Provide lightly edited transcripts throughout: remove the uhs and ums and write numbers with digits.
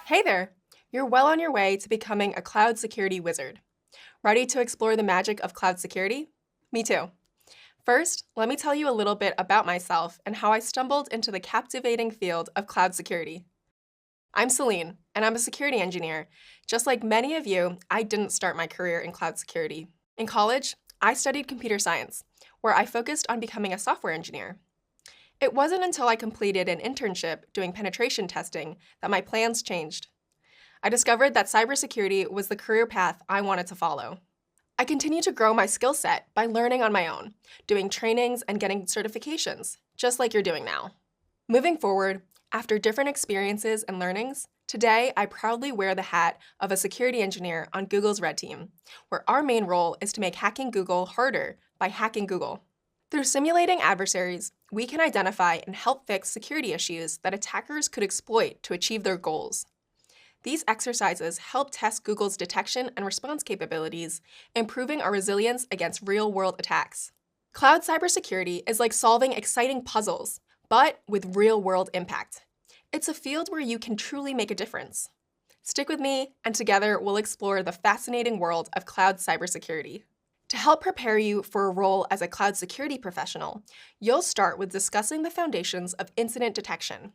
Hey there! You're well on your way to becoming a cloud security wizard. Ready to explore the magic of cloud security? Me too. First, let me tell you a little bit about myself and how I stumbled into the captivating field of cloud security. I'm Seline, and I'm a security engineer. Just like many of you, I didn't start my career in cloud security. In college, I studied computer science, where I focused on becoming a software engineer. It wasn't until I completed an internship doing penetration testing that my plans changed. I discovered that cybersecurity was the career path I wanted to follow. I continue to grow my skill set by learning on my own, doing trainings and getting certifications, just like you're doing now. Moving forward, after different experiences and learnings, today I proudly wear the hat of a security engineer on Google's Red Team, where our main role is to make hacking Google harder by hacking Google. Through simulating adversaries, we can identify and help fix security issues that attackers could exploit to achieve their goals. These exercises help test Google's detection and response capabilities, improving our resilience against real-world attacks. Cloud cybersecurity is like solving exciting puzzles, but with real-world impact. It's a field where you can truly make a difference. Stick with me, and together we'll explore the fascinating world of cloud cybersecurity. To help prepare you for a role as a cloud security professional, you'll start with discussing the foundations of incident detection.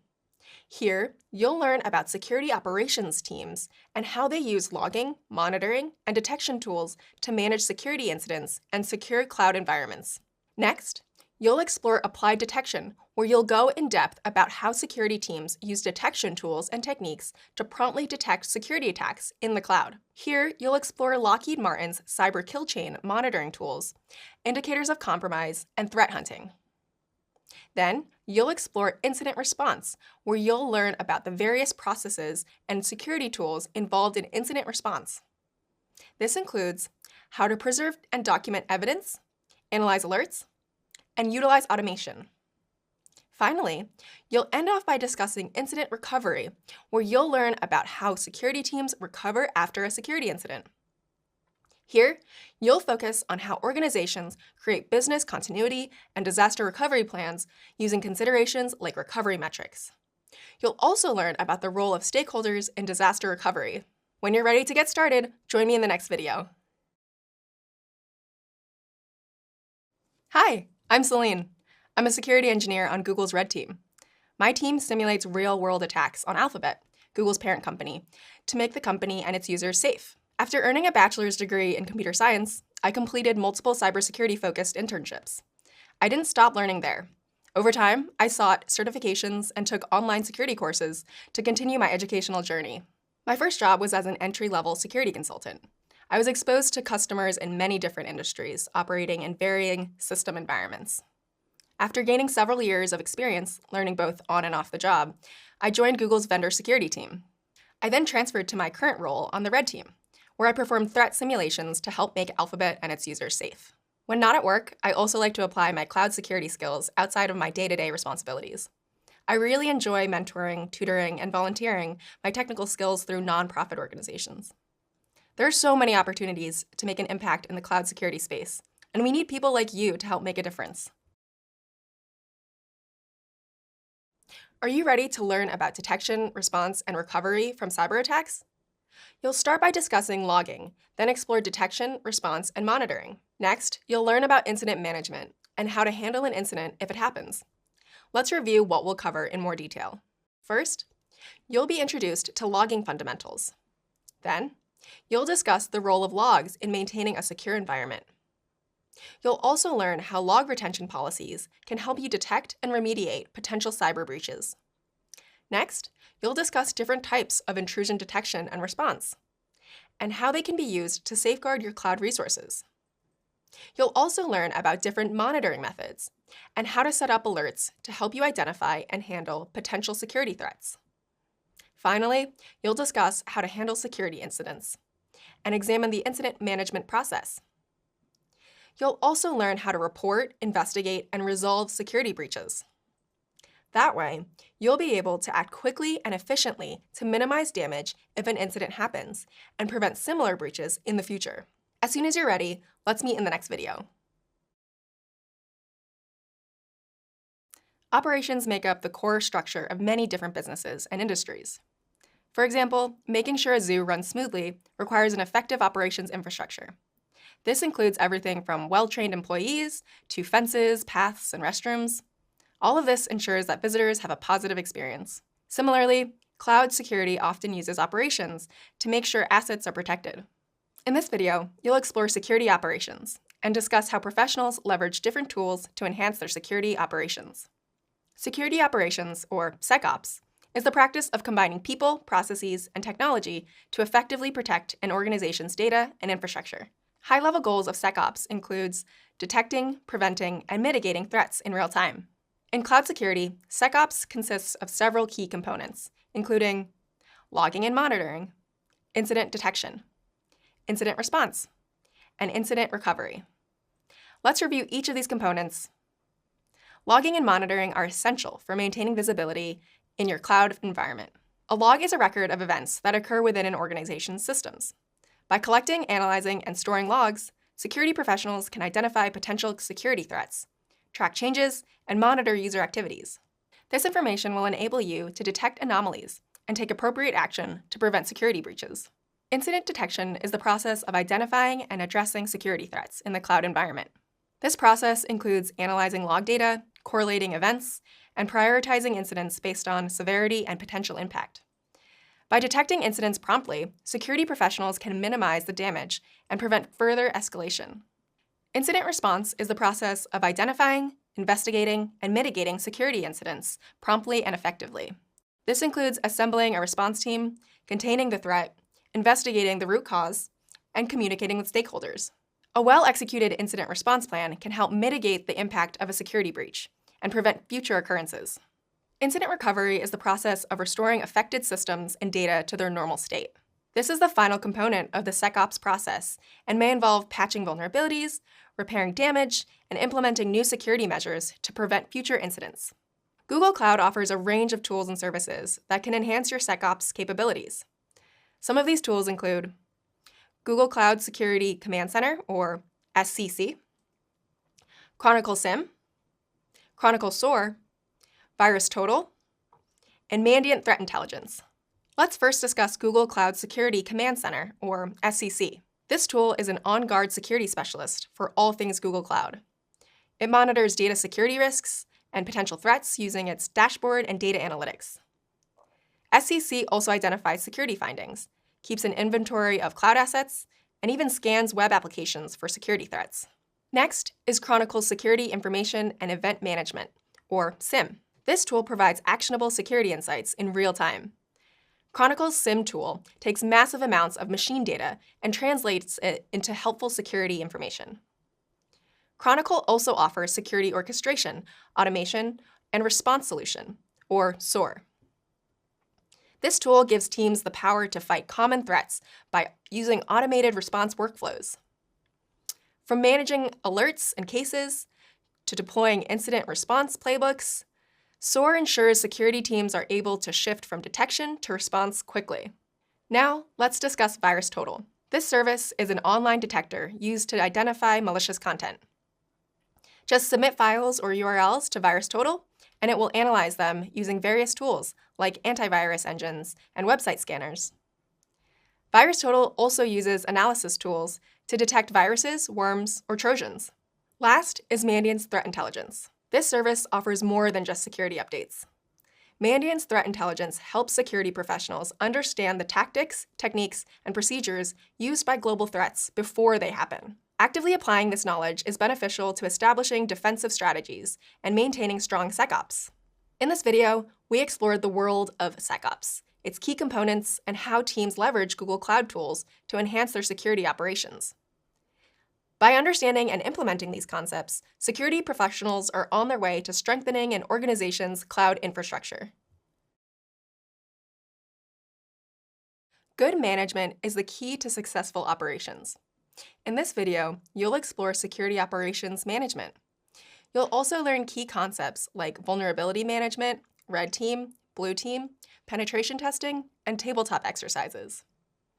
Here, you'll learn about security operations teams and how they use logging, monitoring, and detection tools to manage security incidents and secure cloud environments. Next, you'll explore applied detection, where you'll go in depth about how security teams use detection tools and techniques to promptly detect security attacks in the cloud. Here, you'll explore Lockheed Martin's cyber kill chain monitoring tools, indicators of compromise, and threat hunting. Then, you'll explore incident response, where you'll learn about the various processes and security tools involved in incident response. This includes how to preserve and document evidence, analyze alerts, and utilize automation. Finally, you'll end off by discussing incident recovery, where you'll learn about how security teams recover after a security incident. Here, you'll focus on how organizations create business continuity and disaster recovery plans using considerations like recovery metrics. You'll also learn about the role of stakeholders in disaster recovery. When you're ready to get started, join me in the next video. Hi, I'm Seline. I'm a security engineer on Google's Red Team. My team simulates real-world attacks on Alphabet, Google's parent company, to make the company and its users safe. After earning a bachelor's degree in computer science, I completed multiple cybersecurity-focused internships. I didn't stop learning there. Over time, I sought certifications and took online security courses to continue my educational journey. My first job was as an entry-level security consultant. I was exposed to customers in many different industries, operating in varying system environments. After gaining several years of experience learning both on and off the job, I joined Google's vendor security team. I then transferred to my current role on the Red Team, where I perform threat simulations to help make Alphabet and its users safe. When not at work, I also like to apply my cloud security skills outside of my day-to-day responsibilities. I really enjoy mentoring, tutoring, and volunteering my technical skills through nonprofit organizations. There are so many opportunities to make an impact in the cloud security space, and we need people like you to help make a difference. Are you ready to learn about detection, response, and recovery from cyber attacks? You'll start by discussing logging, then explore detection, response, and monitoring. Next, you'll learn about incident management and how to handle an incident if it happens. Let's review what we'll cover in more detail. First, you'll be introduced to logging fundamentals. Then, you'll discuss the role of logs in maintaining a secure environment. You'll also learn how log retention policies can help you detect and remediate potential cyber breaches. Next, you'll discuss different types of intrusion detection and response, and how they can be used to safeguard your cloud resources. You'll also learn about different monitoring methods and how to set up alerts to help you identify and handle potential security threats. Finally, you'll discuss how to handle security incidents and examine the incident management process. You'll also learn how to report, investigate, and resolve security breaches. That way, you'll be able to act quickly and efficiently to minimize damage if an incident happens and prevent similar breaches in the future. As soon as you're ready, let's meet in the next video. Operations make up the core structure of many different businesses and industries. For example, making sure a zoo runs smoothly requires an effective operations infrastructure. This includes everything from well-trained employees to fences, paths, and restrooms. All of this ensures that visitors have a positive experience. Similarly, cloud security often uses operations to make sure assets are protected. In this video, you'll explore security operations and discuss how professionals leverage different tools to enhance their security operations. Security operations, or SecOps, is the practice of combining people, processes, and technology to effectively protect an organization's data and infrastructure. High-level goals of SecOps includes detecting, preventing, and mitigating threats in real time. In cloud security, SecOps consists of several key components, including logging and monitoring, incident detection, incident response, and incident recovery. Let's review each of these components. Logging and monitoring are essential for maintaining visibility in your cloud environment. A log is a record of events that occur within an organization's systems. By collecting, analyzing, and storing logs, security professionals can identify potential security threats, track changes, and monitor user activities. This information will enable you to detect anomalies and take appropriate action to prevent security breaches. Incident detection is the process of identifying and addressing security threats in the cloud environment. This process includes analyzing log data, correlating events, and prioritizing incidents based on severity and potential impact. By detecting incidents promptly, security professionals can minimize the damage and prevent further escalation. Incident response is the process of identifying, investigating, and mitigating security incidents promptly and effectively. This includes assembling a response team, containing the threat, investigating the root cause, and communicating with stakeholders. A well-executed incident response plan can help mitigate the impact of a security breach and prevent future occurrences. Incident recovery is the process of restoring affected systems and data to their normal state. This is the final component of the SecOps process and may involve patching vulnerabilities, repairing damage, and implementing new security measures to prevent future incidents. Google Cloud offers a range of tools and services that can enhance your SecOps capabilities. Some of these tools include Google Cloud Security Command Center, or SCC, Chronicle SIM, Chronicle SOAR, VirusTotal, and Mandiant Threat Intelligence. Let's first discuss Google Cloud Security Command Center, or SCC. This tool is an on-guard security specialist for all things Google Cloud. It monitors data security risks and potential threats using its dashboard and data analytics. SCC also identifies security findings, keeps an inventory of cloud assets, and even scans web applications for security threats. Next is Chronicle's Security Information and Event Management, or SIM. This tool provides actionable security insights in real time. Chronicle's SIM tool takes massive amounts of machine data and translates it into helpful security information. Chronicle also offers security orchestration, automation, and response solution, or SOAR. This tool gives teams the power to fight common threats by using automated response workflows. From managing alerts and cases to deploying incident response playbooks, SOAR ensures security teams are able to shift from detection to response quickly. Now, let's discuss VirusTotal. This service is an online detector used to identify malicious content. Just submit files or URLs to VirusTotal, and it will analyze them using various tools like antivirus engines and website scanners. VirusTotal also uses analysis tools to detect viruses, worms, or Trojans. Last is Mandiant's Threat Intelligence. This service offers more than just security updates. Mandiant's Threat Intelligence helps security professionals understand the tactics, techniques, and procedures used by global threats before they happen. Actively applying this knowledge is beneficial to establishing defensive strategies and maintaining strong SecOps. In this video, we explored the world of SecOps, its key components, and how teams leverage Google Cloud tools to enhance their security operations. By understanding and implementing these concepts, security professionals are on their way to strengthening an organization's cloud infrastructure. Good management is the key to successful operations. In this video, you'll explore security operations management. You'll also learn key concepts like vulnerability management, red team, blue team, penetration testing, and tabletop exercises.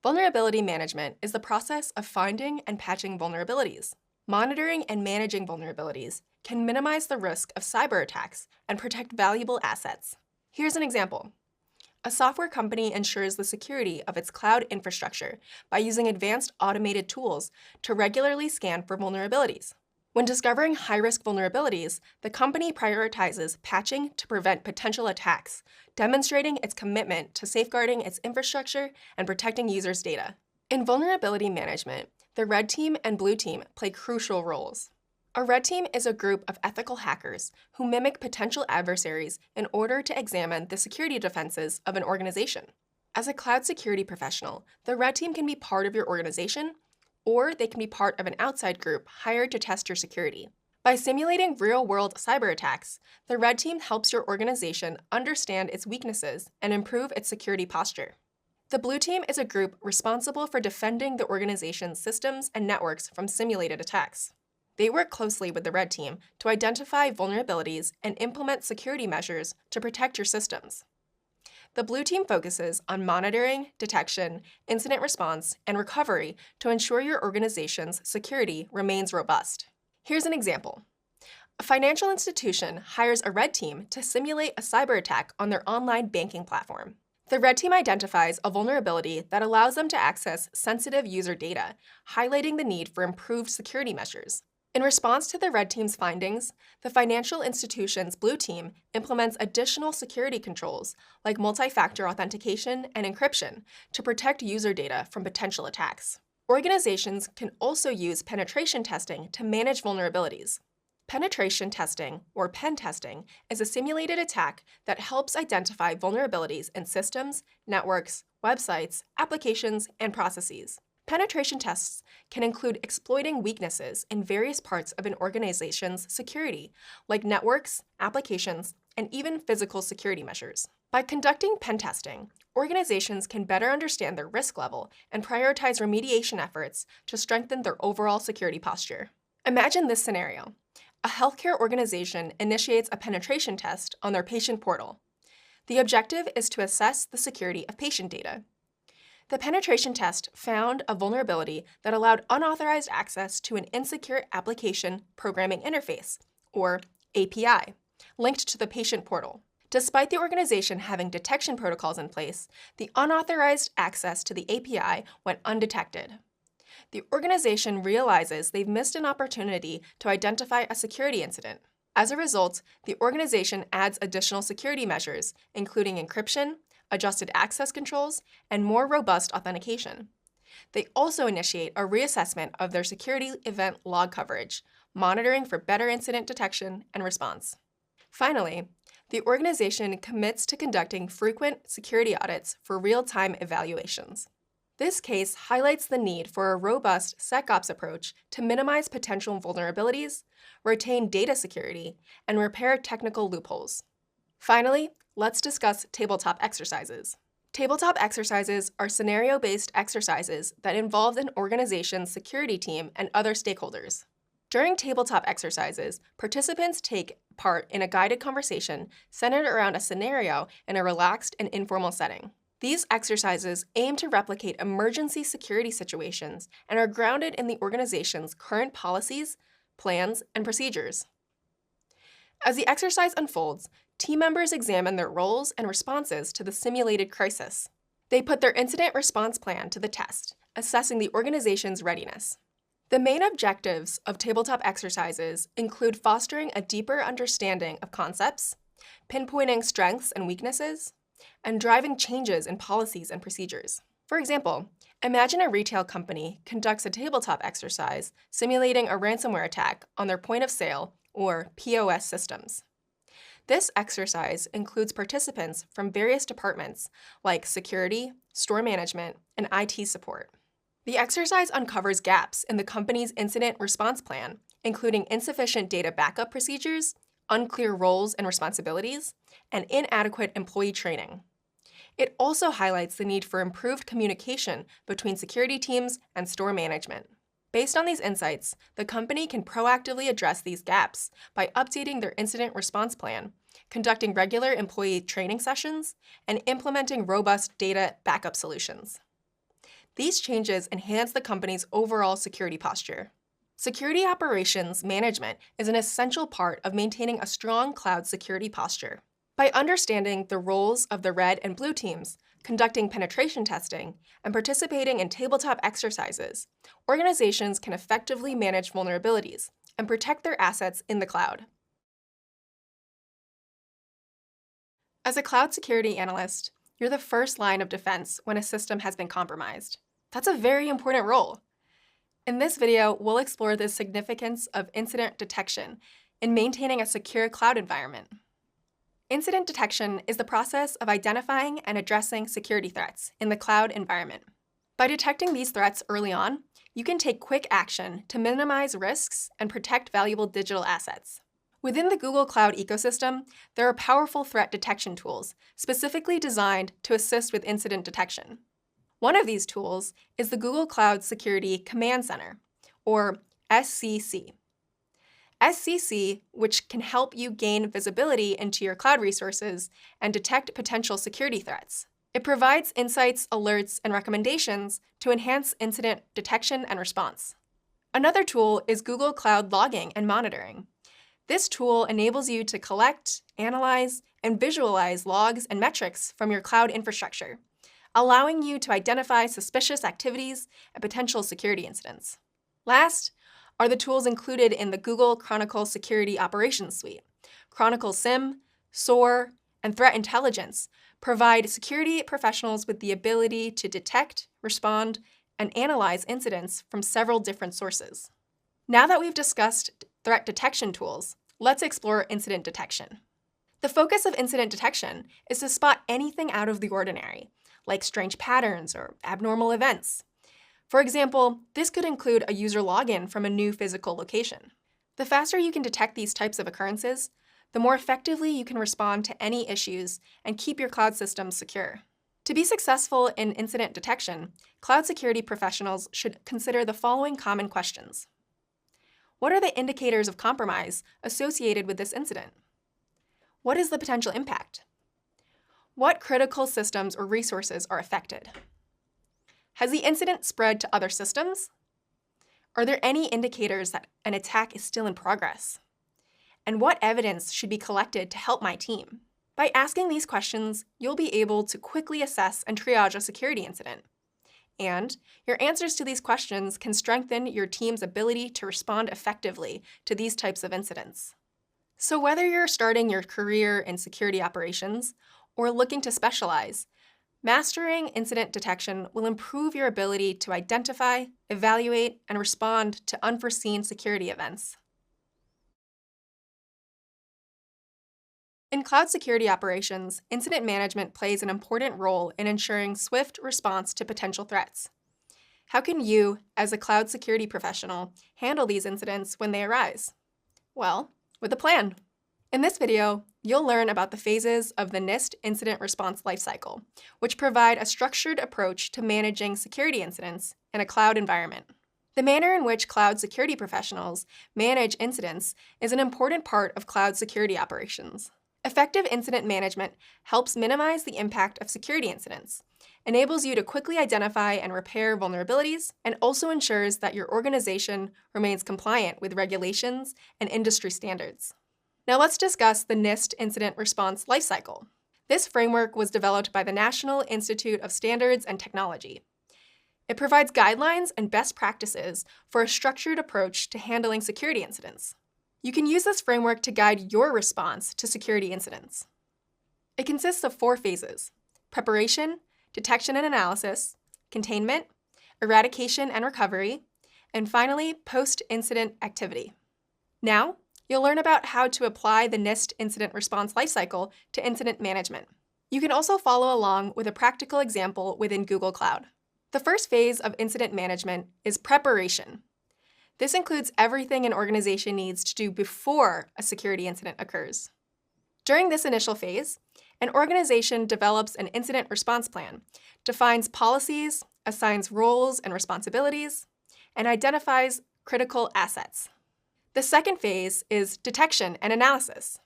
Vulnerability management is the process of finding and patching vulnerabilities. Monitoring and managing vulnerabilities can minimize the risk of cyber attacks and protect valuable assets. Here's an example. A software company ensures the security of its cloud infrastructure by using advanced automated tools to regularly scan for vulnerabilities. When discovering high-risk vulnerabilities, the company prioritizes patching to prevent potential attacks, demonstrating its commitment to safeguarding its infrastructure and protecting users' data. In vulnerability management, the red team and blue team play crucial roles. A red team is a group of ethical hackers who mimic potential adversaries in order to examine the security defenses of an organization. As a cloud security professional, the red team can be part of your organization, or they can be part of an outside group hired to test your security. By simulating real-world cyber attacks, the red team helps your organization understand its weaknesses and improve its security posture. The blue team is a group responsible for defending the organization's systems and networks from simulated attacks. They work closely with the red team to identify vulnerabilities and implement security measures to protect your systems. The blue team focuses on monitoring, detection, incident response, and recovery to ensure your organization's security remains robust. Here's an example. A financial institution hires a red team to simulate a cyber attack on their online banking platform. The red team identifies a vulnerability that allows them to access sensitive user data, highlighting the need for improved security measures. In response to the red team's findings, the financial institution's blue team implements additional security controls like multi-factor authentication and encryption to protect user data from potential attacks. Organizations can also use penetration testing to manage vulnerabilities. Penetration testing, or pen testing, is a simulated attack that helps identify vulnerabilities in systems, networks, websites, applications, and processes. Penetration tests can include exploiting weaknesses in various parts of an organization's security, like networks, applications, and even physical security measures. By conducting pen testing, organizations can better understand their risk level and prioritize remediation efforts to strengthen their overall security posture. Imagine this scenario. A healthcare organization initiates a penetration test on their patient portal. The objective is to assess the security of patient data. The penetration test found a vulnerability that allowed unauthorized access to an insecure application programming interface, or API, linked to the patient portal. Despite the organization having detection protocols in place, the unauthorized access to the API went undetected. The organization realizes they've missed an opportunity to identify a security incident. As a result, the organization adds additional security measures, including encryption, adjusted access controls, and more robust authentication. They also initiate a reassessment of their security event log coverage, monitoring for better incident detection and response. Finally, the organization commits to conducting frequent security audits for real-time evaluations. This case highlights the need for a robust SecOps approach to minimize potential vulnerabilities, retain data security, and repair technical loopholes. Finally, let's discuss tabletop exercises. Tabletop exercises are scenario-based exercises that involve an organization's security team and other stakeholders. During tabletop exercises, participants take part in a guided conversation centered around a scenario in a relaxed and informal setting. These exercises aim to replicate emergency security situations and are grounded in the organization's current policies, plans, and procedures. As the exercise unfolds, team members examine their roles and responses to the simulated crisis. They put their incident response plan to the test, assessing the organization's readiness. The main objectives of tabletop exercises include fostering a deeper understanding of concepts, pinpointing strengths and weaknesses, and driving changes in policies and procedures. For example, imagine a retail company conducts a tabletop exercise simulating a ransomware attack on their point of sale, or POS systems. This exercise includes participants from various departments like security, store management, and IT support. The exercise uncovers gaps in the company's incident response plan, including insufficient data backup procedures, unclear roles and responsibilities, and inadequate employee training. It also highlights the need for improved communication between security teams and store management. Based on these insights, the company can proactively address these gaps by updating their incident response plan, conducting regular employee training sessions, and implementing robust data backup solutions. These changes enhance the company's overall security posture. Security operations management is an essential part of maintaining a strong cloud security posture. By understanding the roles of the red and blue teams, conducting penetration testing, and participating in tabletop exercises, organizations can effectively manage vulnerabilities and protect their assets in the cloud. As a cloud security analyst, you're the first line of defense when a system has been compromised. That's a very important role. In this video, we'll explore the significance of incident detection in maintaining a secure cloud environment. Incident detection is the process of identifying and addressing security threats in the cloud environment. By detecting these threats early on, you can take quick action to minimize risks and protect valuable digital assets. Within the Google Cloud ecosystem, there are powerful threat detection tools specifically designed to assist with incident detection. One of these tools is the Google Cloud Security Command Center, or SCC. SCC, which can help you gain visibility into your cloud resources and detect potential security threats. It provides insights, alerts, and recommendations to enhance incident detection and response. Another tool is Google Cloud Logging and Monitoring. This tool enables you to collect, analyze, and visualize logs and metrics from your cloud infrastructure, allowing you to identify suspicious activities and potential security incidents. Last are the tools included in the Google Chronicle Security Operations Suite. Chronicle SIEM, SOAR, and Threat Intelligence provide security professionals with the ability to detect, respond, and analyze incidents from several different sources. Now that we've discussed threat detection tools, let's explore incident detection. The focus of incident detection is to spot anything out of the ordinary, like strange patterns or abnormal events. For example, this could include a user login from a new physical location. The faster you can detect these types of occurrences, the more effectively you can respond to any issues and keep your cloud systems secure. To be successful in incident detection, cloud security professionals should consider the following common questions. What are the indicators of compromise associated with this incident? What is the potential impact? What critical systems or resources are affected? Has the incident spread to other systems? Are there any indicators that an attack is still in progress? And what evidence should be collected to help my team? By asking these questions, you'll be able to quickly assess and triage a security incident. And your answers to these questions can strengthen your team's ability to respond effectively to these types of incidents. So whether you're starting your career in security operations or looking to specialize, mastering incident detection will improve your ability to identify, evaluate, and respond to unforeseen security events. In cloud security operations, incident management plays an important role in ensuring swift response to potential threats. How can you, as a cloud security professional, handle these incidents when they arise? Well, with a plan. In this video, you'll learn about the phases of the NIST incident response lifecycle, which provide a structured approach to managing security incidents in a cloud environment. The manner in which cloud security professionals manage incidents is an important part of cloud security operations. Effective incident management helps minimize the impact of security incidents, enables you to quickly identify and repair vulnerabilities, and also ensures that your organization remains compliant with regulations and industry standards. Now let's discuss the NIST Incident Response Lifecycle. This framework was developed by the National Institute of Standards and Technology. It provides guidelines and best practices for a structured approach to handling security incidents. You can use this framework to guide your response to security incidents. It consists of 4 phases: preparation, detection and analysis, containment, eradication and recovery, and finally, post-incident activity. Now, you'll learn about how to apply the NIST incident response lifecycle to incident management. You can also follow along with a practical example within Google Cloud. The first phase of incident management is preparation. This includes everything an organization needs to do before a security incident occurs. During this initial phase, an organization develops an incident response plan, defines policies, assigns roles and responsibilities, and identifies critical assets. The second phase is detection and analysis.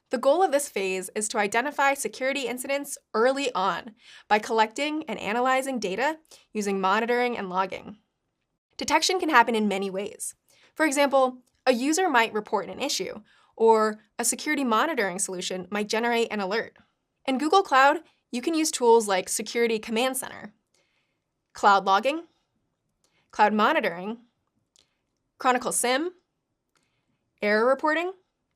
The goal of this phase is to identify security incidents early on by collecting and analyzing data using monitoring and logging. Detection can happen in many ways. For example, a user might report an issue, or a security monitoring solution might generate an alert. In Google Cloud, you can use tools like Security Command Center, Cloud Logging, Cloud Monitoring, Chronicle SIM, Error Reporting,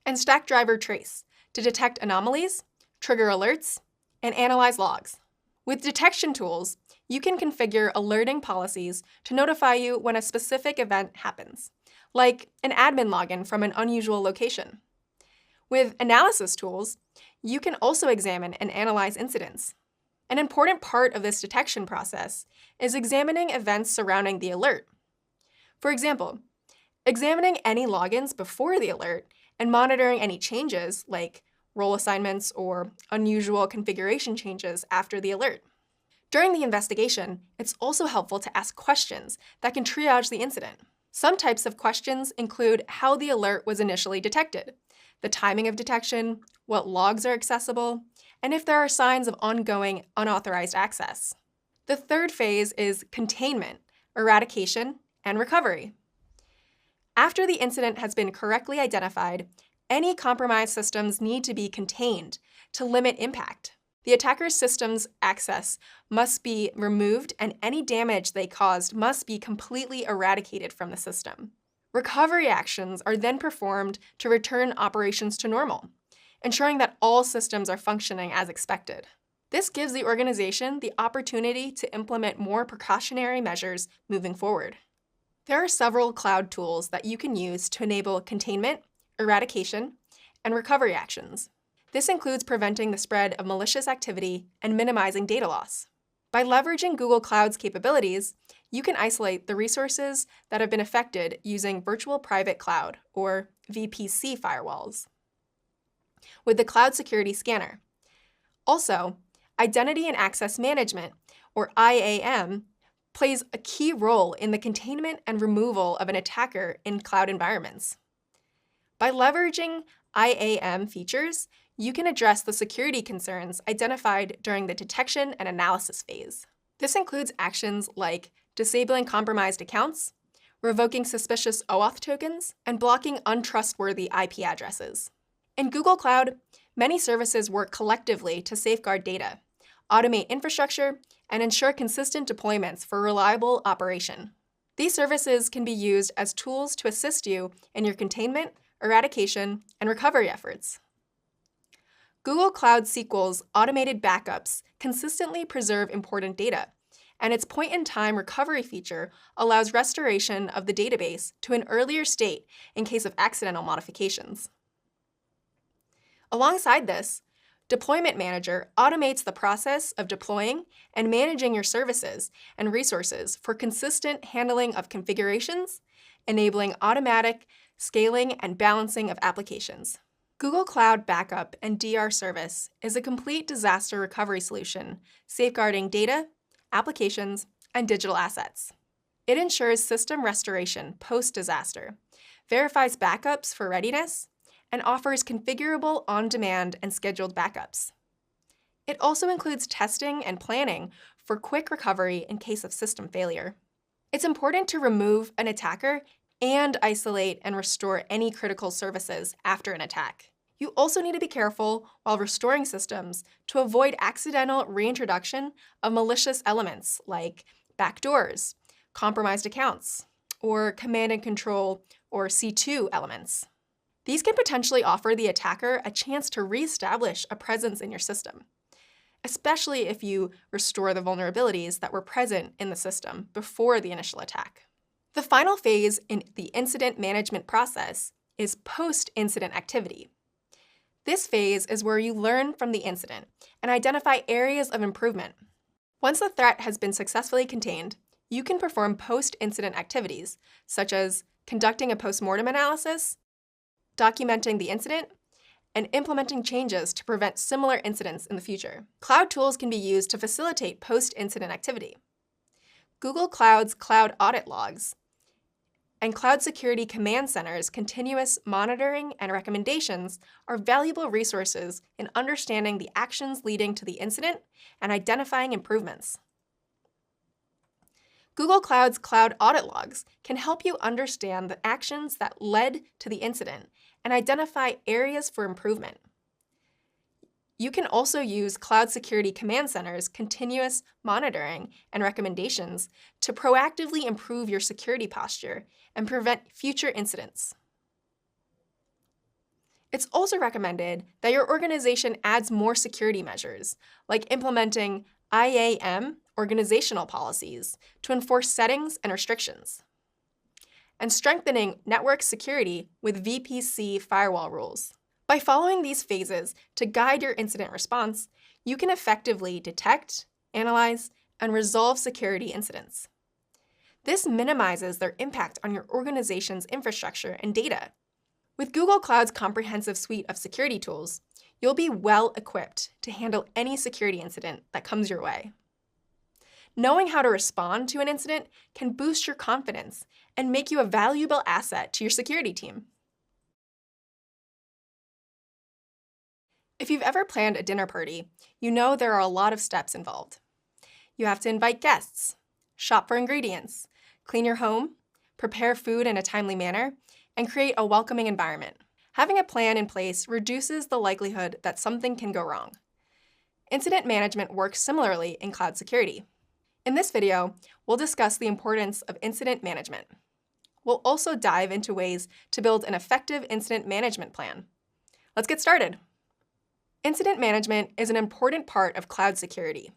and Stackdriver Trace to detect anomalies, trigger alerts, and analyze logs. With detection tools, you can configure alerting policies to notify you when a specific event happens, like an admin login from an unusual location. With analysis tools, you can also examine and analyze incidents. An important part of this detection process is examining events surrounding the alert. For example, examining any logins before the alert and monitoring any changes, like role assignments or unusual configuration changes after the alert. During the investigation, it's also helpful to ask questions that can triage the incident. Some types of questions include how the alert was initially detected, the timing of detection, what logs are accessible, and if there are signs of ongoing unauthorized access. The third phase is containment, eradication, and recovery. After the incident has been correctly identified, any compromised systems need to be contained to limit impact. The attacker's system's access must be removed, and any damage they caused must be completely eradicated from the system. Recovery actions are then performed to return operations to normal, ensuring that all systems are functioning as expected. This gives the organization the opportunity to implement more precautionary measures moving forward. There are several cloud tools that you can use to enable containment, eradication, and recovery actions. This includes preventing the spread of malicious activity and minimizing data loss. By leveraging Google Cloud's capabilities, you can isolate the resources that have been affected using Virtual Private Cloud, or VPC firewalls, with the Cloud Security Scanner. Also, Identity and Access Management, or IAM, plays a key role in the containment and removal of an attacker in cloud environments. By leveraging IAM features, you can address the security concerns identified during the detection and analysis phase. This includes actions like disabling compromised accounts, revoking suspicious OAuth tokens, and blocking untrustworthy IP addresses. In Google Cloud, many services work collectively to safeguard data, automate infrastructure, and ensure consistent deployments for reliable operation. These services can be used as tools to assist you in your containment, eradication, and recovery efforts. Google Cloud SQL's automated backups consistently preserve important data, and its point-in-time recovery feature allows restoration of the database to an earlier state in case of accidental modifications. Alongside this, Deployment Manager automates the process of deploying and managing your services and resources for consistent handling of configurations, enabling automatic scaling and balancing of applications. Google Cloud Backup and DR Service is a complete disaster recovery solution, safeguarding data, applications, and digital assets. It ensures system restoration post-disaster, verifies backups for readiness, and offers configurable on-demand and scheduled backups. It also includes testing and planning for quick recovery in case of system failure. It's important to remove an attacker and isolate and restore any critical services after an attack. You also need to be careful while restoring systems to avoid accidental reintroduction of malicious elements like backdoors, compromised accounts, or command and control or C2 elements. These can potentially offer the attacker a chance to reestablish a presence in your system, especially if you restore the vulnerabilities that were present in the system before the initial attack. The final phase in the incident management process is post-incident activity. This phase is where you learn from the incident and identify areas of improvement. Once the threat has been successfully contained, you can perform post-incident activities, such as conducting a post-mortem analysis, documenting the incident, and implementing changes to prevent similar incidents in the future. Cloud tools can be used to facilitate post-incident activity. Google Cloud's Cloud Audit Logs and Cloud Security Command Center's continuous monitoring and recommendations are valuable resources in understanding the actions leading to the incident and identifying improvements. Google Cloud's Cloud Audit Logs can help you understand the actions that led to the incident and identify areas for improvement. You can also use Cloud Security Command Center's continuous monitoring and recommendations to proactively improve your security posture and prevent future incidents. It's also recommended that your organization adds more security measures, like implementing IAM organizational policies to enforce settings and restrictions, and strengthening network security with VPC firewall rules. By following these phases to guide your incident response, you can effectively detect, analyze, and resolve security incidents. This minimizes their impact on your organization's infrastructure and data. With Google Cloud's comprehensive suite of security tools, you'll be well equipped to handle any security incident that comes your way. Knowing how to respond to an incident can boost your confidence and make you a valuable asset to your security team. If you've ever planned a dinner party, you know there are a lot of steps involved. You have to invite guests, shop for ingredients, clean your home, prepare food in a timely manner, and create a welcoming environment. Having a plan in place reduces the likelihood that something can go wrong. Incident management works similarly in cloud security. In this video, we'll discuss the importance of incident management. We'll also dive into ways to build an effective incident management plan. Let's get started. Incident management is an important part of cloud security.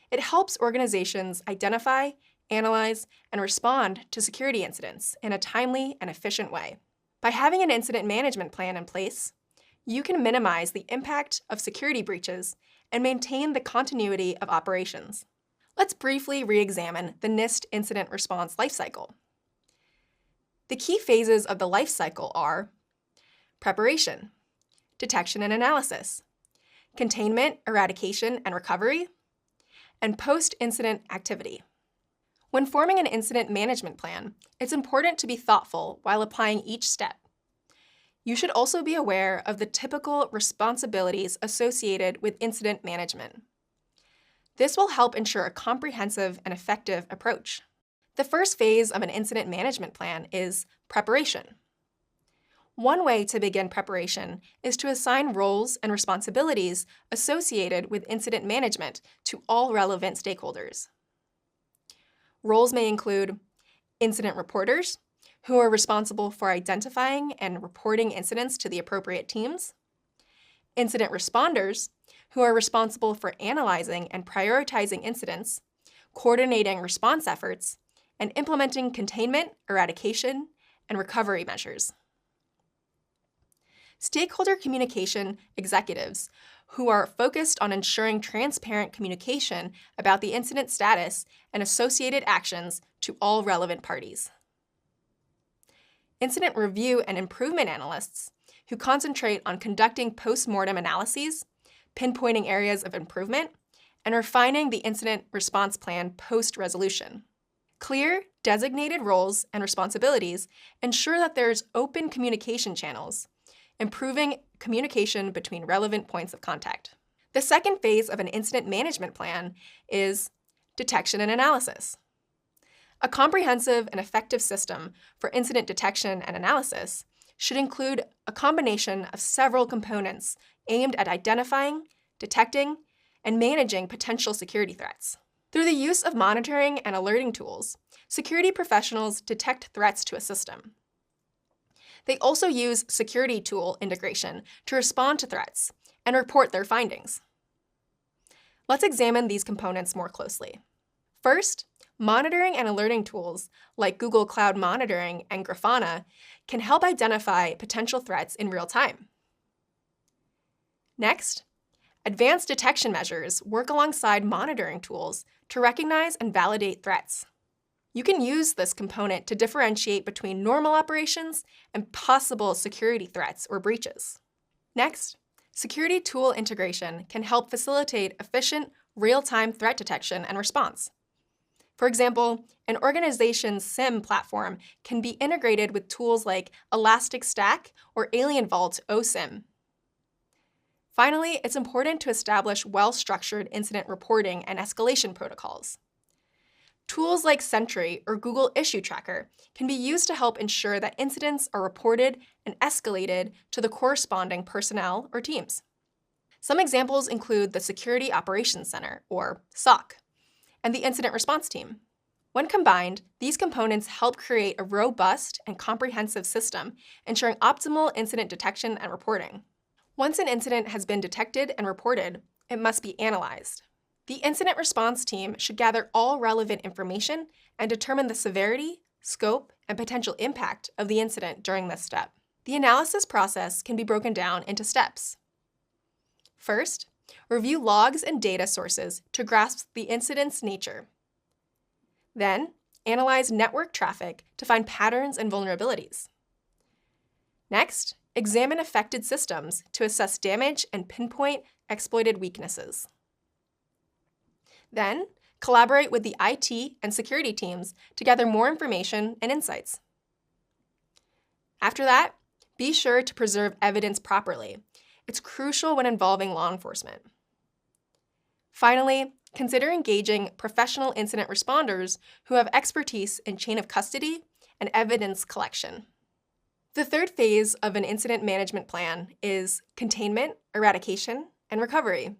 It helps organizations identify, analyze, and respond to security incidents in a timely and efficient way. By having an incident management plan in place, you can minimize the impact of security breaches and maintain the continuity of operations. Let's briefly re-examine the NIST incident response lifecycle. The key phases of the lifecycle are preparation, detection and analysis, containment, eradication, and recovery, and post-incident activity. When forming an incident management plan, it's important to be thoughtful while applying each step. You should also be aware of the typical responsibilities associated with incident management. This will help ensure a comprehensive and effective approach. The first phase of an incident management plan is preparation. One way to begin preparation is to assign roles and responsibilities associated with incident management to all relevant stakeholders. Roles may include incident reporters, who are responsible for identifying and reporting incidents to the appropriate teams, incident responders, who are responsible for analyzing and prioritizing incidents, coordinating response efforts, and implementing containment, eradication, and recovery measures. Stakeholder communication executives, who are focused on ensuring transparent communication about the incident status and associated actions to all relevant parties. Incident review and improvement analysts, who concentrate on conducting post-mortem analyses, pinpointing areas of improvement, and refining the incident response plan post-resolution. Clear, designated roles and responsibilities ensure that there's open communication channels, improving communication between relevant points of contact. The second phase of an incident management plan is detection and analysis. A comprehensive and effective system for incident detection and analysis should include a combination of several components aimed at identifying, detecting, and managing potential security threats. Through the use of monitoring and alerting tools, security professionals detect threats to a system. They also use security tool integration to respond to threats and report their findings. Let's examine these components more closely. First, monitoring and alerting tools like Google Cloud Monitoring and Grafana can help identify potential threats in real time. Next, advanced detection measures work alongside monitoring tools to recognize and validate threats. You can use this component to differentiate between normal operations and possible security threats or breaches. Next, security tool integration can help facilitate efficient, real-time threat detection and response. For example, an organization's SIEM platform can be integrated with tools like Elastic Stack or Alien Vault OSIM. Finally, it's important to establish well-structured incident reporting and escalation protocols. Tools like Sentry or Google Issue Tracker can be used to help ensure that incidents are reported and escalated to the corresponding personnel or teams. Some examples include the Security Operations Center, or SOC, and the Incident Response Team. When combined, these components help create a robust and comprehensive system, ensuring optimal incident detection and reporting. Once an incident has been detected and reported, it must be analyzed. The Incident Response Team should gather all relevant information and determine the severity, scope, and potential impact of the incident during this step. The analysis process can be broken down into steps. First, review logs and data sources to grasp the incident's nature. Then, analyze network traffic to find patterns and vulnerabilities. Next, examine affected systems to assess damage and pinpoint exploited weaknesses. Then, collaborate with the IT and security teams to gather more information and insights. After that, be sure to preserve evidence properly. It's crucial when involving law enforcement. Finally, consider engaging professional incident responders who have expertise in chain of custody and evidence collection. The third phase of an incident management plan is containment, eradication, and recovery.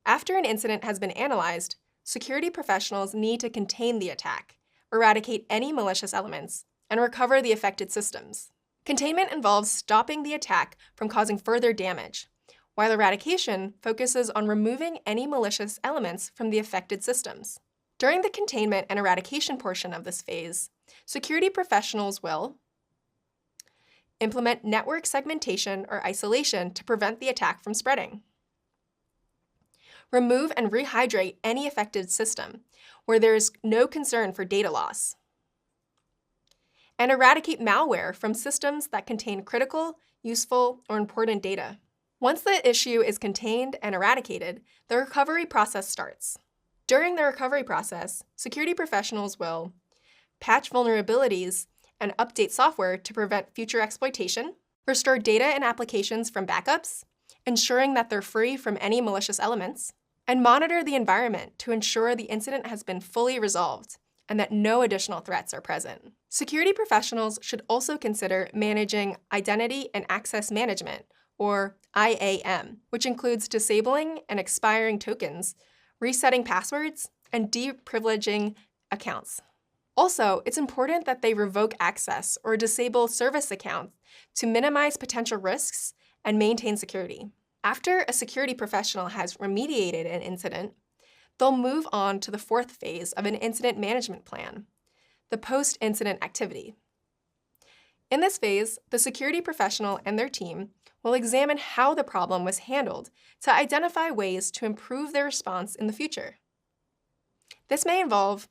After an incident has been analyzed, security professionals need to contain the attack, eradicate any malicious elements, and recover the affected systems. Containment involves stopping the attack from causing further damage, while eradication focuses on removing any malicious elements from the affected systems. During the containment and eradication portion of this phase, security professionals will implement network segmentation or isolation to prevent the attack from spreading. Remove and rehydrate any affected system where there is no concern for data loss. And eradicate malware from systems that contain critical, useful, or important data. Once the issue is contained and eradicated, the recovery process starts. During the recovery process, security professionals will patch vulnerabilities and update software to prevent future exploitation, restore data and applications from backups, ensuring that they're free from any malicious elements, and monitor the environment to ensure the incident has been fully resolved and that no additional threats are present. Security professionals should also consider managing identity and access management, or IAM, which includes disabling and expiring tokens, resetting passwords, and deprivileging accounts. Also, it's important that they revoke access or disable service accounts to minimize potential risks and maintain security. After a security professional has remediated an incident, they'll move on to the fourth phase of an incident management plan, the post-incident activity. In this phase, the security professional and their team will examine how the problem was handled to identify ways to improve their response in the future. This may involve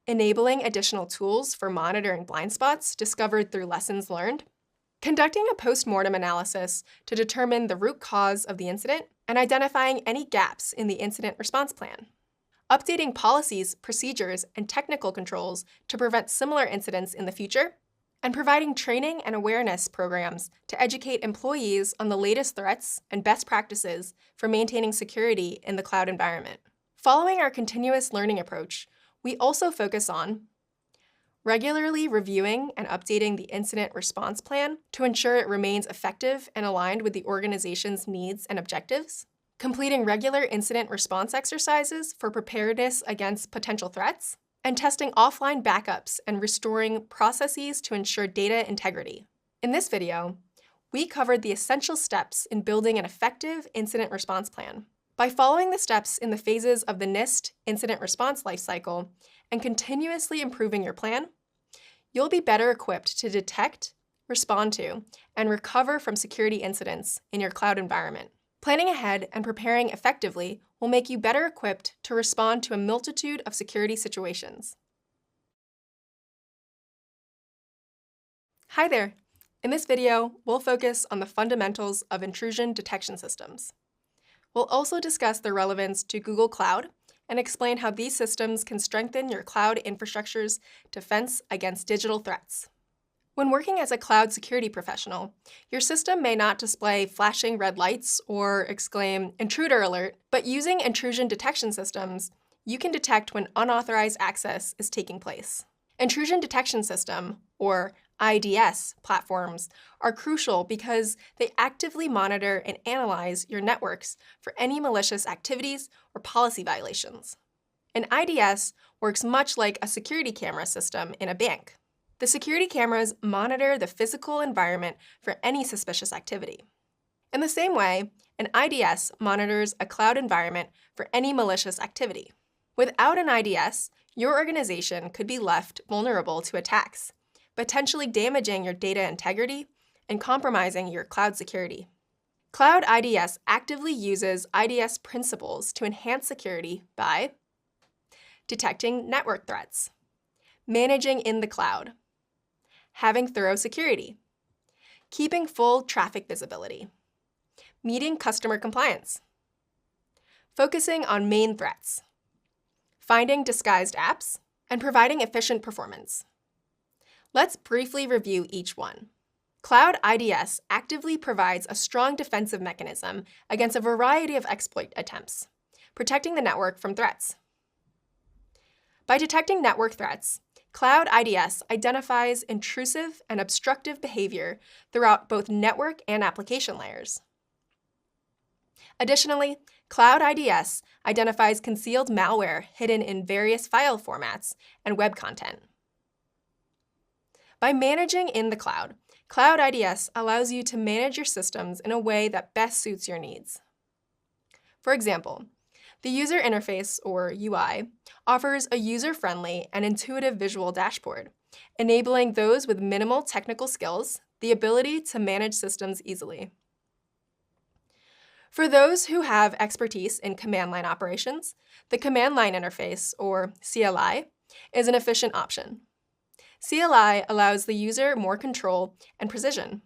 enabling additional tools for monitoring blind spots discovered through lessons learned, conducting a post-mortem analysis to determine the root cause of the incident, and identifying any gaps in the incident response plan, updating policies, procedures, and technical controls to prevent similar incidents in the future, and providing training and awareness programs to educate employees on the latest threats and best practices for maintaining security in the cloud environment. Following our continuous learning approach, we also focus on regularly reviewing and updating the incident response plan to ensure it remains effective and aligned with the organization's needs and objectives, completing regular incident response exercises for preparedness against potential threats, and testing offline backups and restoring processes to ensure data integrity. In this video, we covered the essential steps in building an effective incident response plan. By following the steps in the phases of the NIST incident response lifecycle and continuously improving your plan, you'll be better equipped to detect, respond to, and recover from security incidents in your cloud environment. Planning ahead and preparing effectively will make you better equipped to respond to a multitude of security situations. Hi there! In this video, we'll focus on the fundamentals of intrusion detection systems. We'll also discuss their relevance to Google Cloud and explain how these systems can strengthen your cloud infrastructure's defense against digital threats. When working as a cloud security professional, your system may not display flashing red lights or exclaim "intruder alert," but using intrusion detection systems, you can detect when unauthorized access is taking place. Intrusion detection system, or IDS platforms, are crucial because they actively monitor and analyze your networks for any malicious activities or policy violations. An IDS works much like a security camera system in a bank. The security cameras monitor the physical environment for any suspicious activity. In the same way, an IDS monitors a cloud environment for any malicious activity. Without an IDS, your organization could be left vulnerable to attacks, potentially damaging your data integrity and compromising your cloud security. Cloud IDS actively uses IDS principles to enhance security by detecting network threats, managing in the cloud, having thorough security, keeping full traffic visibility, meeting customer compliance, focusing on main threats, finding disguised apps, and providing efficient performance. Let's briefly review each one. Cloud IDS actively provides a strong defensive mechanism against a variety of exploit attempts, protecting the network from threats. By detecting network threats, Cloud IDS identifies intrusive and obstructive behavior throughout both network and application layers. Additionally, Cloud IDS identifies concealed malware hidden in various file formats and web content. By managing in the cloud, Cloud IDS allows you to manage your systems in a way that best suits your needs. For example, the user interface, or UI, offers a user-friendly and intuitive visual dashboard, enabling those with minimal technical skills the ability to manage systems easily. For those who have expertise in command line operations, the command line interface, or CLI, is an efficient option. CLI allows the user more control and precision.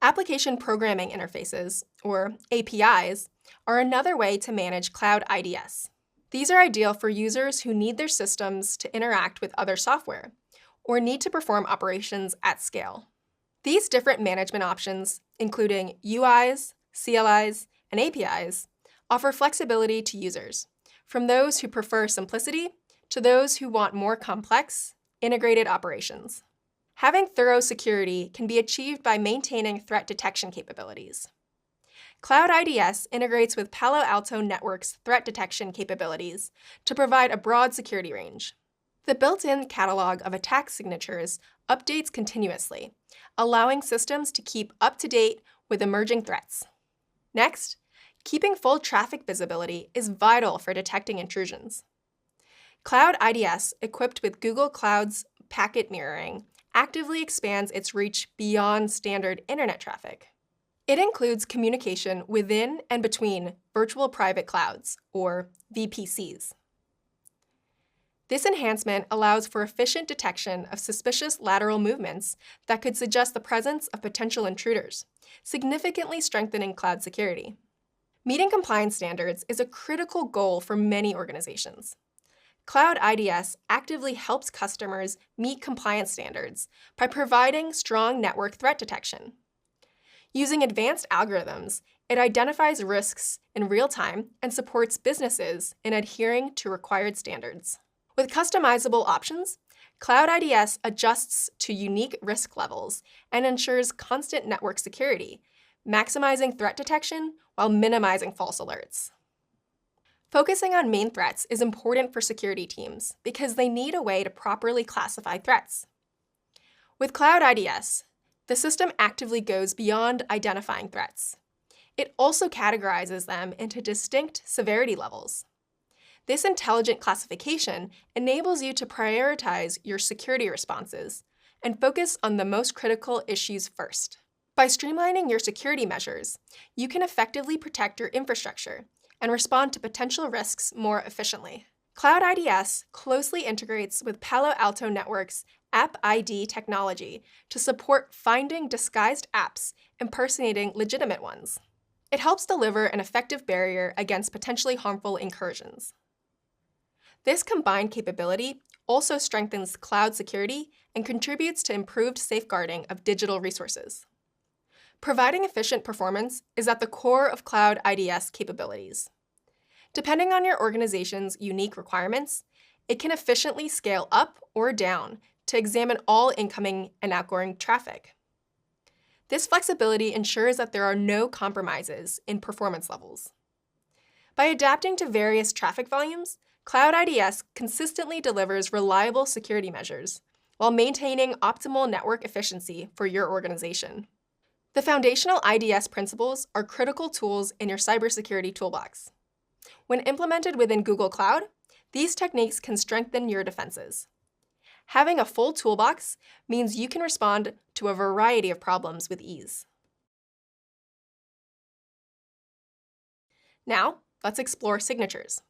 Application programming interfaces, or APIs, are another way to manage Cloud IDS. These are ideal for users who need their systems to interact with other software or need to perform operations at scale. These different management options, including UIs, CLIs, and APIs, offer flexibility to users, from those who prefer simplicity to those who want more complex, integrated operations. Having thorough security can be achieved by maintaining threat detection capabilities. Cloud IDS integrates with Palo Alto Network's threat detection capabilities to provide a broad security range. The built-in catalog of attack signatures updates continuously, allowing systems to keep up to date with emerging threats. Next, keeping full traffic visibility is vital for detecting intrusions. Cloud IDS, equipped with Google Cloud's packet mirroring, actively expands its reach beyond standard internet traffic. It includes communication within and between virtual private clouds, or VPCs. This enhancement allows for efficient detection of suspicious lateral movements that could suggest the presence of potential intruders, significantly strengthening cloud security. Meeting compliance standards is a critical goal for many organizations. Cloud IDS actively helps customers meet compliance standards by providing strong network threat detection. Using advanced algorithms, it identifies risks in real time and supports businesses in adhering to required standards. With customizable options, Cloud IDS adjusts to unique risk levels and ensures constant network security, maximizing threat detection while minimizing false alerts. Focusing on main threats is important for security teams because they need a way to properly classify threats. With Cloud IDS, the system actively goes beyond identifying threats. It also categorizes them into distinct severity levels. This intelligent classification enables you to prioritize your security responses and focus on the most critical issues first. By streamlining your security measures, you can effectively protect your infrastructure and respond to potential risks more efficiently. Cloud IDS closely integrates with Palo Alto Network's App ID technology to support finding disguised apps impersonating legitimate ones. It helps deliver an effective barrier against potentially harmful incursions. This combined capability also strengthens cloud security and contributes to improved safeguarding of digital resources. Providing efficient performance is at the core of Cloud IDS capabilities. Depending on your organization's unique requirements, it can efficiently scale up or down to examine all incoming and outgoing traffic. This flexibility ensures that there are no compromises in performance levels. By adapting to various traffic volumes, Cloud IDS consistently delivers reliable security measures while maintaining optimal network efficiency for your organization. The foundational IDS principles are critical tools in your cybersecurity toolbox. When implemented within Google Cloud, these techniques can strengthen your defenses. Having a full toolbox means you can respond to a variety of problems with ease. Now, let's explore signatures.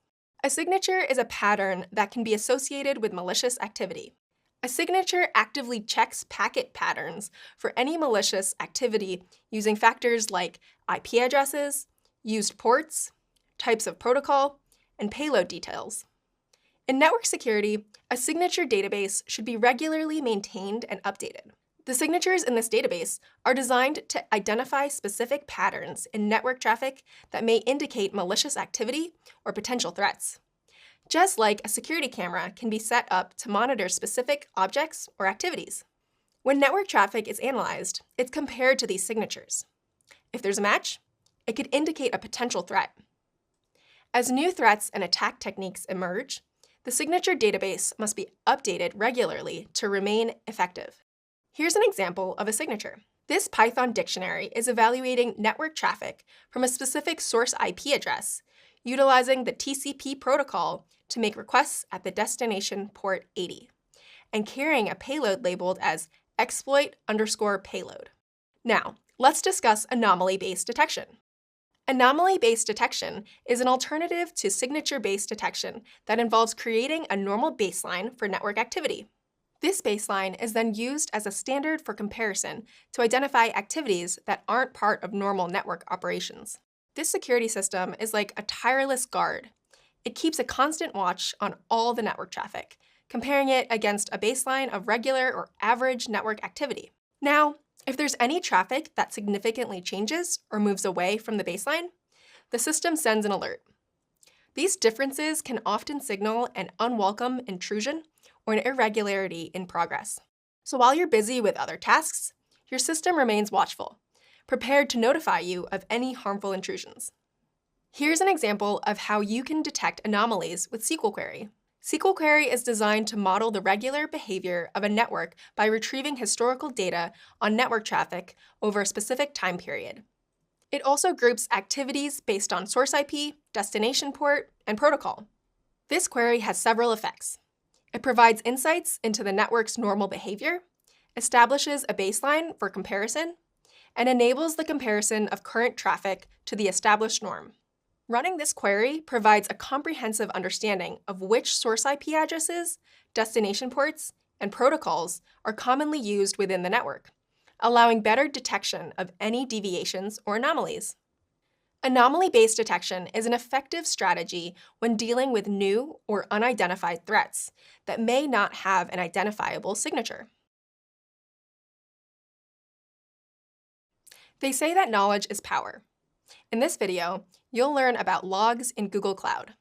A signature is a pattern that can be associated with malicious activity. A signature actively checks packet patterns for any malicious activity using factors like IP addresses, used ports, types of protocol, and payload details. In network security, a signature database should be regularly maintained and updated. The signatures in this database are designed to identify specific patterns in network traffic that may indicate malicious activity or potential threats. Just like a security camera can be set up to monitor specific objects or activities. When network traffic is analyzed, it's compared to these signatures. If there's a match, it could indicate a potential threat. As new threats and attack techniques emerge, the signature database must be updated regularly to remain effective. Here's an example of a signature. This Python dictionary is evaluating network traffic from a specific source IP address, utilizing the TCP protocol to make requests at the destination port 80, and carrying a payload labeled as exploit_payload. Now, let's discuss anomaly-based detection. Anomaly-based detection is an alternative to signature-based detection that involves creating a normal baseline for network activity. This baseline is then used as a standard for comparison to identify activities that aren't part of normal network operations. This security system is like a tireless guard. It keeps a constant watch on all the network traffic, comparing it against a baseline of regular or average network activity. Now, if there's any traffic that significantly changes or moves away from the baseline, the system sends an alert. These differences can often signal an unwelcome intrusion or an irregularity in progress. So while you're busy with other tasks, your system remains watchful, prepared to notify you of any harmful intrusions. Here's an example of how you can detect anomalies with SQL Query. SQL Query is designed to model the regular behavior of a network by retrieving historical data on network traffic over a specific time period. It also groups activities based on source IP, destination port, and protocol. This query has several effects. It provides insights into the network's normal behavior, establishes a baseline for comparison, and enables the comparison of current traffic to the established norm. Running this query provides a comprehensive understanding of which source IP addresses, destination ports, and protocols are commonly used within the network, allowing better detection of any deviations or anomalies. Anomaly-based detection is an effective strategy when dealing with new or unidentified threats that may not have an identifiable signature. They say that knowledge is power. In this video, you'll learn about logs in Google Cloud.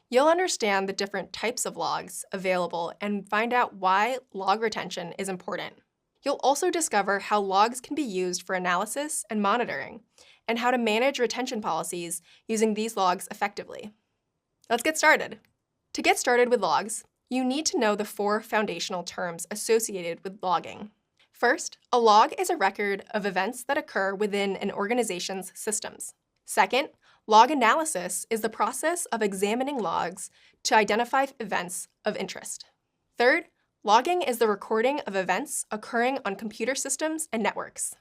You'll understand the different types of logs available and find out why log retention is important. You'll also discover how logs can be used for analysis and monitoring, and how to manage retention policies using these logs effectively. Let's get started. To get started with logs, you need to know the 4 foundational terms associated with logging. First, a log is a record of events that occur within an organization's systems. Second, log analysis is the process of examining logs to identify events of interest. Third, logging is the recording of events occurring on computer systems and networks.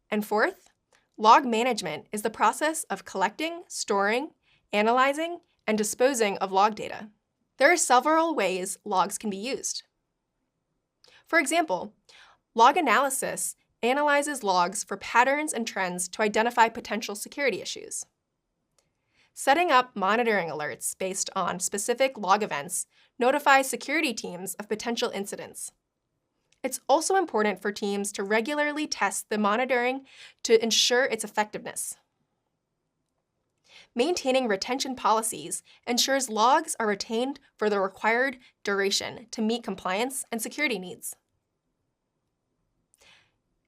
And fourth, log management is the process of collecting, storing, analyzing, and disposing of log data. There are several ways logs can be used. For example, log analysis analyzes logs for patterns and trends to identify potential security issues. Setting up monitoring alerts based on specific log events notifies security teams of potential incidents. It's also important for teams to regularly test the monitoring to ensure its effectiveness. maintaining retention policies ensures logs are retained for the required duration to meet compliance and security needs.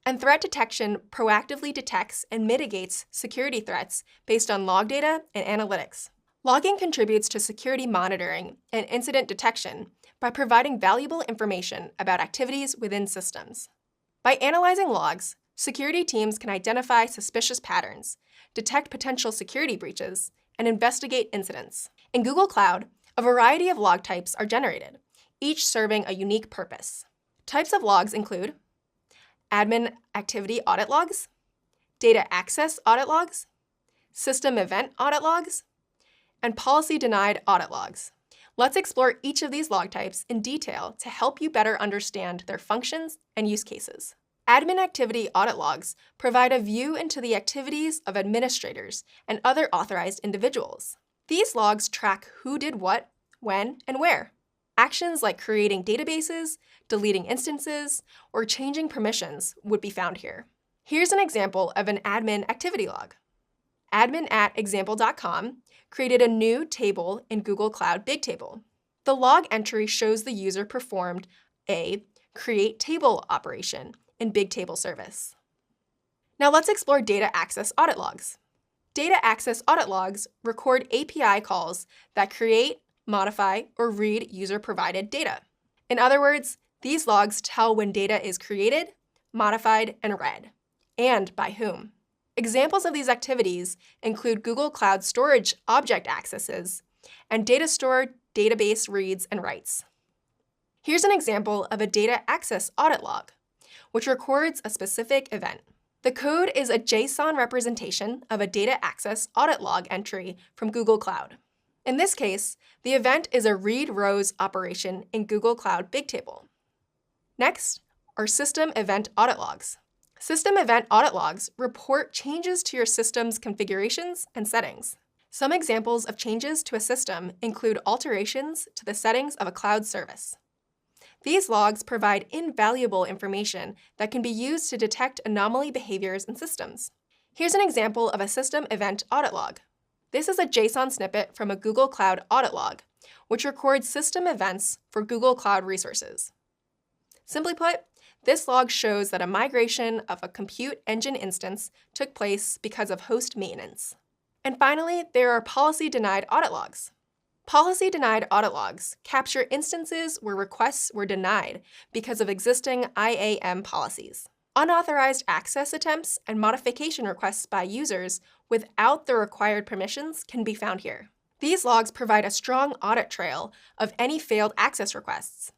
And threat detection proactively detects and mitigates security threats based on log data and analytics. Logging contributes to security monitoring and incident detection by providing valuable information about activities within systems. By analyzing logs, security teams can identify suspicious patterns, detect potential security breaches, and investigate incidents. In Google Cloud, a variety of log types are generated, each serving a unique purpose. Types of logs include admin activity audit logs, data access audit logs, system event audit logs, and policy denied audit logs. Let's explore each of these log types in detail to help you better understand their functions and use cases. Admin activity audit logs provide a view into the activities of administrators and other authorized individuals. These logs track who did what, when, and where. Actions like creating databases, deleting instances, or changing permissions would be found here. Here's an example of an admin activity log. Admin@example.com created a new table in Google Cloud Bigtable. The log entry shows the user performed a create table operation in Bigtable service. Now let's explore data access audit logs. Data access audit logs record API calls that create, modify, or read user-provided data. In other words, these logs tell when data is created, modified, and read, and by whom. Examples of these activities include Google Cloud Storage object accesses and data store database reads and writes. Here's an example of a data access audit log, which records a specific event. The code is a JSON representation of a data access audit log entry from Google Cloud. In this case, the event is a read rows operation in Google Cloud Bigtable. Next are system event audit logs. System event audit logs report changes to your system's configurations and settings. Some examples of changes to a system include alterations to the settings of a cloud service. These logs provide invaluable information that can be used to detect anomaly behaviors in systems. Here's an example of a system event audit log. This is a JSON snippet from a Google Cloud audit log, which records system events for Google Cloud resources. Simply put, this log shows that a migration of a compute engine instance took place because of host maintenance. And finally, there are policy-denied audit logs. Policy-denied audit logs capture instances where requests were denied because of existing IAM policies. Unauthorized access attempts and modification requests by users without the required permissions can be found here. These logs provide a strong audit trail of any failed access requests.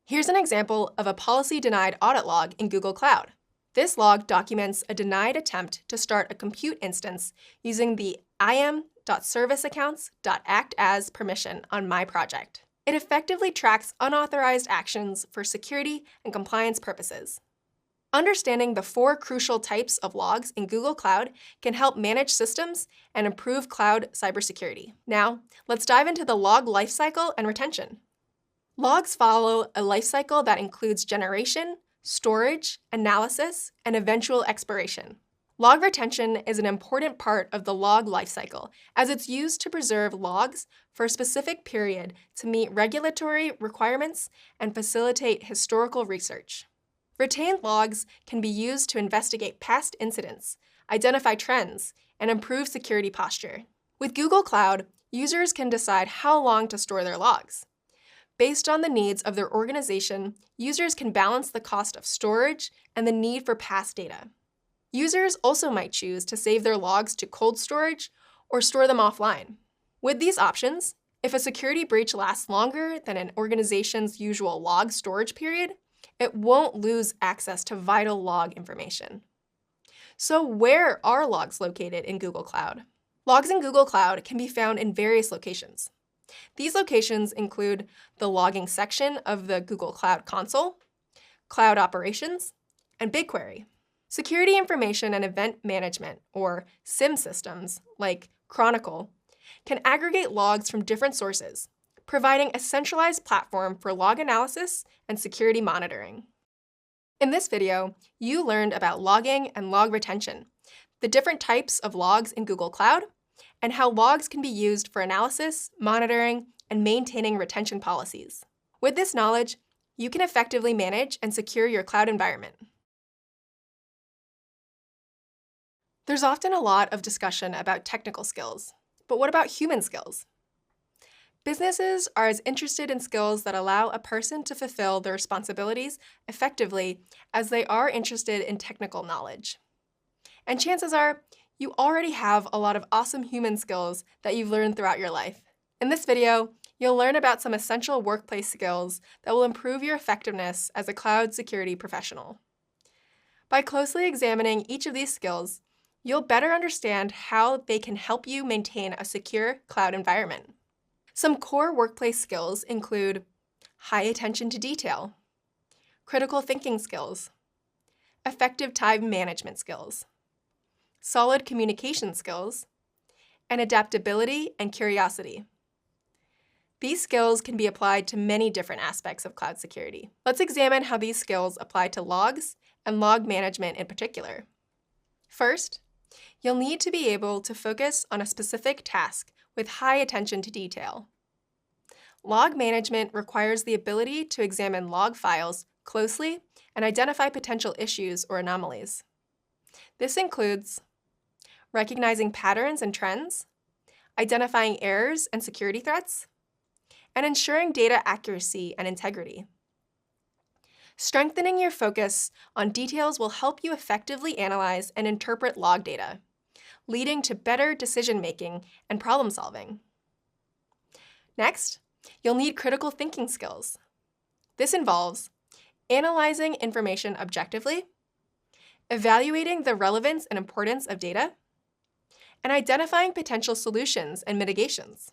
Here's an example of a policy-denied audit log in Google Cloud. This log documents a denied attempt to start a compute instance using the im.serviceaccounts.actAs permission on my project. It effectively tracks unauthorized actions for security and compliance purposes. Understanding the 4 crucial types of logs in Google Cloud can help manage systems and improve cloud cybersecurity. Now, let's dive into the log lifecycle and retention. Logs follow a lifecycle that includes generation, storage, analysis, and eventual expiration. Log retention is an important part of the log lifecycle, as it's used to preserve logs for a specific period to meet regulatory requirements and facilitate historical research. Retained logs can be used to investigate past incidents, identify trends, and improve security posture. With Google Cloud, users can decide how long to store their logs. Based on the needs of their organization, users can balance the cost of storage and the need for past data. Users also might choose to save their logs to cold storage or store them offline. With these options, if a security breach lasts longer than an organization's usual log storage period, it won't lose access to vital log information. So where are logs located in Google Cloud? Logs in Google Cloud can be found in various locations. These locations include the logging section of the Google Cloud Console, Cloud Operations, and BigQuery. Security information and event management, or SIM systems, like Chronicle, can aggregate logs from different sources, providing a centralized platform for log analysis and security monitoring. In this video, you learned about logging and log retention, the different types of logs in Google Cloud, and how logs can be used for analysis, monitoring, and maintaining retention policies. With this knowledge, you can effectively manage and secure your cloud environment. There's often a lot of discussion about technical skills, but what about human skills? Businesses are as interested in skills that allow a person to fulfill their responsibilities effectively as they are interested in technical knowledge. And chances are, you already have a lot of awesome human skills that you've learned throughout your life. In this video, you'll learn about some essential workplace skills that will improve your effectiveness as a cloud security professional. By closely examining each of these skills, you'll better understand how they can help you maintain a secure cloud environment. Some core workplace skills include high attention to detail, critical thinking skills, effective time management skills, solid communication skills, and adaptability and curiosity. These skills can be applied to many different aspects of cloud security. Let's examine how these skills apply to logs and log management in particular. First, you'll need to be able to focus on a specific task with high attention to detail. Log management requires the ability to examine log files closely and identify potential issues or anomalies. This includes recognizing patterns and trends, identifying errors and security threats, and ensuring data accuracy and integrity. Strengthening your focus on details will help you effectively analyze and interpret log data, leading to better decision-making and problem-solving. Next, you'll need critical thinking skills. This involves analyzing information objectively, evaluating the relevance and importance of data, and identifying potential solutions and mitigations.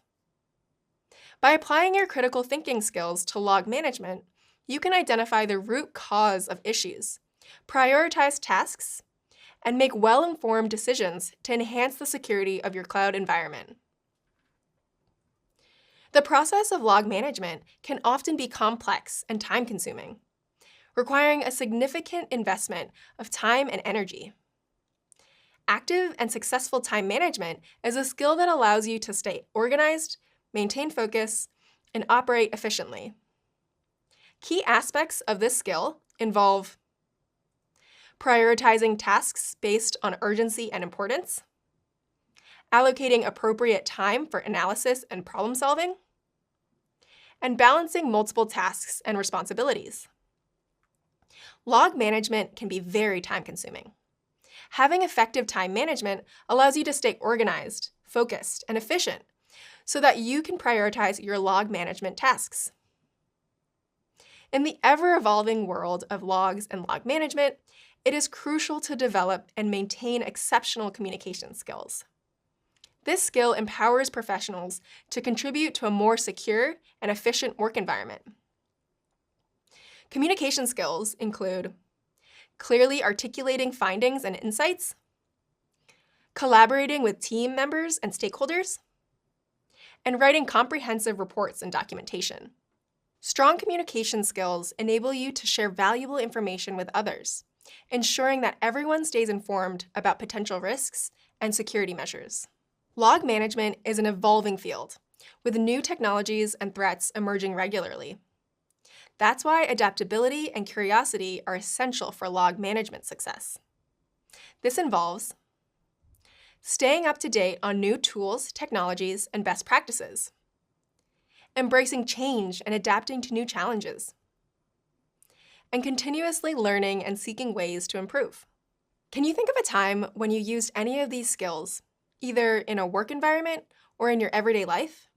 By applying your critical thinking skills to log management, you can identify the root cause of issues, prioritize tasks, and make well-informed decisions to enhance the security of your cloud environment. The process of log management can often be complex and time-consuming, requiring a significant investment of time and energy. Active and successful time management is a skill that allows you to stay organized, maintain focus, and operate efficiently. Key aspects of this skill involve prioritizing tasks based on urgency and importance, allocating appropriate time for analysis and problem solving, and balancing multiple tasks and responsibilities. Log management can be very time-consuming. Having effective time management allows you to stay organized, focused, and efficient so that you can prioritize your log management tasks. In the ever-evolving world of logs and log management, it is crucial to develop and maintain exceptional communication skills. This skill empowers professionals to contribute to a more secure and efficient work environment. Communication skills include clearly articulating findings and insights, collaborating with team members and stakeholders, and writing comprehensive reports and documentation. Strong communication skills enable you to share valuable information with others, ensuring that everyone stays informed about potential risks and security measures. Log management is an evolving field, with new technologies and threats emerging regularly. That's why adaptability and curiosity are essential for log management success. This involves staying up to date on new tools, technologies, and best practices, embracing change and adapting to new challenges, and continuously learning and seeking ways to improve. Can you think of a time when you used any of these skills, either in a work environment or in your everyday life?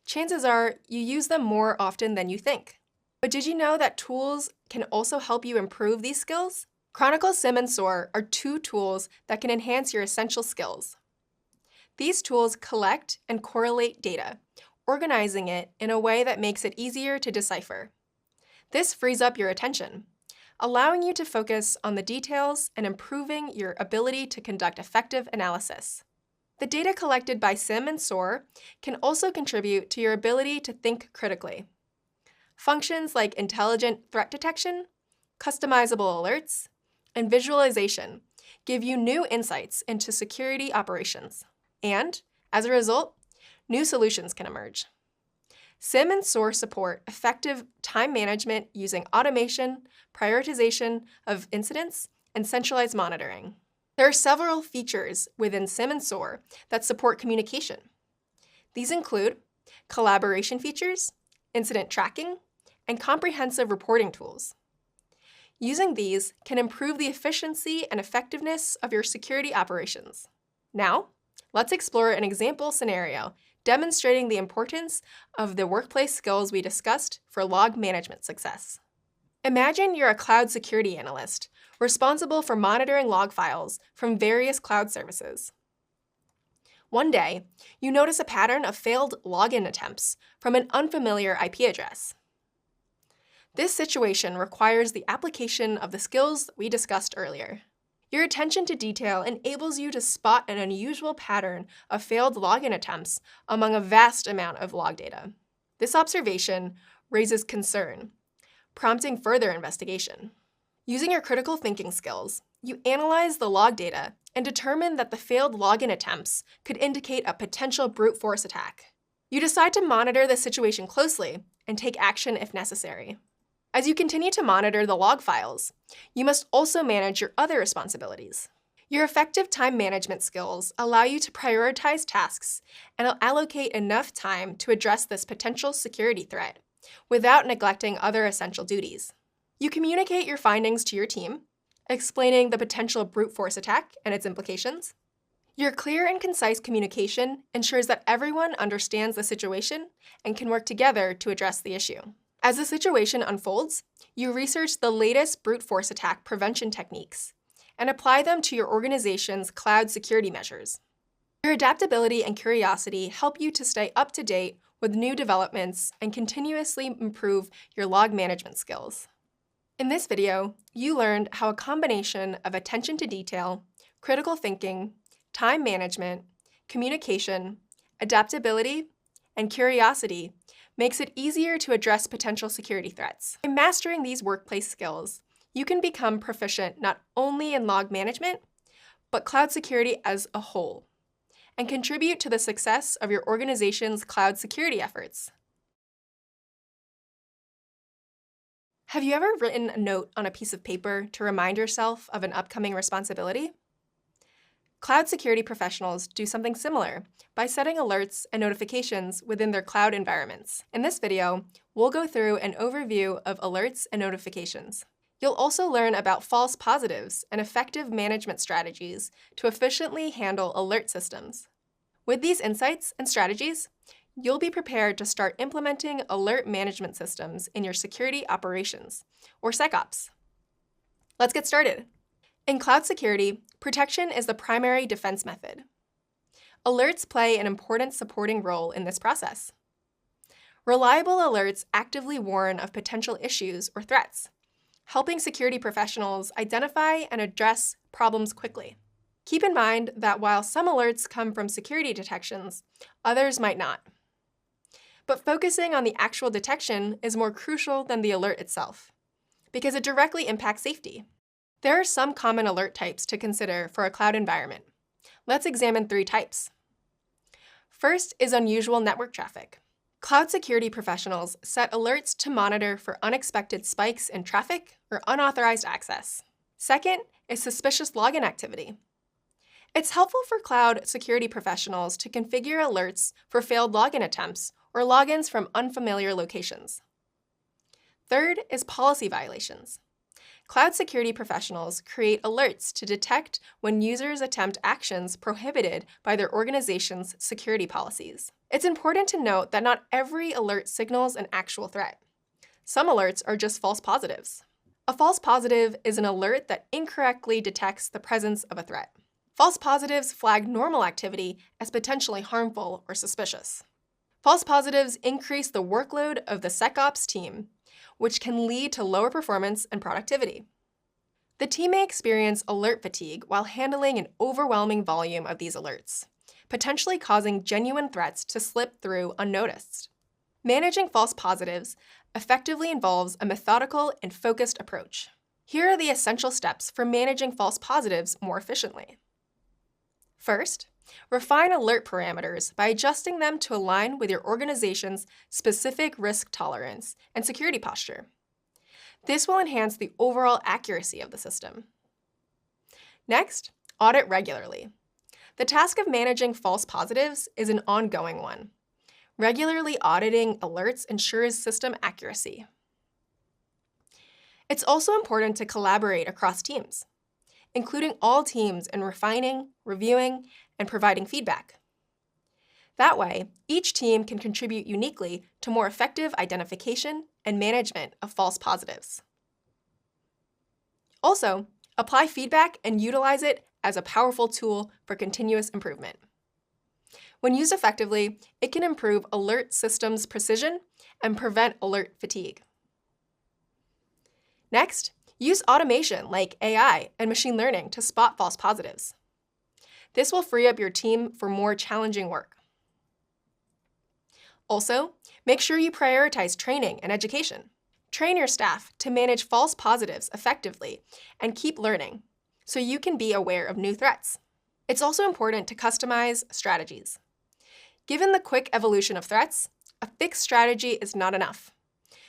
Chances are you use them more often than you think. But did you know that tools can also help you improve these skills? Chronicle, SIM, and SOAR are two tools that can enhance your essential skills. These tools collect and correlate data, organizing it in a way that makes it easier to decipher. This frees up your attention, allowing you to focus on the details and improving your ability to conduct effective analysis. The data collected by SIM and SOAR can also contribute to your ability to think critically. Functions like intelligent threat detection, customizable alerts, and visualization give you new insights into security operations. And, As a result, new solutions can emerge. SIM and SOAR support effective time management using automation, prioritization of incidents, and centralized monitoring. There are several features within SIM and SOAR that support communication. These include collaboration features, incident tracking, and comprehensive reporting tools. Using these can improve the efficiency and effectiveness of your security operations. Now, let's explore an example scenario demonstrating the importance of the workplace skills we discussed for log management success. Imagine you're a cloud security analyst responsible for monitoring log files from various cloud services. One day, you notice a pattern of failed login attempts from an unfamiliar IP address. This situation requires the application of the skills we discussed earlier. Your attention to detail enables you to spot an unusual pattern of failed login attempts among a vast amount of log data. This observation raises concern, prompting further investigation. Using your critical thinking skills, you analyze the log data and determine that the failed login attempts could indicate a potential brute force attack. You decide to monitor the situation closely and take action if necessary. As you continue to monitor the log files, you must also manage your other responsibilities. Your effective time management skills allow you to prioritize tasks and allocate enough time to address this potential security threat without neglecting other essential duties. You communicate your findings to your team, explaining the potential brute force attack and its implications. Your clear and concise communication ensures that everyone understands the situation and can work together to address the issue. As the situation unfolds, you research the latest brute force attack prevention techniques and apply them to your organization's cloud security measures. Your adaptability and curiosity help you to stay up to date with new developments and continuously improve your log management skills. In this video, you learned how a combination of attention to detail, critical thinking, time management, communication, adaptability, and curiosity makes it easier to address potential security threats. By mastering these workplace skills, you can become proficient not only in log management, but cloud security as a whole, and contribute to the success of your organization's cloud security efforts. Have you ever written a note on a piece of paper to remind yourself of an upcoming responsibility? Cloud security professionals do something similar by setting alerts and notifications within their cloud environments. In this video, we'll go through an overview of alerts and notifications. You'll also learn about false positives and effective management strategies to efficiently handle alert systems. With these insights and strategies, you'll be prepared to start implementing alert management systems in your security operations, or SecOps. Let's get started. In cloud security, protection is the primary defense method. Alerts play an important supporting role in this process. Reliable alerts actively warn of potential issues or threats, helping security professionals identify and address problems quickly. Keep in mind that while some alerts come from security detections, others might not. But focusing on the actual detection is more crucial than the alert itself, because it directly impacts safety. There are some common alert types to consider for a cloud environment. Let's examine 3 types. First is unusual network traffic. Cloud security professionals set alerts to monitor for unexpected spikes in traffic or unauthorized access. Second is suspicious login activity. It's helpful for cloud security professionals to configure alerts for failed login attempts or logins from unfamiliar locations. Third is policy violations. Cloud security professionals create alerts to detect when users attempt actions prohibited by their organization's security policies. It's important to note that not every alert signals an actual threat. Some alerts are just false positives. A false positive is an alert that incorrectly detects the presence of a threat. False positives flag normal activity as potentially harmful or suspicious. False positives increase the workload of the SecOps team, which can lead to lower performance and productivity. The team may experience alert fatigue while handling an overwhelming volume of these alerts, potentially causing genuine threats to slip through unnoticed. Managing false positives effectively involves a methodical and focused approach. Here are the essential steps for managing false positives more efficiently. First, Refine alert parameters by adjusting them to align with your organization's specific risk tolerance and security posture. This will enhance the overall accuracy of the system. Next, audit regularly. The task of managing false positives is an ongoing one. Regularly auditing alerts ensures system accuracy. It's also important to collaborate across teams, including all teams in refining, reviewing, and providing feedback. That way, each team can contribute uniquely to more effective identification and management of false positives. Also, apply feedback and utilize it as a powerful tool for continuous improvement. When used effectively, it can improve alert systems' precision and prevent alert fatigue. Next, use automation like AI and machine learning to spot false positives. This will free up your team for more challenging work. Also, make sure you prioritize training and education. Train your staff to manage false positives effectively and keep learning so you can be aware of new threats. It's also important to customize strategies. Given the quick evolution of threats, a fixed strategy is not enough.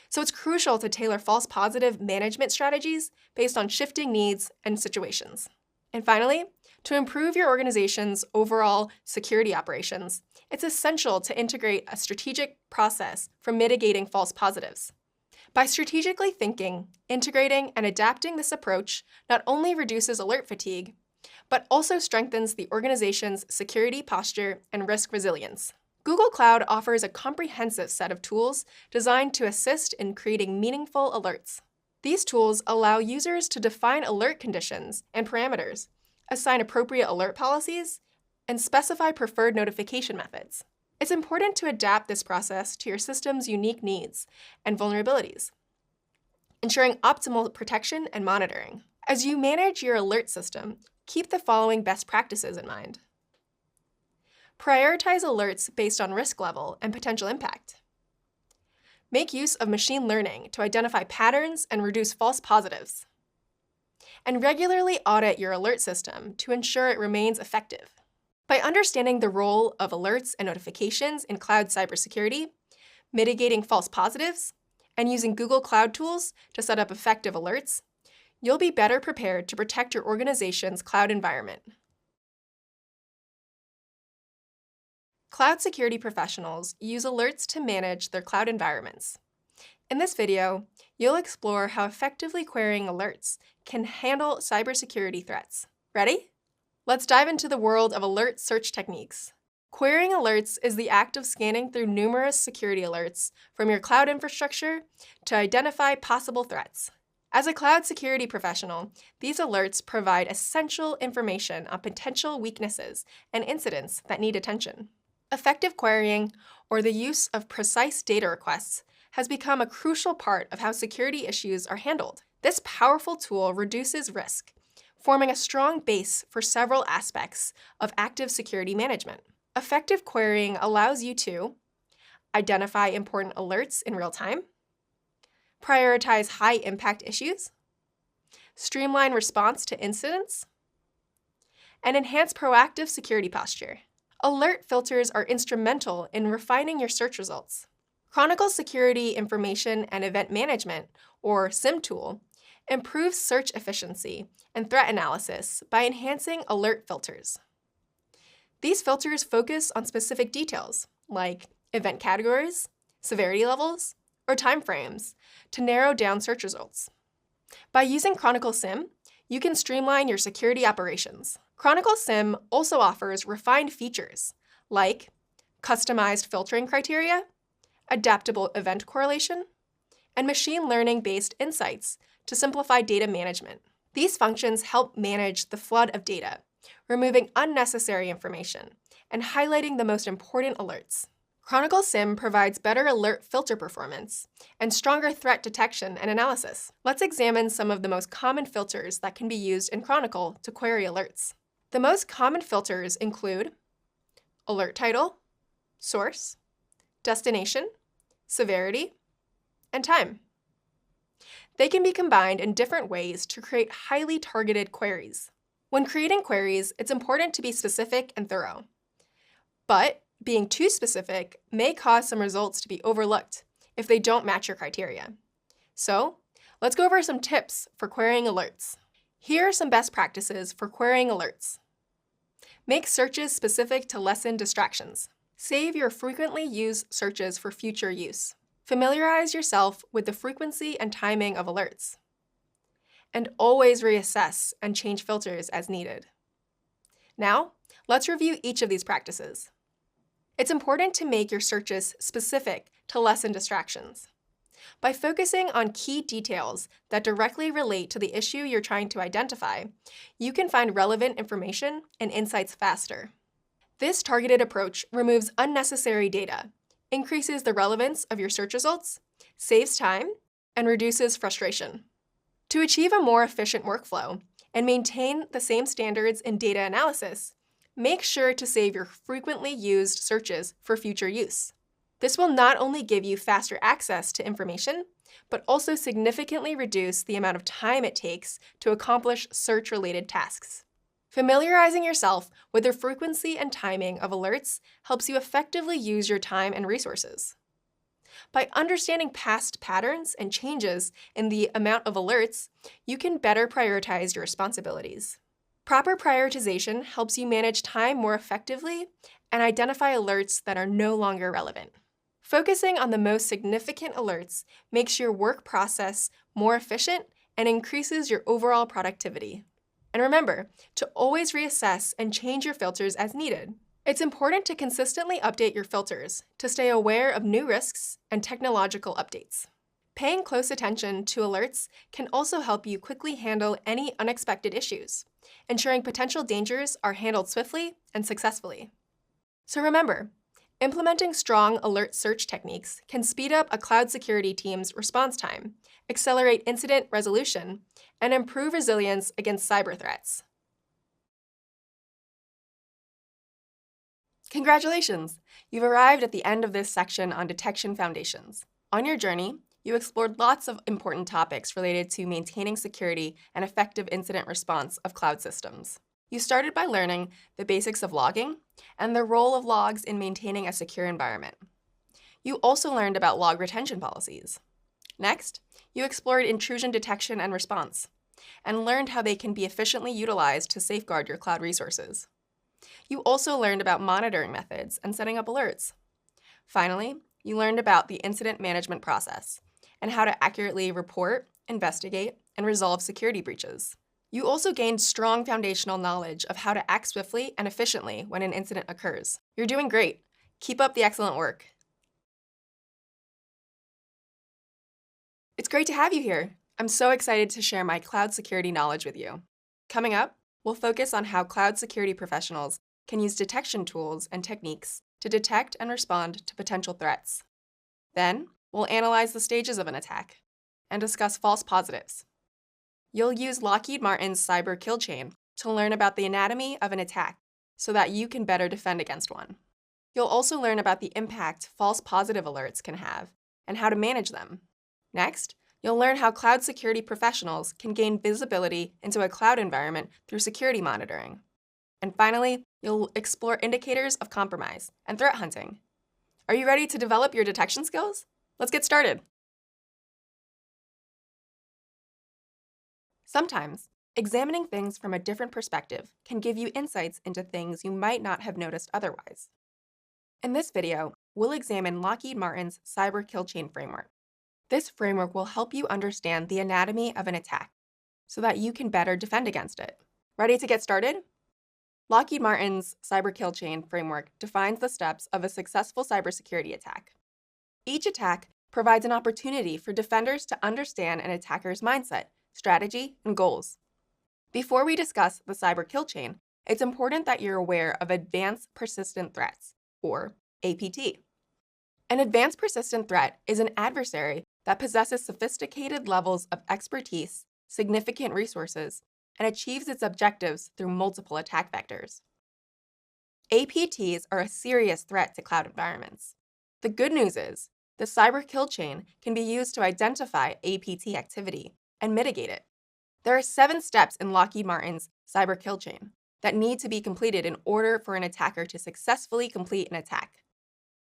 So it's crucial to tailor false positive management strategies based on shifting needs and situations. And finally, to improve your organization's overall security operations, it's essential to integrate a strategic process for mitigating false positives. By strategically thinking, integrating, and adapting this approach not only reduces alert fatigue, but also strengthens the organization's security posture and risk resilience. Google Cloud offers a comprehensive set of tools designed to assist in creating meaningful alerts. These tools allow users to define alert conditions and parameters, assign appropriate alert policies, and specify preferred notification methods. It's important to adapt this process to your system's unique needs and vulnerabilities, ensuring optimal protection and monitoring. As you manage your alert system, keep the following best practices in mind. Prioritize alerts based on risk level and potential impact. Make use of machine learning to identify patterns and reduce false positives. And regularly audit your alert system to ensure it remains effective. By understanding the role of alerts and notifications in cloud cybersecurity, mitigating false positives, and using Google Cloud tools to set up effective alerts, you'll be better prepared to protect your organization's cloud environment. Cloud security professionals use alerts to manage their cloud environments. In this video, you'll explore how effectively querying alerts can handle cybersecurity threats. Ready? Let's dive into the world of alert search techniques. Querying alerts is the act of scanning through numerous security alerts from your cloud infrastructure to identify possible threats. As a cloud security professional, these alerts provide essential information on potential weaknesses and incidents that need attention. Effective querying, or the use of precise data requests, has become a crucial part of how security issues are handled. This powerful tool reduces risk, forming a strong base for several aspects of active security management. Effective querying allows you to identify important alerts in real time, prioritize high-impact issues, streamline response to incidents, and enhance proactive security posture. Alert filters are instrumental in refining your search results. Chronicle Security Information and Event Management, or SIEM tool, improves search efficiency and threat analysis by enhancing alert filters. These filters focus on specific details, like event categories, severity levels, or timeframes, to narrow down search results. By using Chronicle SIEM, you can streamline your security operations. Chronicle SIEM also offers refined features, like customized filtering criteria, adaptable event correlation, and machine learning-based insights to simplify data management. These functions help manage the flood of data, removing unnecessary information, and highlighting the most important alerts. Chronicle SIEM provides better alert filter performance and stronger threat detection and analysis. Let's examine some of the most common filters that can be used in Chronicle to query alerts. The most common filters include alert title, source, destination, severity, and time. They can be combined in different ways to create highly targeted queries. When creating queries, it's important to be specific and thorough. But being too specific may cause some results to be overlooked if they don't match your criteria. So, let's go over some tips for querying alerts. Here are some best practices for querying alerts. Make searches specific to lessen distractions. Save your frequently used searches for future use. Familiarize yourself with the frequency and timing of alerts. And always reassess and change filters as needed. Now, let's review each of these practices. It's important to make your searches specific to lessen distractions. By focusing on key details that directly relate to the issue you're trying to identify, you can find relevant information and insights faster. This targeted approach removes unnecessary data, increases the relevance of your search results, saves time, and reduces frustration. To achieve a more efficient workflow and maintain the same standards in data analysis, make sure to save your frequently used searches for future use. This will not only give you faster access to information, but also significantly reduce the amount of time it takes to accomplish search-related tasks. Familiarizing yourself with the frequency and timing of alerts helps you effectively use your time and resources. By understanding past patterns and changes in the amount of alerts, you can better prioritize your responsibilities. Proper prioritization helps you manage time more effectively and identify alerts that are no longer relevant. Focusing on the most significant alerts makes your work process more efficient and increases your overall productivity. And remember to always reassess and change your filters as needed. It's important to consistently update your filters to stay aware of new risks and technological updates. Paying close attention to alerts can also help you quickly handle any unexpected issues, ensuring potential dangers are handled swiftly and successfully. So remember, implementing strong alert search techniques can speed up a cloud security team's response time, accelerate incident resolution, and improve resilience against cyber threats. Congratulations! You've arrived at the end of this section on detection foundations. On your journey, you explored lots of important topics related to maintaining security and effective incident response of cloud systems. You started by learning the basics of logging and the role of logs in maintaining a secure environment. You also learned about log retention policies. Next, you explored intrusion detection and response, and learned how they can be efficiently utilized to safeguard your cloud resources. You also learned about monitoring methods and setting up alerts. Finally, you learned about the incident management process and how to accurately report, investigate, and resolve security breaches. You also gained strong foundational knowledge of how to act swiftly and efficiently when an incident occurs. You're doing great. Keep up the excellent work. It's great to have you here. I'm so excited to share my cloud security knowledge with you. Coming up, we'll focus on how cloud security professionals can use detection tools and techniques to detect and respond to potential threats. Then, we'll analyze the stages of an attack and discuss false positives. You'll use Lockheed Martin's cyber kill chain to learn about the anatomy of an attack so that you can better defend against one. You'll also learn about the impact false positive alerts can have and how to manage them. Next, you'll learn how cloud security professionals can gain visibility into a cloud environment through security monitoring. And finally, you'll explore indicators of compromise and threat hunting. Are you ready to develop your detection skills? Let's get started. Sometimes, examining things from a different perspective can give you insights into things you might not have noticed otherwise. In this video, we'll examine Lockheed Martin's cyber kill chain framework. This framework will help you understand the anatomy of an attack so that you can better defend against it. Ready to get started? Lockheed Martin's cyber kill chain framework defines the steps of a successful cybersecurity attack. Each attack provides an opportunity for defenders to understand an attacker's mindset, strategy, and goals. Before we discuss the cyber kill chain, it's important that you're aware of Advanced Persistent Threats, or APT. An advanced persistent threat is an adversary that possesses sophisticated levels of expertise, significant resources, and achieves its objectives through multiple attack vectors. APTs are a serious threat to cloud environments. The good news is, the cyber kill chain can be used to identify APT activity and mitigate it. There are 7 steps in Lockheed Martin's cyber kill chain that need to be completed in order for an attacker to successfully complete an attack.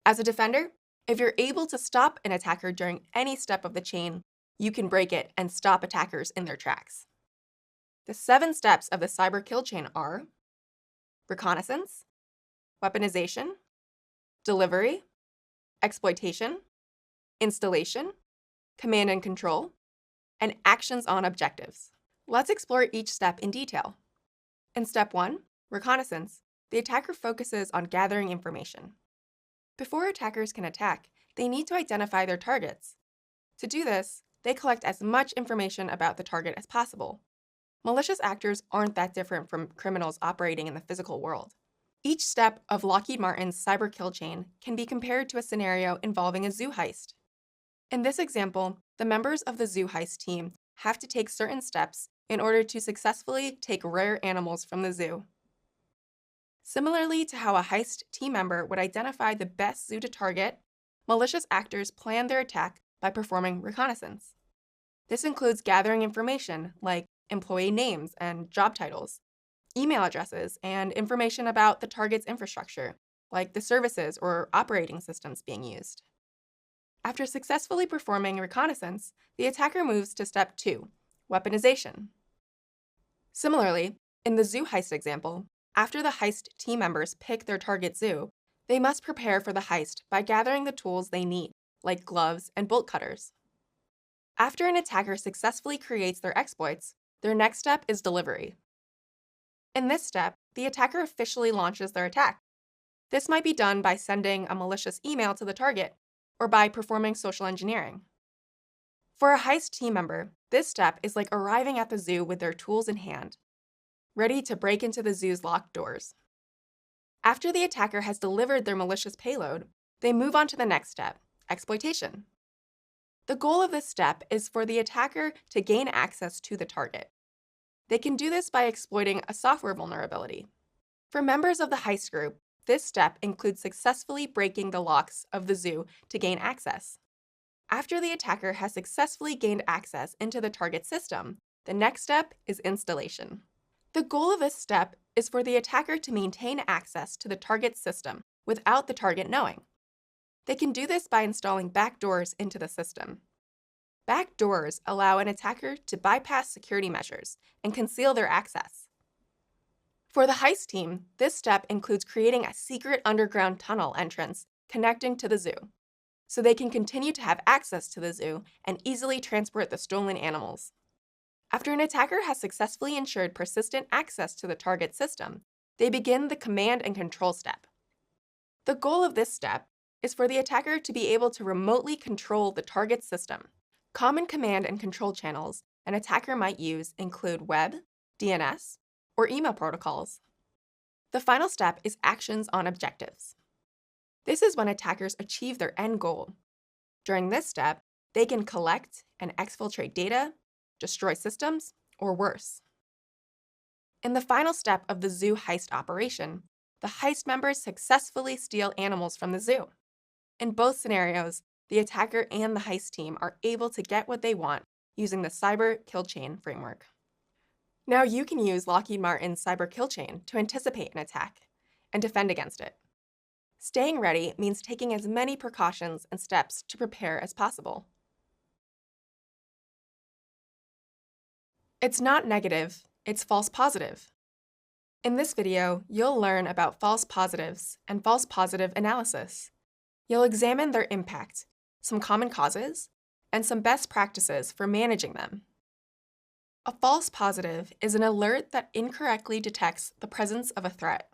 As a defender, if you're able to stop an attacker during any step of the chain, you can break it and stop attackers in their tracks. The 7 steps of the cyber kill chain are reconnaissance, weaponization, delivery, exploitation, installation, command and control, and actions on objectives. Let's explore each step in detail. In step 1, reconnaissance, the attacker focuses on gathering information. Before attackers can attack, they need to identify their targets. To do this, they collect as much information about the target as possible. Malicious actors aren't that different from criminals operating in the physical world. Each step of Lockheed Martin's cyber kill chain can be compared to a scenario involving a zoo heist. In this example, the members of the zoo heist team have to take certain steps in order to successfully take rare animals from the zoo. Similarly to how a heist team member would identify the best zoo to target, malicious actors plan their attack by performing reconnaissance. This includes gathering information like employee names and job titles, email addresses, and information about the target's infrastructure, like the services or operating systems being used. After successfully performing reconnaissance, the attacker moves to step 2, weaponization. Similarly, in the zoo heist example, after the heist team members pick their target zoo, they must prepare for the heist by gathering the tools they need, like gloves and bolt cutters. After an attacker successfully creates their exploits, their next step is delivery. In this step, the attacker officially launches their attack. This might be done by sending a malicious email to the target or by performing social engineering. For a heist team member, this step is like arriving at the zoo with their tools in hand, ready to break into the zoo's locked doors. After the attacker has delivered their malicious payload, they move on to the next step, exploitation. The goal of this step is for the attacker to gain access to the target. They can do this by exploiting a software vulnerability. For members of the heist group, this step includes successfully breaking the locks of the zoo to gain access. After the attacker has successfully gained access into the target system, the next step is installation. The goal of this step is for the attacker to maintain access to the target system without the target knowing. They can do this by installing backdoors into the system. Backdoors allow an attacker to bypass security measures and conceal their access. For the heist team, this step includes creating a secret underground tunnel entrance connecting to the zoo, so they can continue to have access to the zoo and easily transport the stolen animals. After an attacker has successfully ensured persistent access to the target system, they begin the command and control step. The goal of this step is for the attacker to be able to remotely control the target system. Common command and control channels an attacker might use include web, DNS, or email protocols. The final step is actions on objectives. This is when attackers achieve their end goal. During this step, they can collect and exfiltrate data, destroy systems, or worse. In the final step of the zoo heist operation, the heist members successfully steal animals from the zoo. In both scenarios, the attacker and the heist team are able to get what they want using the cyber kill chain framework. Now you can use Lockheed Martin's cyber kill chain to anticipate an attack and defend against it. Staying ready means taking as many precautions and steps to prepare as possible. It's not negative, it's false positive. In this video, you'll learn about false positives and false positive analysis. You'll examine their impact, some common causes, and some best practices for managing them. A false positive is an alert that incorrectly detects the presence of a threat.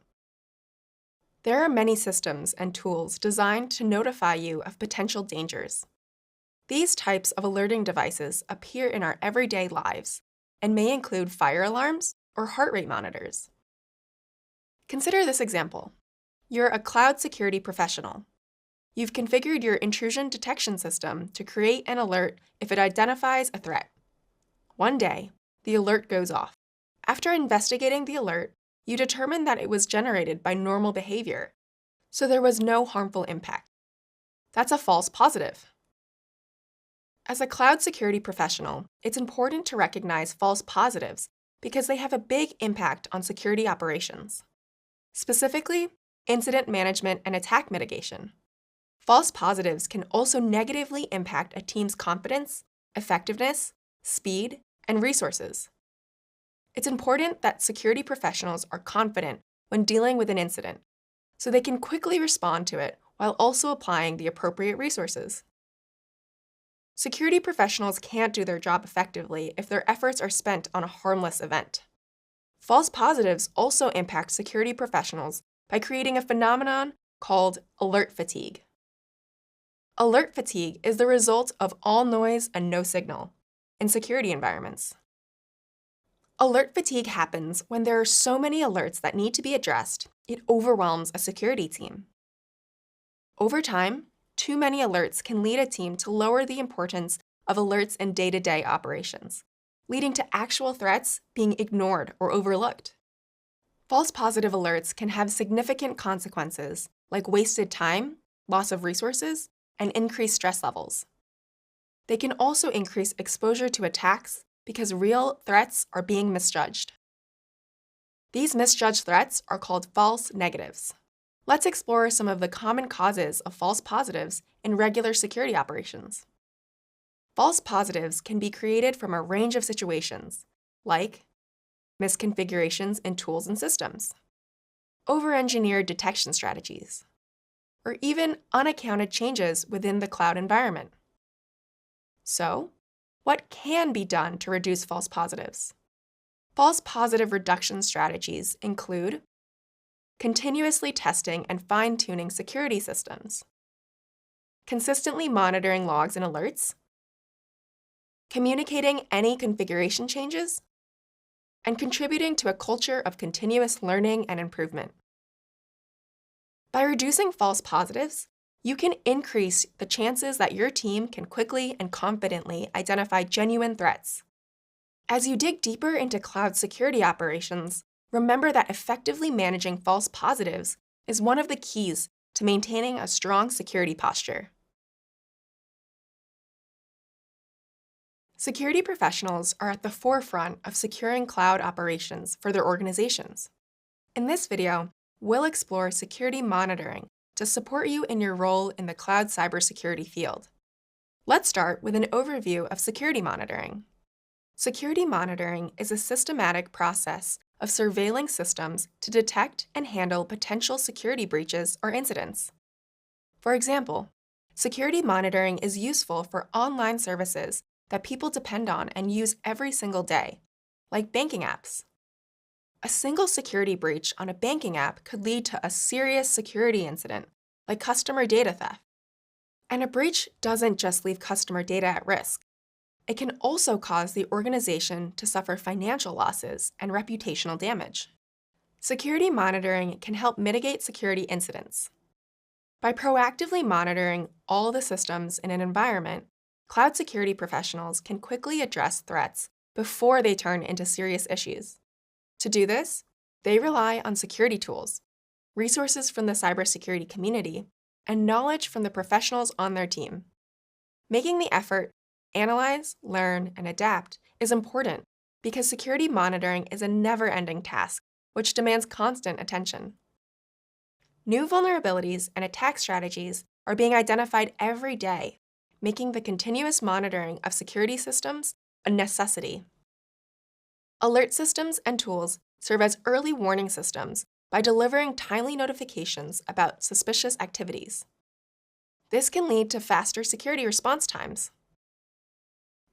There are many systems and tools designed to notify you of potential dangers. These types of alerting devices appear in our everyday lives and may include fire alarms or heart rate monitors. Consider this example. You're a cloud security professional. You've configured your intrusion detection system to create an alert if it identifies a threat. One day, the alert goes off. After investigating the alert, you determine that it was generated by normal behavior, so there was no harmful impact. That's a false positive. As a cloud security professional, it's important to recognize false positives because they have a big impact on security operations. Specifically, incident management and attack mitigation. False positives can also negatively impact a team's confidence, effectiveness, speed, and resources. It's important that security professionals are confident when dealing with an incident, so they can quickly respond to it while also applying the appropriate resources. Security professionals can't do their job effectively if their efforts are spent on a harmless event. False positives also impact security professionals by creating a phenomenon called alert fatigue. Alert fatigue is the result of all noise and no signal in security environments. Alert fatigue happens when there are so many alerts that need to be addressed, it overwhelms a security team. Over time, too many alerts can lead a team to lower the importance of alerts in day-to-day operations, leading to actual threats being ignored or overlooked. False positive alerts can have significant consequences like wasted time, loss of resources, and increased stress levels. They can also increase exposure to attacks because real threats are being misjudged. These misjudged threats are called false negatives. Let's explore some of the common causes of false positives in regular security operations. False positives can be created from a range of situations, like misconfigurations in tools and systems, over-engineered detection strategies, or even unaccounted changes within the cloud environment. So, what can be done to reduce false positives? False positive reduction strategies include continuously testing and fine-tuning security systems, consistently monitoring logs and alerts, communicating any configuration changes, and contributing to a culture of continuous learning and improvement. By reducing false positives, you can increase the chances that your team can quickly and confidently identify genuine threats. As you dig deeper into cloud security operations, remember that effectively managing false positives is one of the keys to maintaining a strong security posture. Security professionals are at the forefront of securing cloud operations for their organizations. In this video, we'll explore security monitoring to support you in your role in the cloud cybersecurity field. Let's start with an overview of security monitoring. Security monitoring is a systematic process of surveilling systems to detect and handle potential security breaches or incidents. For example, security monitoring is useful for online services that people depend on and use every single day, like banking apps. A single security breach on a banking app could lead to a serious security incident, like customer data theft. And a breach doesn't just leave customer data at risk. It can also cause the organization to suffer financial losses and reputational damage. Security monitoring can help mitigate security incidents. By proactively monitoring all the systems in an environment, cloud security professionals can quickly address threats before they turn into serious issues. To do this, they rely on security tools, resources from the cybersecurity community, and knowledge from the professionals on their team. Making the effort analyze, learn, and adapt is important because security monitoring is a never-ending task, which demands constant attention. New vulnerabilities and attack strategies are being identified every day, making the continuous monitoring of security systems a necessity. Alert systems and tools serve as early warning systems by delivering timely notifications about suspicious activities. This can lead to faster security response times.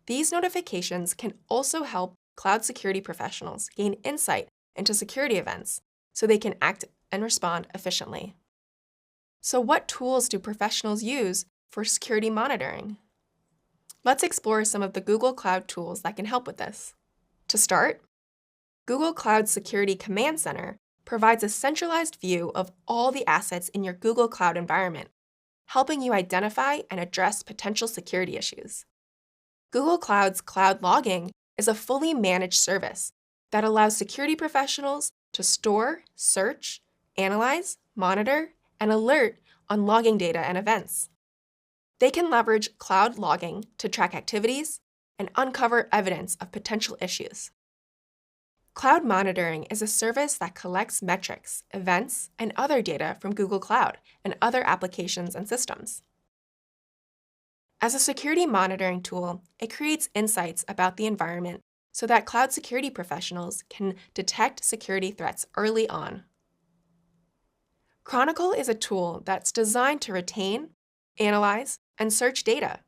These notifications can also help cloud security professionals gain insight into security events so they can act and respond efficiently. So what tools do professionals use for security monitoring? Let's explore some of the Google Cloud tools that can help with this. To start, Google Cloud Security Command Center provides a centralized view of all the assets in your Google Cloud environment, helping you identify and address potential security issues. Google Cloud's Cloud Logging is a fully managed service that allows security professionals to store, search, analyze, monitor, and alert on logging data and events. They can leverage cloud logging to track activities and uncover evidence of potential issues. Cloud monitoring is a service that collects metrics, events, and other data from Google Cloud and other applications and systems. As a security monitoring tool, it creates insights about the environment so that cloud security professionals can detect security threats early on. Chronicle is a tool that's designed to retain, analyze, and search data.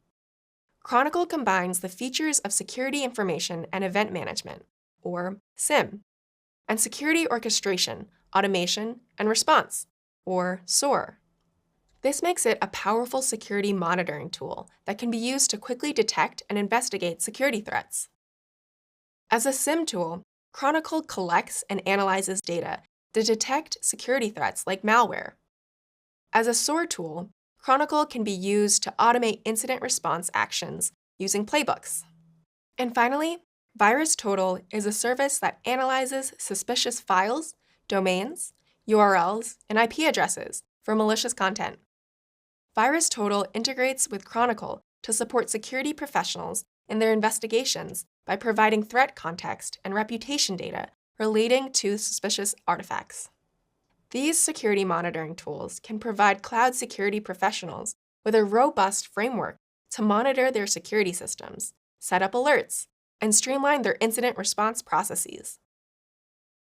Chronicle combines the features of security information and event management, or SIEM, and security orchestration, automation, and response, or SOAR. This makes it a powerful security monitoring tool that can be used to quickly detect and investigate security threats. As a SIEM tool, Chronicle collects and analyzes data to detect security threats like malware. As a SOAR tool, Chronicle can be used to automate incident response actions using playbooks. And finally, VirusTotal is a service that analyzes suspicious files, domains, URLs, and IP addresses for malicious content. VirusTotal integrates with Chronicle to support security professionals in their investigations by providing threat context and reputation data relating to suspicious artifacts. These security monitoring tools can provide cloud security professionals with a robust framework to monitor their security systems, set up alerts, and streamline their incident response processes.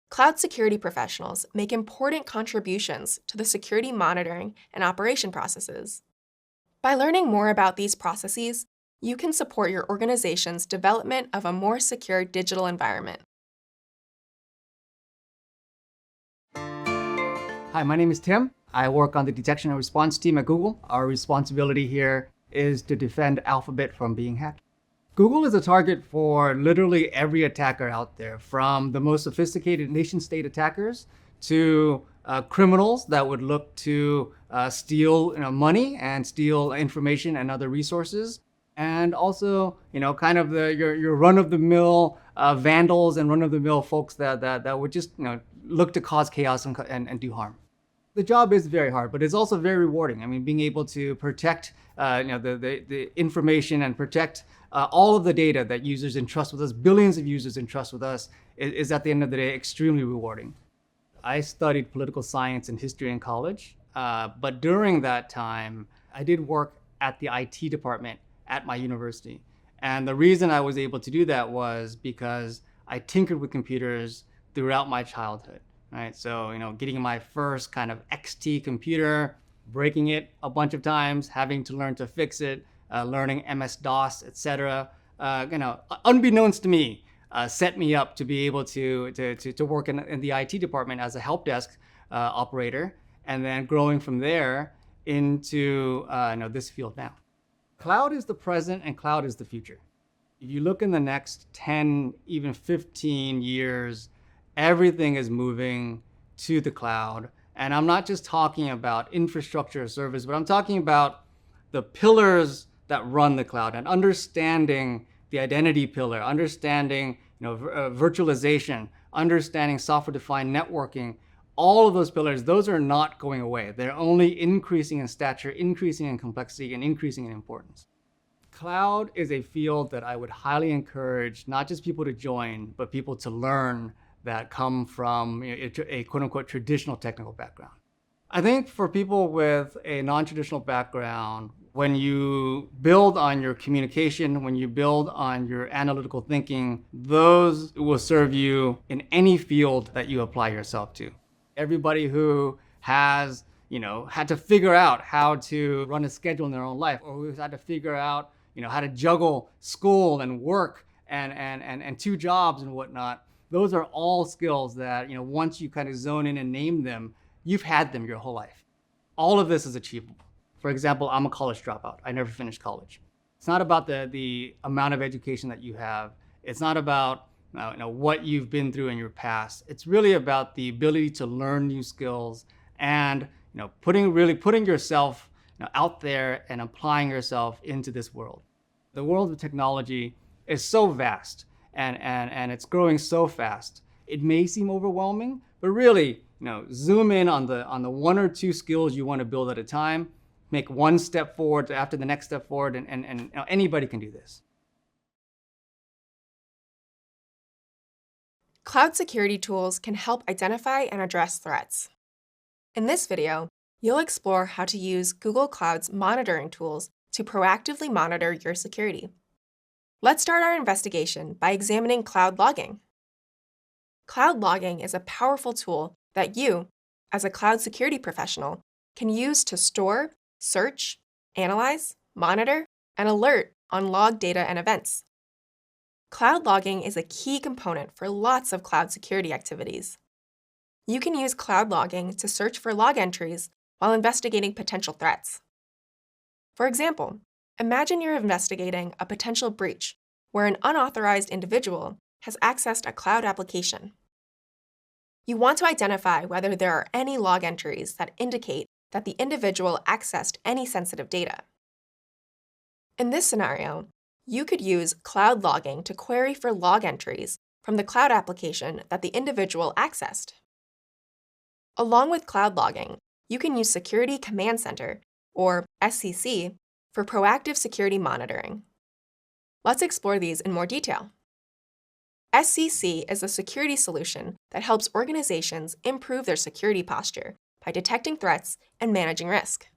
Cloud security professionals make important contributions to the security monitoring and operation processes. By learning more about these processes, you can support your organization's development of a more secure digital environment. Hi, my name is Tim. I work on the detection and response team at Google. Our responsibility here is to defend Alphabet from being hacked. Google is a target for literally every attacker out there, from the most sophisticated nation-state attackers to criminals that would look to steal money and steal information and other resources, and also kind of your run-of-the-mill vandals and run-of-the-mill folks that would just look to cause chaos and do harm. The job is very hard, but it's also very rewarding. I mean, being able to protect the information and protect all of the data that users entrust with us, billions of users entrust with us, is at the end of the day extremely rewarding. I studied political science and history in college, but during that time, I did work at the IT department at my university. And the reason I was able to do that was because I tinkered with computers throughout my childhood, right? So, getting my first kind of XT computer, breaking it a bunch of times, having to learn to fix it, learning MS-DOS, etc. Unbeknownst to me, set me up to be able to work in the IT department as a help desk operator, and then growing from there into this field now. Cloud is the present and cloud is the future. If you look in the next 10, even 15 years, everything is moving to the cloud. And I'm not just talking about infrastructure as service, but I'm talking about the pillars that run the cloud and understanding the identity pillar, understanding virtualization, understanding software-defined networking. All of those pillars, those are not going away. They're only increasing in stature, increasing in complexity, and increasing in importance. Cloud is a field that I would highly encourage not just people to join, but people to learn that come from a quote-unquote traditional technical background. I think for people with a non-traditional background, when you build on your communication, when you build on your analytical thinking, those will serve you in any field that you apply yourself to. Everybody who has, had to figure out how to run a schedule in their own life, or who's had to figure out, how to juggle school and work and two jobs and whatnot, those are all skills that, once you kind of zone in and name them, you've had them your whole life. All of this is achievable. For example, I'm a college dropout. I never finished college. It's not about the amount of education that you have. It's not about what you've been through in your past. It's really about the ability to learn new skills and putting yourself out there and applying yourself into this world. The world of technology is so vast and it's growing so fast. It may seem overwhelming, but really, zoom in on the one or two skills you want to build at a time, make one step forward after the next step forward, and anybody can do this. Cloud security tools can help identify and address threats. In this video, you'll explore how to use Google Cloud's monitoring tools to proactively monitor your security. Let's start our investigation by examining cloud logging. Cloud logging is a powerful tool that you, as a cloud security professional, can use to store, search, analyze, monitor, and alert on log data and events. Cloud logging is a key component for lots of cloud security activities. You can use cloud logging to search for log entries while investigating potential threats. For example, imagine you're investigating a potential breach where an unauthorized individual has accessed a cloud application. You want to identify whether there are any log entries that indicate that the individual accessed any sensitive data. In this scenario, you could use cloud logging to query for log entries from the cloud application that the individual accessed. Along with cloud logging, you can use Security Command Center, or SCC, for proactive security monitoring. Let's explore these in more detail. SCC is a security solution that helps organizations improve their security posture by detecting threats and managing risk.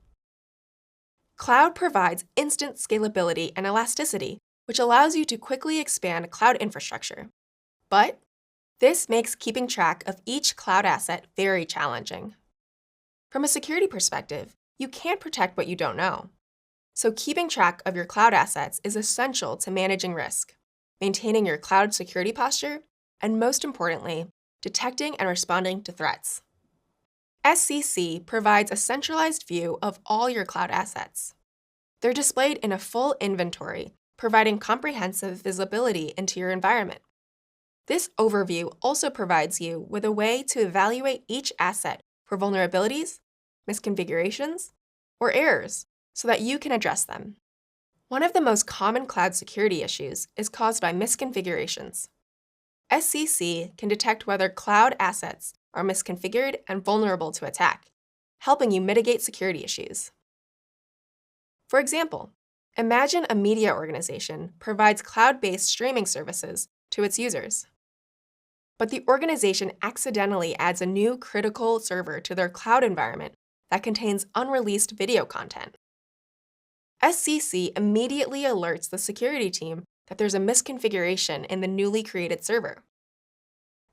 Cloud provides instant scalability and elasticity, which allows you to quickly expand cloud infrastructure. But this makes keeping track of each cloud asset very challenging. From a security perspective, you can't protect what you don't know. So keeping track of your cloud assets is essential to managing risk, maintaining your cloud security posture, and most importantly, detecting and responding to threats. SCC provides a centralized view of all your cloud assets. They're displayed in a full inventory, providing comprehensive visibility into your environment. This overview also provides you with a way to evaluate each asset for vulnerabilities, misconfigurations, or errors so that you can address them. One of the most common cloud security issues is caused by misconfigurations. SCC can detect whether cloud assets are misconfigured and vulnerable to attack, helping you mitigate security issues. For example, imagine a media organization provides cloud-based streaming services to its users. But the organization accidentally adds a new critical server to their cloud environment that contains unreleased video content. SCC immediately alerts the security team that there's a misconfiguration in the newly created server.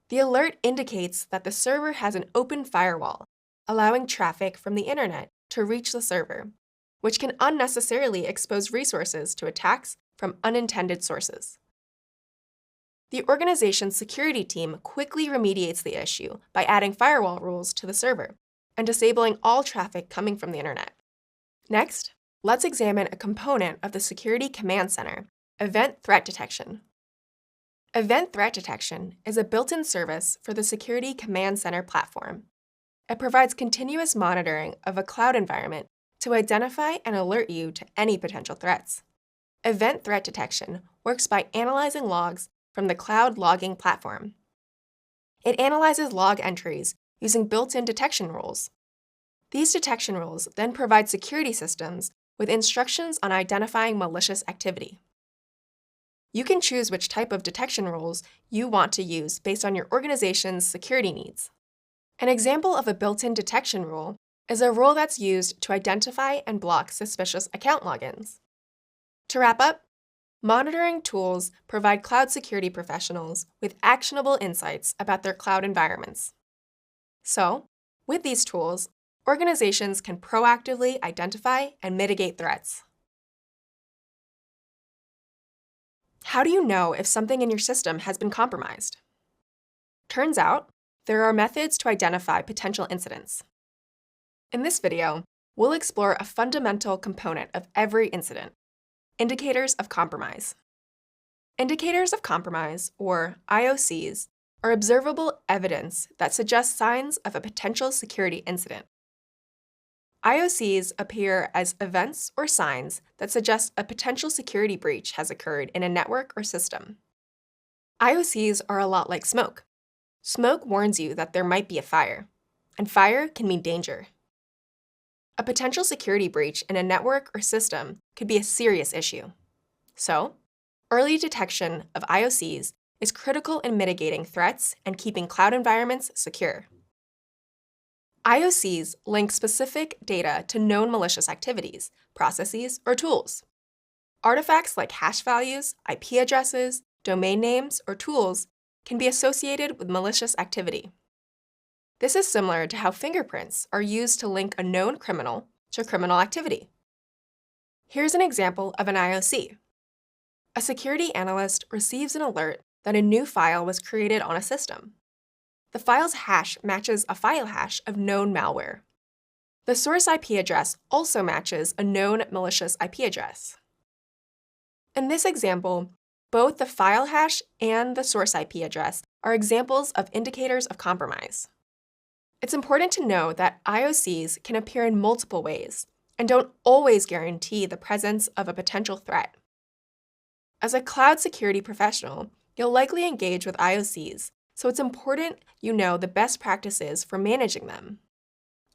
The alert indicates that the server has an open firewall, allowing traffic from the internet to reach the server, which can unnecessarily expose resources to attacks from unintended sources. The organization's security team quickly remediates the issue by adding firewall rules to the server and disabling all traffic coming from the internet. Next, let's examine a component of the Security Command Center, Event Threat Detection. Event Threat Detection is a built-in service for the Security Command Center platform. It provides continuous monitoring of a cloud environment to identify and alert you to any potential threats. Event Threat Detection works by analyzing logs from the cloud logging platform. It analyzes log entries using built-in detection rules. These detection rules then provide security systems with instructions on identifying malicious activity. You can choose which type of detection rules you want to use based on your organization's security needs. An example of a built-in detection rule is a rule that's used to identify and block suspicious account logins. To wrap up, monitoring tools provide cloud security professionals with actionable insights about their cloud environments. So, with these tools, organizations can proactively identify and mitigate threats. How do you know if something in your system has been compromised? Turns out, there are methods to identify potential incidents. In this video, we'll explore a fundamental component of every incident: indicators of compromise. Indicators of compromise, or IOCs, are observable evidence that suggests signs of a potential security incident. IOCs appear as events or signs that suggest a potential security breach has occurred in a network or system. IOCs are a lot like smoke. Smoke warns you that there might be a fire, and fire can mean danger. A potential security breach in a network or system could be a serious issue. So, early detection of IOCs is critical in mitigating threats and keeping cloud environments secure. IOCs link specific data to known malicious activities, processes, or tools. Artifacts like hash values, IP addresses, domain names, or tools can be associated with malicious activity. This is similar to how fingerprints are used to link a known criminal to criminal activity. Here's an example of an IOC. A security analyst receives an alert that a new file was created on a system. The file's hash matches a file hash of known malware. The source IP address also matches a known malicious IP address. In this example, both the file hash and the source IP address are examples of indicators of compromise. It's important to know that IOCs can appear in multiple ways and don't always guarantee the presence of a potential threat. As a cloud security professional, you'll likely engage with IOCs, so it's important you know the best practices for managing them.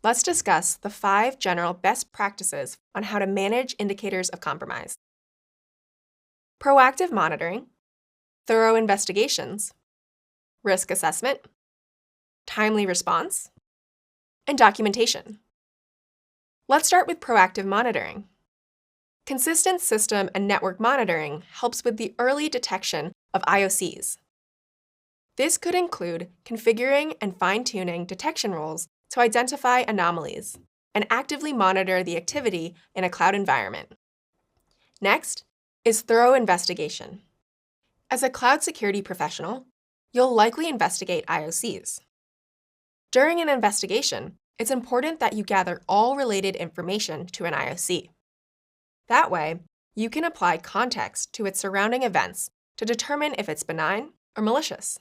Let's discuss the 5 general best practices on how to manage indicators of compromise. Proactive monitoring, thorough investigations, risk assessment, timely response, and documentation. Let's start with proactive monitoring. Consistent system and network monitoring helps with the early detection of IOCs. This could include configuring and fine-tuning detection rules to identify anomalies and actively monitor the activity in a cloud environment. Next is thorough investigation. As a cloud security professional, you'll likely investigate IOCs. During an investigation, it's important that you gather all related information to an IOC. That way, you can apply context to its surrounding events to determine if it's benign or malicious.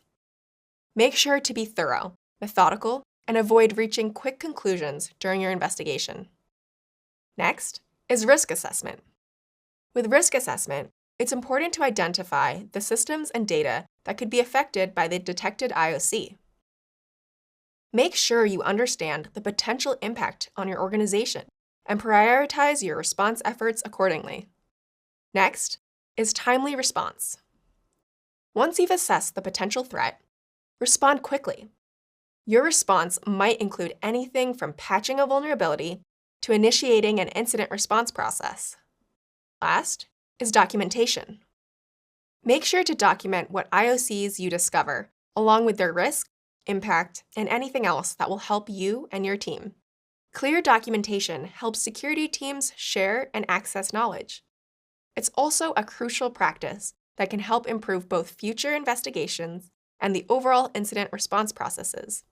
Make sure to be thorough, methodical, and avoid reaching quick conclusions during your investigation. Next is risk assessment. With risk assessment, it's important to identify the systems and data that could be affected by the detected IOC. Make sure you understand the potential impact on your organization and prioritize your response efforts accordingly. Next is timely response. Once you've assessed the potential threat, respond quickly. Your response might include anything from patching a vulnerability to initiating an incident response process. Last is documentation. Make sure to document what IOCs you discover, along with their risk, impact, and anything else that will help you and your team. Clear documentation helps security teams share and access knowledge. It's also a crucial practice that can help improve both future investigations and the overall incident response processes.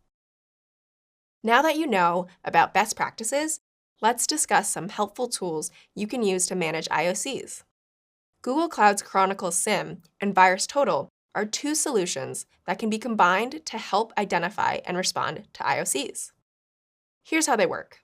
Now that you know about best practices, let's discuss some helpful tools you can use to manage IOCs. Google Cloud's Chronicle SIEM and VirusTotal are 2 solutions that can be combined to help identify and respond to IOCs. Here's how they work.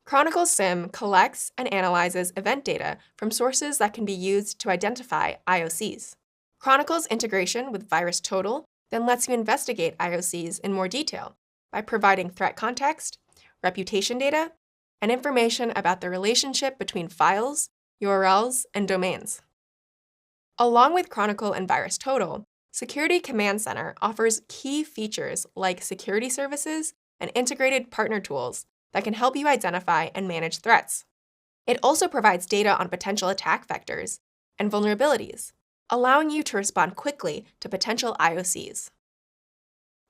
Chronicle SIEM collects and analyzes event data from sources that can be used to identify IOCs. Chronicle's integration with VirusTotal then lets you investigate IOCs in more detail by providing threat context, reputation data, and information about the relationship between files, URLs, and domains. Along with Chronicle and VirusTotal, Security Command Center offers key features like security services and integrated partner tools that can help you identify and manage threats. It also provides data on potential attack vectors and vulnerabilities, allowing you to respond quickly to potential IOCs.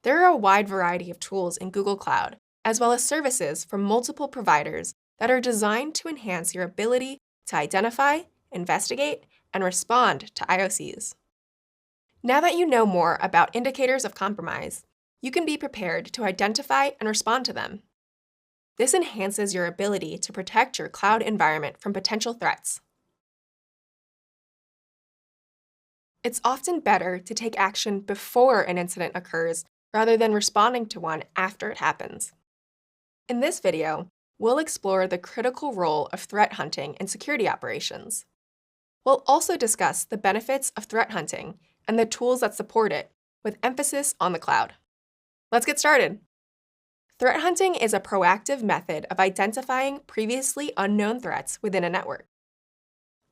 There are a wide variety of tools in Google Cloud, as well as services from multiple providers that are designed to enhance your ability to identify, investigate, and respond to IOCs. Now that you know more about indicators of compromise, you can be prepared to identify and respond to them. This enhances your ability to protect your cloud environment from potential threats. It's often better to take action before an incident occurs rather than responding to one after it happens. In this video, we'll explore the critical role of threat hunting in security operations. We'll also discuss the benefits of threat hunting and the tools that support it, with emphasis on the cloud. Let's get started. Threat hunting is a proactive method of identifying previously unknown threats within a network.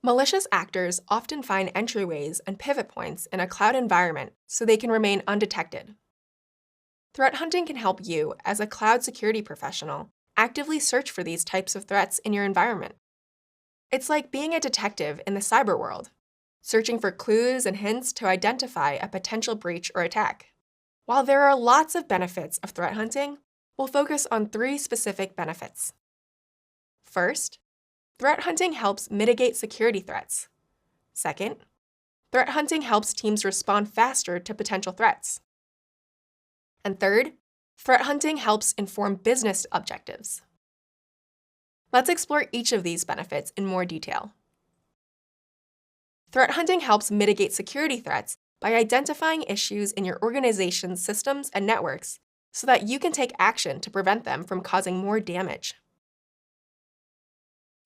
Malicious actors often find entryways and pivot points in a cloud environment so they can remain undetected. Threat hunting can help you, as a cloud security professional, actively search for these types of threats in your environment. It's like being a detective in the cyber world, searching for clues and hints to identify a potential breach or attack. While there are lots of benefits of threat hunting, we'll focus on 3 specific benefits. First, threat hunting helps mitigate security threats. Second, threat hunting helps teams respond faster to potential threats. And third, threat hunting helps inform business objectives. Let's explore each of these benefits in more detail. Threat hunting helps mitigate security threats by identifying issues in your organization's systems and networks so that you can take action to prevent them from causing more damage.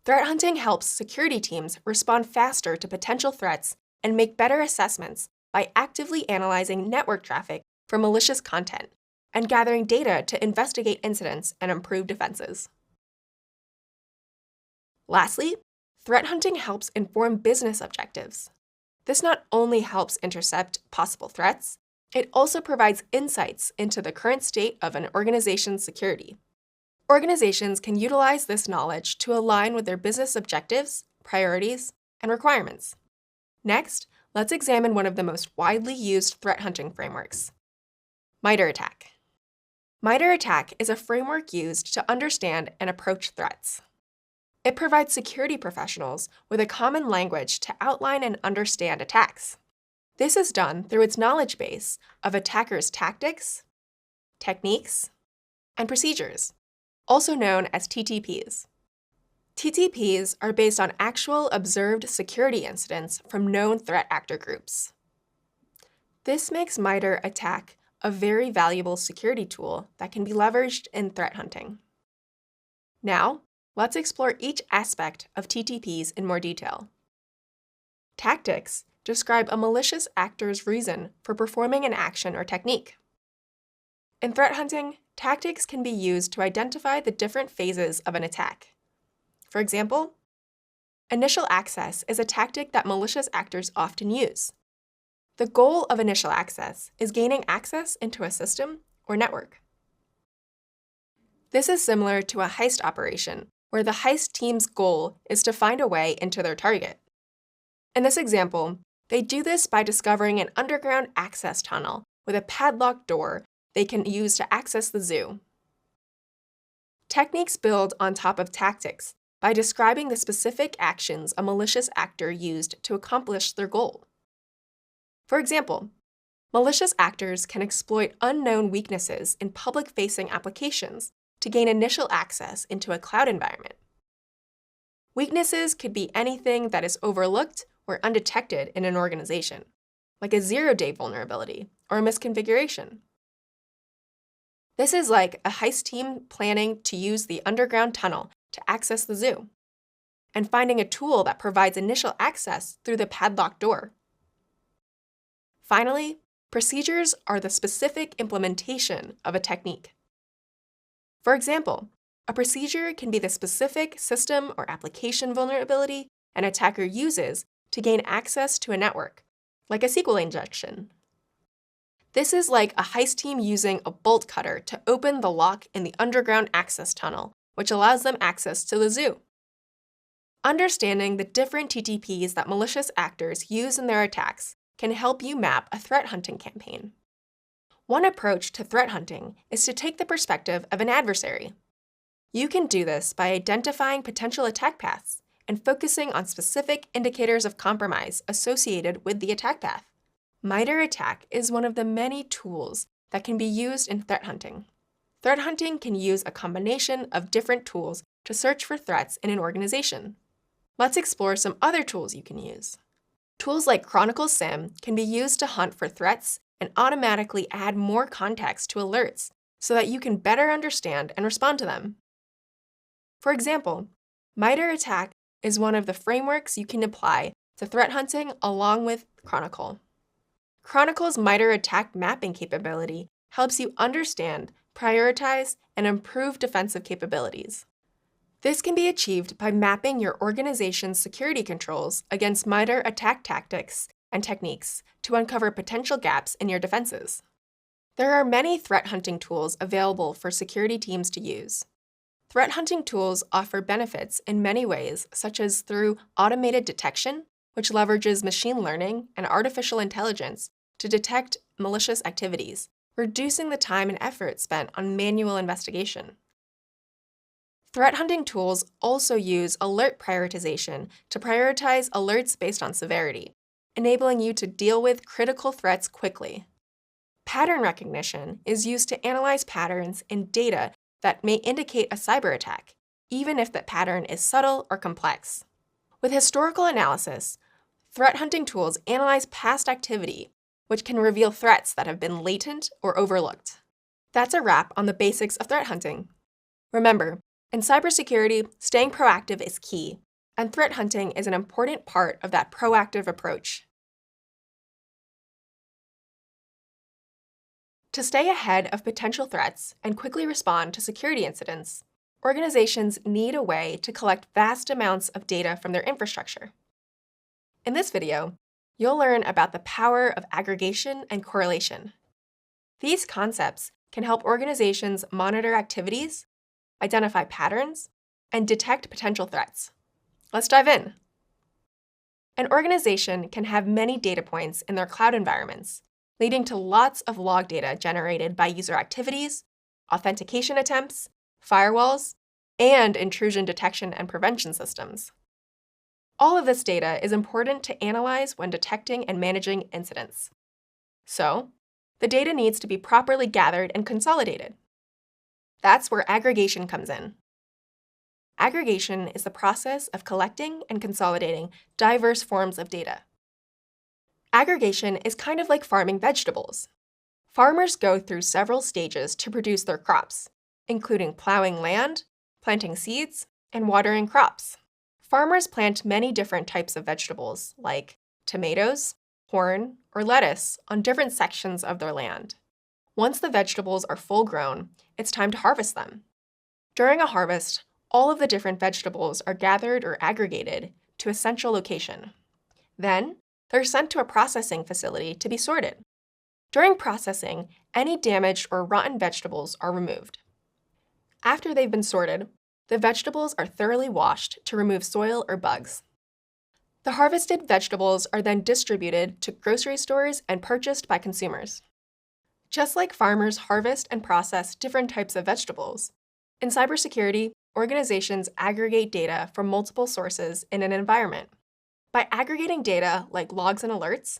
Threat hunting helps security teams respond faster to potential threats and make better assessments by actively analyzing network traffic for malicious content and gathering data to investigate incidents and improve defenses. Lastly, threat hunting helps inform business objectives. This not only helps intercept possible threats, it also provides insights into the current state of an organization's security. Organizations can utilize this knowledge to align with their business objectives, priorities, and requirements. Next, let's examine one of the most widely used threat hunting frameworks, MITRE ATT&CK. MITRE ATT&CK is a framework used to understand and approach threats. It provides security professionals with a common language to outline and understand attacks. This is done through its knowledge base of attackers' tactics, techniques, and procedures, also known as TTPs. TTPs are based on actual observed security incidents from known threat actor groups. This makes MITRE ATT&CK a very valuable security tool that can be leveraged in threat hunting. Now, let's explore each aspect of TTPs in more detail. Tactics describe a malicious actor's reason for performing an action or technique. In threat hunting, tactics can be used to identify the different phases of an attack. For example, initial access is a tactic that malicious actors often use. The goal of initial access is gaining access into a system or network. This is similar to a heist operation, where the heist team's goal is to find a way into their target. In this example, they do this by discovering an underground access tunnel with a padlocked door they can use to access the zoo. Techniques build on top of tactics by describing the specific actions a malicious actor used to accomplish their goal. For example, malicious actors can exploit unknown weaknesses in public-facing applications to gain initial access into a cloud environment. Weaknesses could be anything that is overlooked or undetected in an organization, like a zero-day vulnerability or a misconfiguration. This is like a heist team planning to use the underground tunnel to access the zoo, and finding a tool that provides initial access through the padlocked door. Finally, procedures are the specific implementation of a technique. For example, a procedure can be the specific system or application vulnerability an attacker uses to gain access to a network, like a SQL injection. This is like a heist team using a bolt cutter to open the lock in the underground access tunnel, which allows them access to the zoo. Understanding the different TTPs that malicious actors use in their attacks can help you map a threat hunting campaign. One approach to threat hunting is to take the perspective of an adversary. You can do this by identifying potential attack paths and focusing on specific indicators of compromise associated with the attack path. MITRE ATT&CK is one of the many tools that can be used in threat hunting. Threat hunting can use a combination of different tools to search for threats in an organization. Let's explore some other tools you can use. Tools like Chronicle SIM can be used to hunt for threats and automatically add more context to alerts so that you can better understand and respond to them. For example, MITRE ATT&CK is one of the frameworks you can apply to threat hunting along with Chronicle. Chronicle's MITRE ATT&CK mapping capability helps you understand prioritize, and improve defensive capabilities. This can be achieved by mapping your organization's security controls against MITRE attack tactics and techniques to uncover potential gaps in your defenses. There are many threat hunting tools available for security teams to use. Threat hunting tools offer benefits in many ways, such as through automated detection, which leverages machine learning and artificial intelligence to detect malicious activities, reducing the time and effort spent on manual investigation. Threat hunting tools also use alert prioritization to prioritize alerts based on severity, enabling you to deal with critical threats quickly. Pattern recognition is used to analyze patterns in data that may indicate a cyber attack, even if that pattern is subtle or complex. With historical analysis, threat hunting tools analyze past activity, which can reveal threats that have been latent or overlooked. That's a wrap on the basics of threat hunting. Remember, in cybersecurity, staying proactive is key, and threat hunting is an important part of that proactive approach. To stay ahead of potential threats and quickly respond to security incidents, organizations need a way to collect vast amounts of data from their infrastructure. In this video, you'll learn about the power of aggregation and correlation. These concepts can help organizations monitor activities, identify patterns, and detect potential threats. Let's dive in. An organization can have many data points in their cloud environments, leading to lots of log data generated by user activities, authentication attempts, firewalls, and intrusion detection and prevention systems. All of this data is important to analyze when detecting and managing incidents. So, the data needs to be properly gathered and consolidated. That's where aggregation comes in. Aggregation is the process of collecting and consolidating diverse forms of data. Aggregation is kind of like farming vegetables. Farmers go through several stages to produce their crops, including plowing land, planting seeds, and watering crops. Farmers plant many different types of vegetables, like tomatoes, corn, or lettuce, on different sections of their land. Once the vegetables are full grown, it's time to harvest them. During a harvest, all of the different vegetables are gathered or aggregated to a central location. Then, they're sent to a processing facility to be sorted. During processing, any damaged or rotten vegetables are removed. After they've been sorted, the vegetables are thoroughly washed to remove soil or bugs. The harvested vegetables are then distributed to grocery stores and purchased by consumers. Just like farmers harvest and process different types of vegetables, in cybersecurity, organizations aggregate data from multiple sources in an environment. By aggregating data like logs and alerts,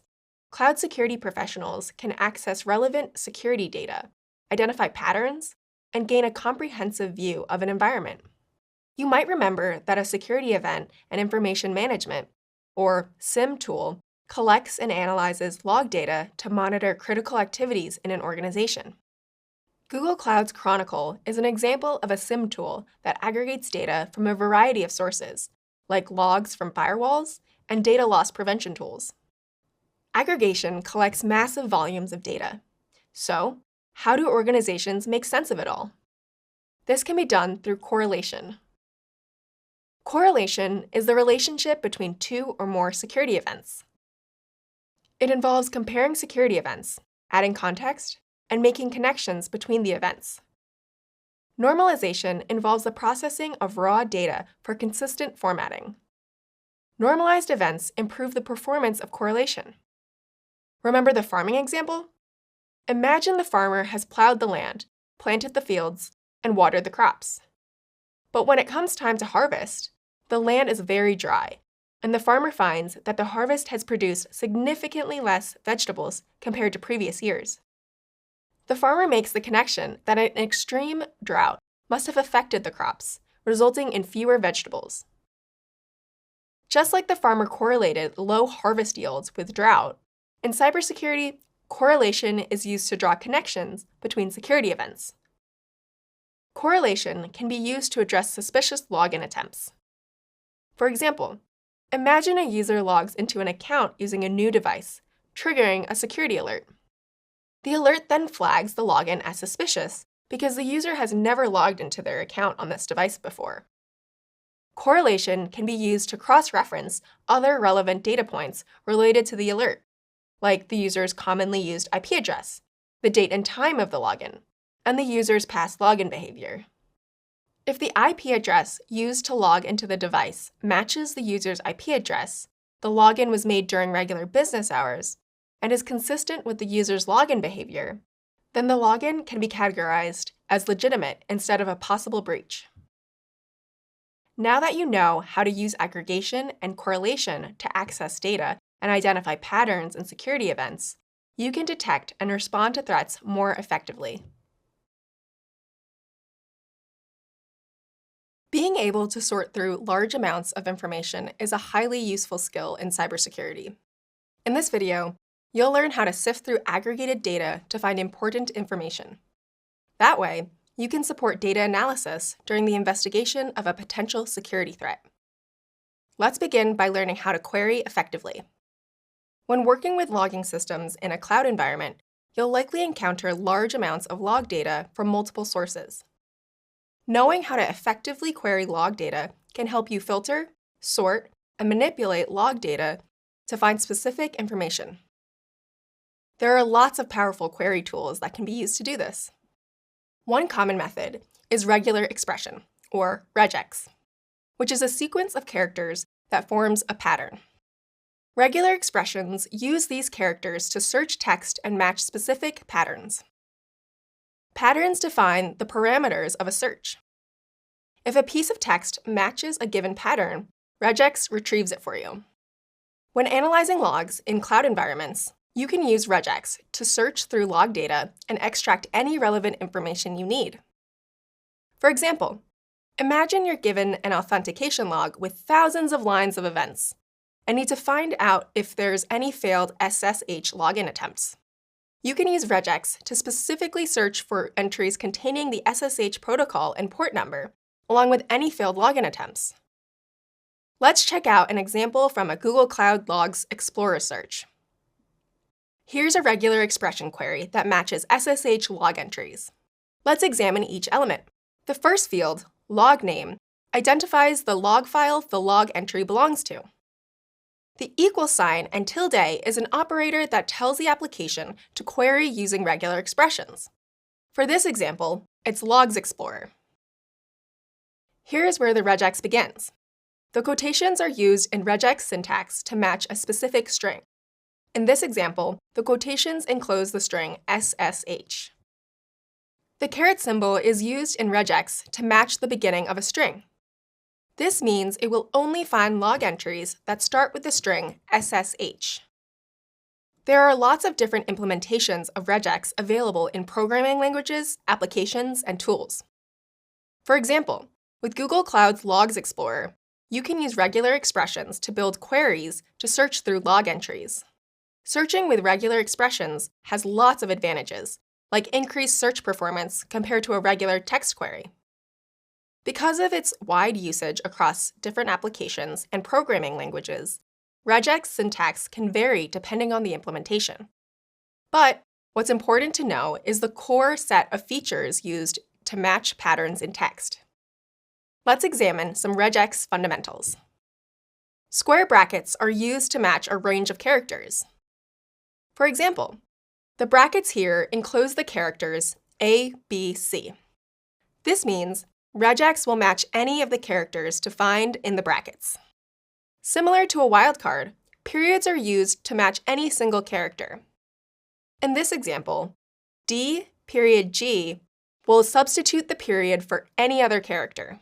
cloud security professionals can access relevant security data, identify patterns, and gain a comprehensive view of an environment. You might remember that a security event and information management, or SIM tool, collects and analyzes log data to monitor critical activities in an organization. Google Cloud's Chronicle is an example of a SIM tool that aggregates data from a variety of sources, like logs from firewalls and data loss prevention tools. Aggregation collects massive volumes of data. So, how do organizations make sense of it all? This can be done through correlation. Correlation is the relationship between two or more security events. It involves comparing security events, adding context, and making connections between the events. Normalization involves the processing of raw data for consistent formatting. Normalized events improve the performance of correlation. Remember the farming example? Imagine the farmer has plowed the land, planted the fields, and watered the crops. But when it comes time to harvest, the land is very dry, and the farmer finds that the harvest has produced significantly less vegetables compared to previous years. The farmer makes the connection that an extreme drought must have affected the crops, resulting in fewer vegetables. Just like the farmer correlated low harvest yields with drought, in cybersecurity, correlation is used to draw connections between security events. Correlation can be used to address suspicious login attempts. For example, imagine a user logs into an account using a new device, triggering a security alert. The alert then flags the login as suspicious because the user has never logged into their account on this device before. Correlation can be used to cross-reference other relevant data points related to the alert, like the user's commonly used IP address, the date and time of the login, and the user's past login behavior. If the IP address used to log into the device matches the user's IP address, the login was made during regular business hours, and is consistent with the user's login behavior, then the login can be categorized as legitimate instead of a possible breach. Now that you know how to use aggregation and correlation to access data and identify patterns in security events, you can detect and respond to threats more effectively. Being able to sort through large amounts of information is a highly useful skill in cybersecurity. In this video, you'll learn how to sift through aggregated data to find important information. That way, you can support data analysis during the investigation of a potential security threat. Let's begin by learning how to query effectively. When working with logging systems in a cloud environment, you'll likely encounter large amounts of log data from multiple sources. Knowing how to effectively query log data can help you filter, sort, and manipulate log data to find specific information. There are lots of powerful query tools that can be used to do this. One common method is regular expression, or regex, which is a sequence of characters that forms a pattern. Regular expressions use these characters to search text and match specific patterns. Patterns define the parameters of a search. If a piece of text matches a given pattern, regex retrieves it for you. When analyzing logs in cloud environments, you can use regex to search through log data and extract any relevant information you need. For example, imagine you're given an authentication log with thousands of lines of events and need to find out if there's any failed SSH login attempts. You can use regex to specifically search for entries containing the SSH protocol and port number, along with any failed login attempts. Let's check out an example from a Google Cloud Logs Explorer search. Here's a regular expression query that matches SSH log entries. Let's examine each element. The first field, log name, identifies the log file the log entry belongs to. The equal sign and tilde is an operator that tells the application to query using regular expressions. For this example, it's Logs Explorer. Here's where the regex begins. The quotations are used in regex syntax to match a specific string. In this example, the quotations enclose the string SSH. The caret symbol is used in regex to match the beginning of a string. This means it will only find log entries that start with the string SSH. There are lots of different implementations of regex available in programming languages, applications, and tools. For example, with Google Cloud's Logs Explorer, you can use regular expressions to build queries to search through log entries. Searching with regular expressions has lots of advantages, like increased search performance compared to a regular text query. Because of its wide usage across different applications and programming languages, regex syntax can vary depending on the implementation. But what's important to know is the core set of features used to match patterns in text. Let's examine some regex fundamentals. Square brackets are used to match a range of characters. For example, the brackets here enclose the characters A, B, C. This means regex will match any of the characters defined in the brackets. Similar to a wildcard, periods are used to match any single character. In this example, D period G will substitute the period for any other character.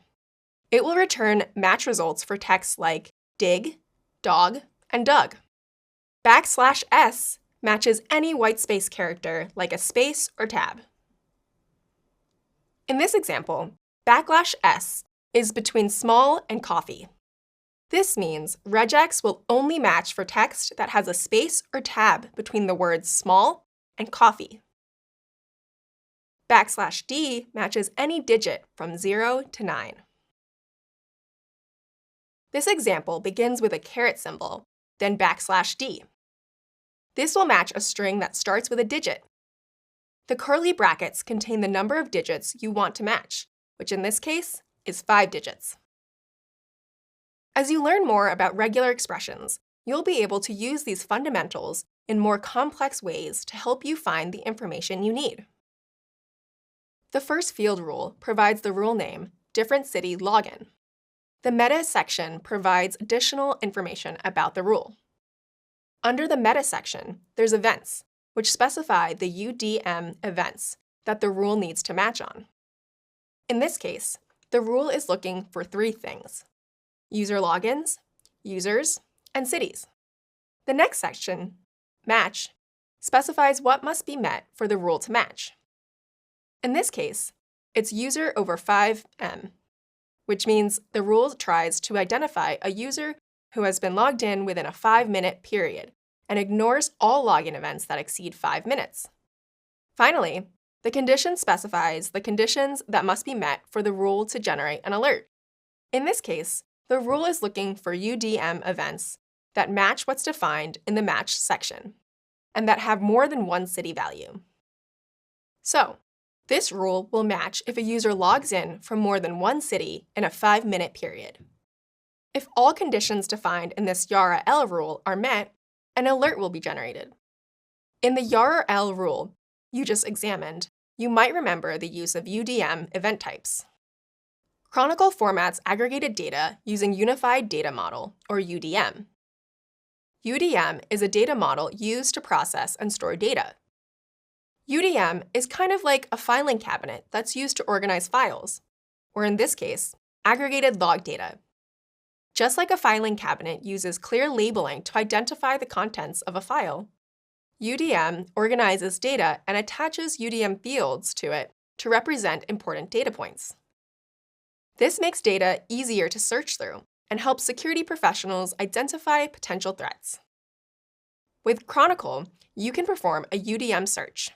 It will return match results for texts like dig, dog, and Doug. \S matches any whitespace character like a space or tab. In this example, \S is between small and coffee. This means regex will only match for text that has a space or tab between the words small and coffee. \D matches any digit from 0 to 9. This example begins with a caret symbol, then \D. This will match a string that starts with a digit. The curly brackets contain the number of digits you want to match, which in this case is 5 digits. As you learn more about regular expressions, you'll be able to use these fundamentals in more complex ways to help you find the information you need. The first field rule provides the rule name, different city login. The meta section provides additional information about the rule. Under the meta section, there's events, which specify the UDM events that the rule needs to match on. In this case, the rule is looking for 3 things: user logins, users, and cities. The next section, match, specifies what must be met for the rule to match. In this case, it's user over 5M, which means the rule tries to identify a user who has been logged in within a 5-minute period and ignores all login events that exceed 5 minutes. Finally, the condition specifies the conditions that must be met for the rule to generate an alert. In this case, the rule is looking for UDM events that match what's defined in the match section and that have more than 1 city value. So, this rule will match if a user logs in from more than 1 city in a 5-minute period. If all conditions defined in this YARA-L rule are met, an alert will be generated. In the YARA-L rule you just examined, you might remember the use of UDM event types. Chronicle formats aggregated data using Unified Data Model, or UDM. UDM is a data model used to process and store data. UDM is kind of like a filing cabinet that's used to organize files, or in this case, aggregated log data. Just like a filing cabinet uses clear labeling to identify the contents of a file, UDM organizes data and attaches UDM fields to it to represent important data points. This makes data easier to search through and helps security professionals identify potential threats. With Chronicle, you can perform a UDM search.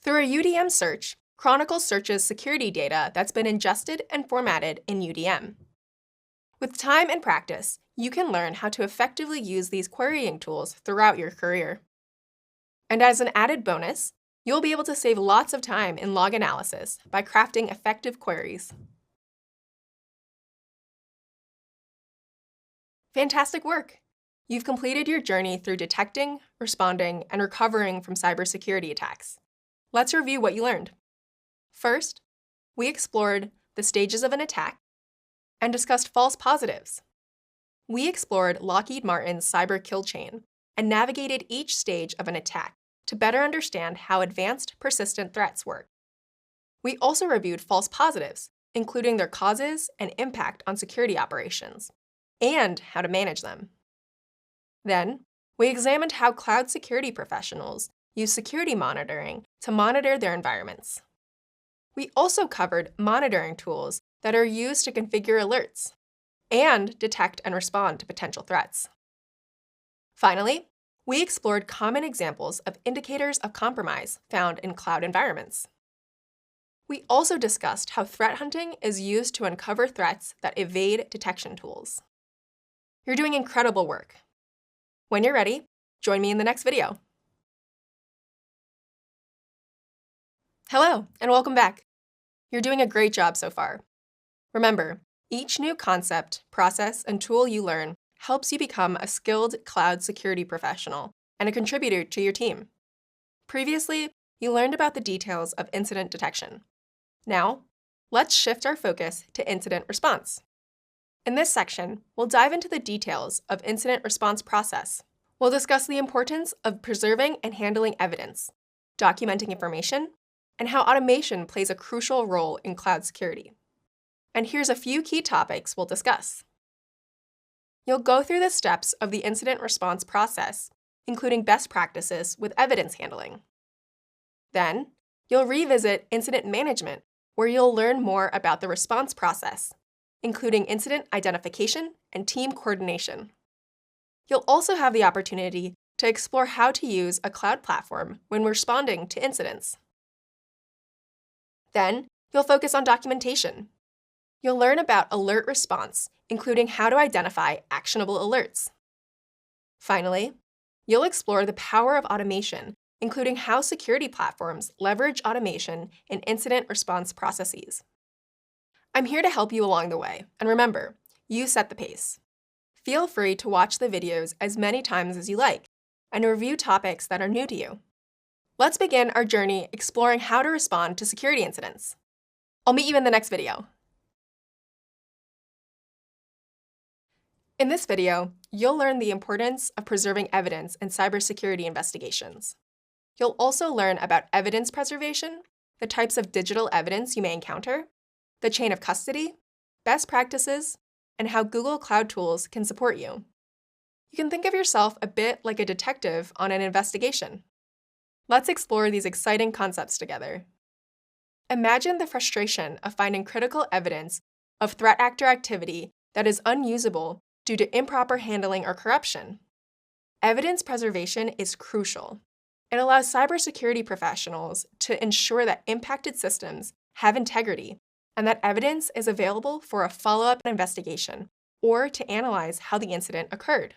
Through a UDM search, Chronicle searches security data that's been ingested and formatted in UDM. With time and practice, you can learn how to effectively use these querying tools throughout your career. And as an added bonus, you'll be able to save lots of time in log analysis by crafting effective queries. Fantastic work! You've completed your journey through detecting, responding, and recovering from cybersecurity attacks. Let's review what you learned. First, we explored the stages of an attack and discussed false positives. We explored Lockheed Martin's cyber kill chain and navigated each stage of an attack to better understand how advanced persistent threats work. We also reviewed false positives, including their causes and impact on security operations, and how to manage them. Then, we examined how cloud security professionals use security monitoring to monitor their environments. We also covered monitoring tools that are used to configure alerts and detect and respond to potential threats. Finally, we explored common examples of indicators of compromise found in cloud environments. We also discussed how threat hunting is used to uncover threats that evade detection tools. You're doing incredible work. When you're ready, join me in the next video. Hello, and welcome back. You're doing a great job so far. Remember, each new concept, process, and tool you learn helps you become a skilled cloud security professional and a contributor to your team. Previously, you learned about the details of incident detection. Now, let's shift our focus to incident response. In this section, we'll dive into the details of incident response process. We'll discuss the importance of preserving and handling evidence, documenting information, and how automation plays a crucial role in cloud security. And here's a few key topics we'll discuss. You'll go through the steps of the incident response process, including best practices with evidence handling. Then, you'll revisit incident management, where you'll learn more about the response process, including incident identification and team coordination. You'll also have the opportunity to explore how to use a cloud platform when responding to incidents. Then, you'll focus on documentation. You'll learn about alert response, including how to identify actionable alerts. Finally, you'll explore the power of automation including how security platforms leverage automation in incident response processes. I'm here to help you along the way, and remember, you set the pace. Feel free to watch the videos as many times as you like and review topics that are new to you. Let's begin our journey exploring how to respond to security incidents. I'll meet you in the next video. In this video, you'll learn the importance of preserving evidence in cybersecurity investigations. You'll also learn about evidence preservation, the types of digital evidence you may encounter, the chain of custody, best practices, and how Google Cloud tools can support you. You can think of yourself a bit like a detective on an investigation. Let's explore these exciting concepts together. Imagine the frustration of finding critical evidence of threat actor activity that is unusable due to improper handling or corruption. Evidence preservation is crucial. It allows cybersecurity professionals to ensure that impacted systems have integrity and that evidence is available for a follow-up investigation or to analyze how the incident occurred.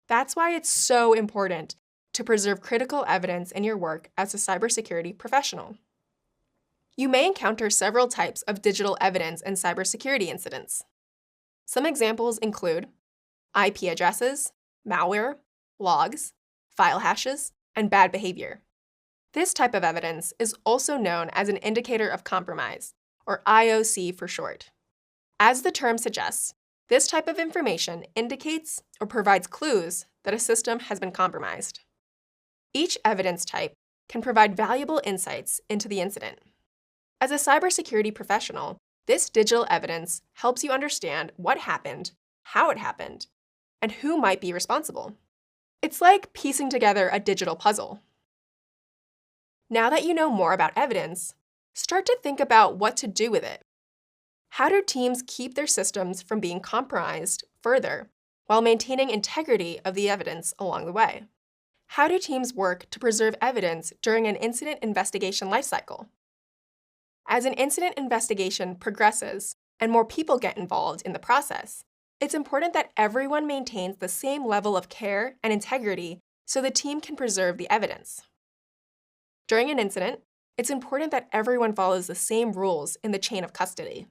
That's why it's so important to preserve critical evidence in your work as a cybersecurity professional. You may encounter several types of digital evidence in cybersecurity incidents. Some examples include IP addresses, malware, logs, file hashes, and bad behavior. This type of evidence is also known as an indicator of compromise, or IOC for short. As the term suggests, this type of information indicates or provides clues that a system has been compromised. Each evidence type can provide valuable insights into the incident. As a cybersecurity professional, this digital evidence helps you understand what happened, how it happened, and who might be responsible. It's like piecing together a digital puzzle. Now that you know more about evidence, start to think about what to do with it. How do teams keep their systems from being compromised further while maintaining integrity of the evidence along the way? How do teams work to preserve evidence during an incident investigation lifecycle? As an incident investigation progresses and more people get involved in the process, it's important that everyone maintains the same level of care and integrity so the team can preserve the evidence. During an incident, it's important that everyone follows the same rules in the chain of custody.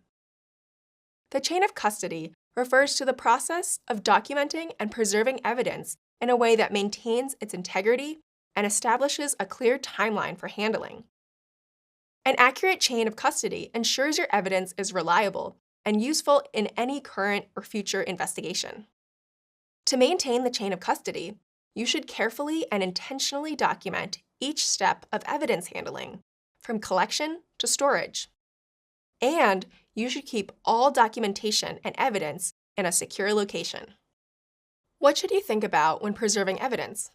The chain of custody refers to the process of documenting and preserving evidence in a way that maintains its integrity and establishes a clear timeline for handling. An accurate chain of custody ensures your evidence is reliable and useful in any current or future investigation. To maintain the chain of custody, you should carefully and intentionally document each step of evidence handling, from collection to storage. And you should keep all documentation and evidence in a secure location. What should you think about when preserving evidence?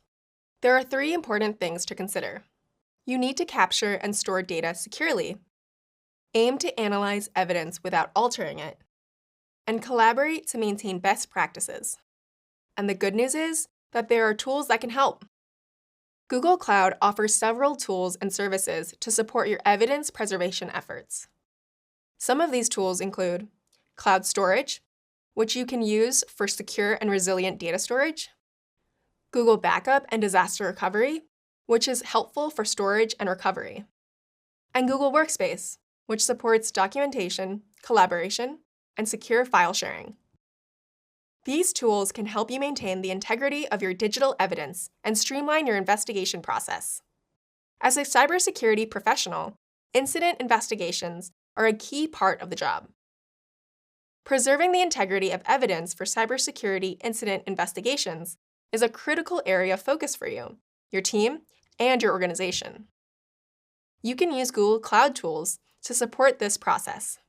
There are 3 important things to consider. You need to capture and store data securely, aim to analyze evidence without altering it, and collaborate to maintain best practices. And the good news is that there are tools that can help. Google Cloud offers several tools and services to support your evidence preservation efforts. Some of these tools include cloud storage, which you can use for secure and resilient data storage, Google Backup and Disaster Recovery, which is helpful for storage and recovery, and Google Workspace, which supports documentation, collaboration, and secure file sharing. These tools can help you maintain the integrity of your digital evidence and streamline your investigation process. As a cybersecurity professional, incident investigations are a key part of the job. Preserving the integrity of evidence for cybersecurity incident investigations is a critical area of focus for you, your team, and your organization. You can use Google Cloud tools to support this process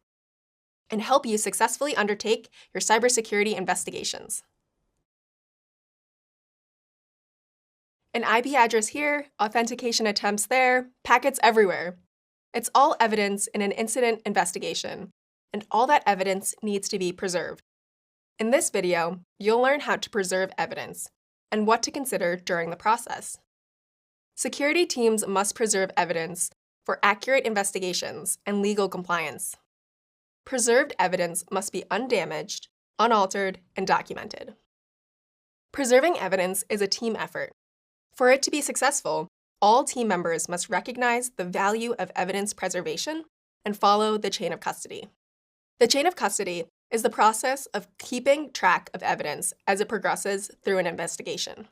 and help you successfully undertake your cybersecurity investigations. An IP address here, authentication attempts there, packets everywhere. It's all evidence in an incident investigation, and all that evidence needs to be preserved. In this video, you'll learn how to preserve evidence and what to consider during the process. Security teams must preserve evidence for accurate investigations and legal compliance. Preserved evidence must be undamaged, unaltered, and documented. Preserving evidence is a team effort. For it to be successful, all team members must recognize the value of evidence preservation and follow the chain of custody. The chain of custody is the process of keeping track of evidence as it progresses through an investigation.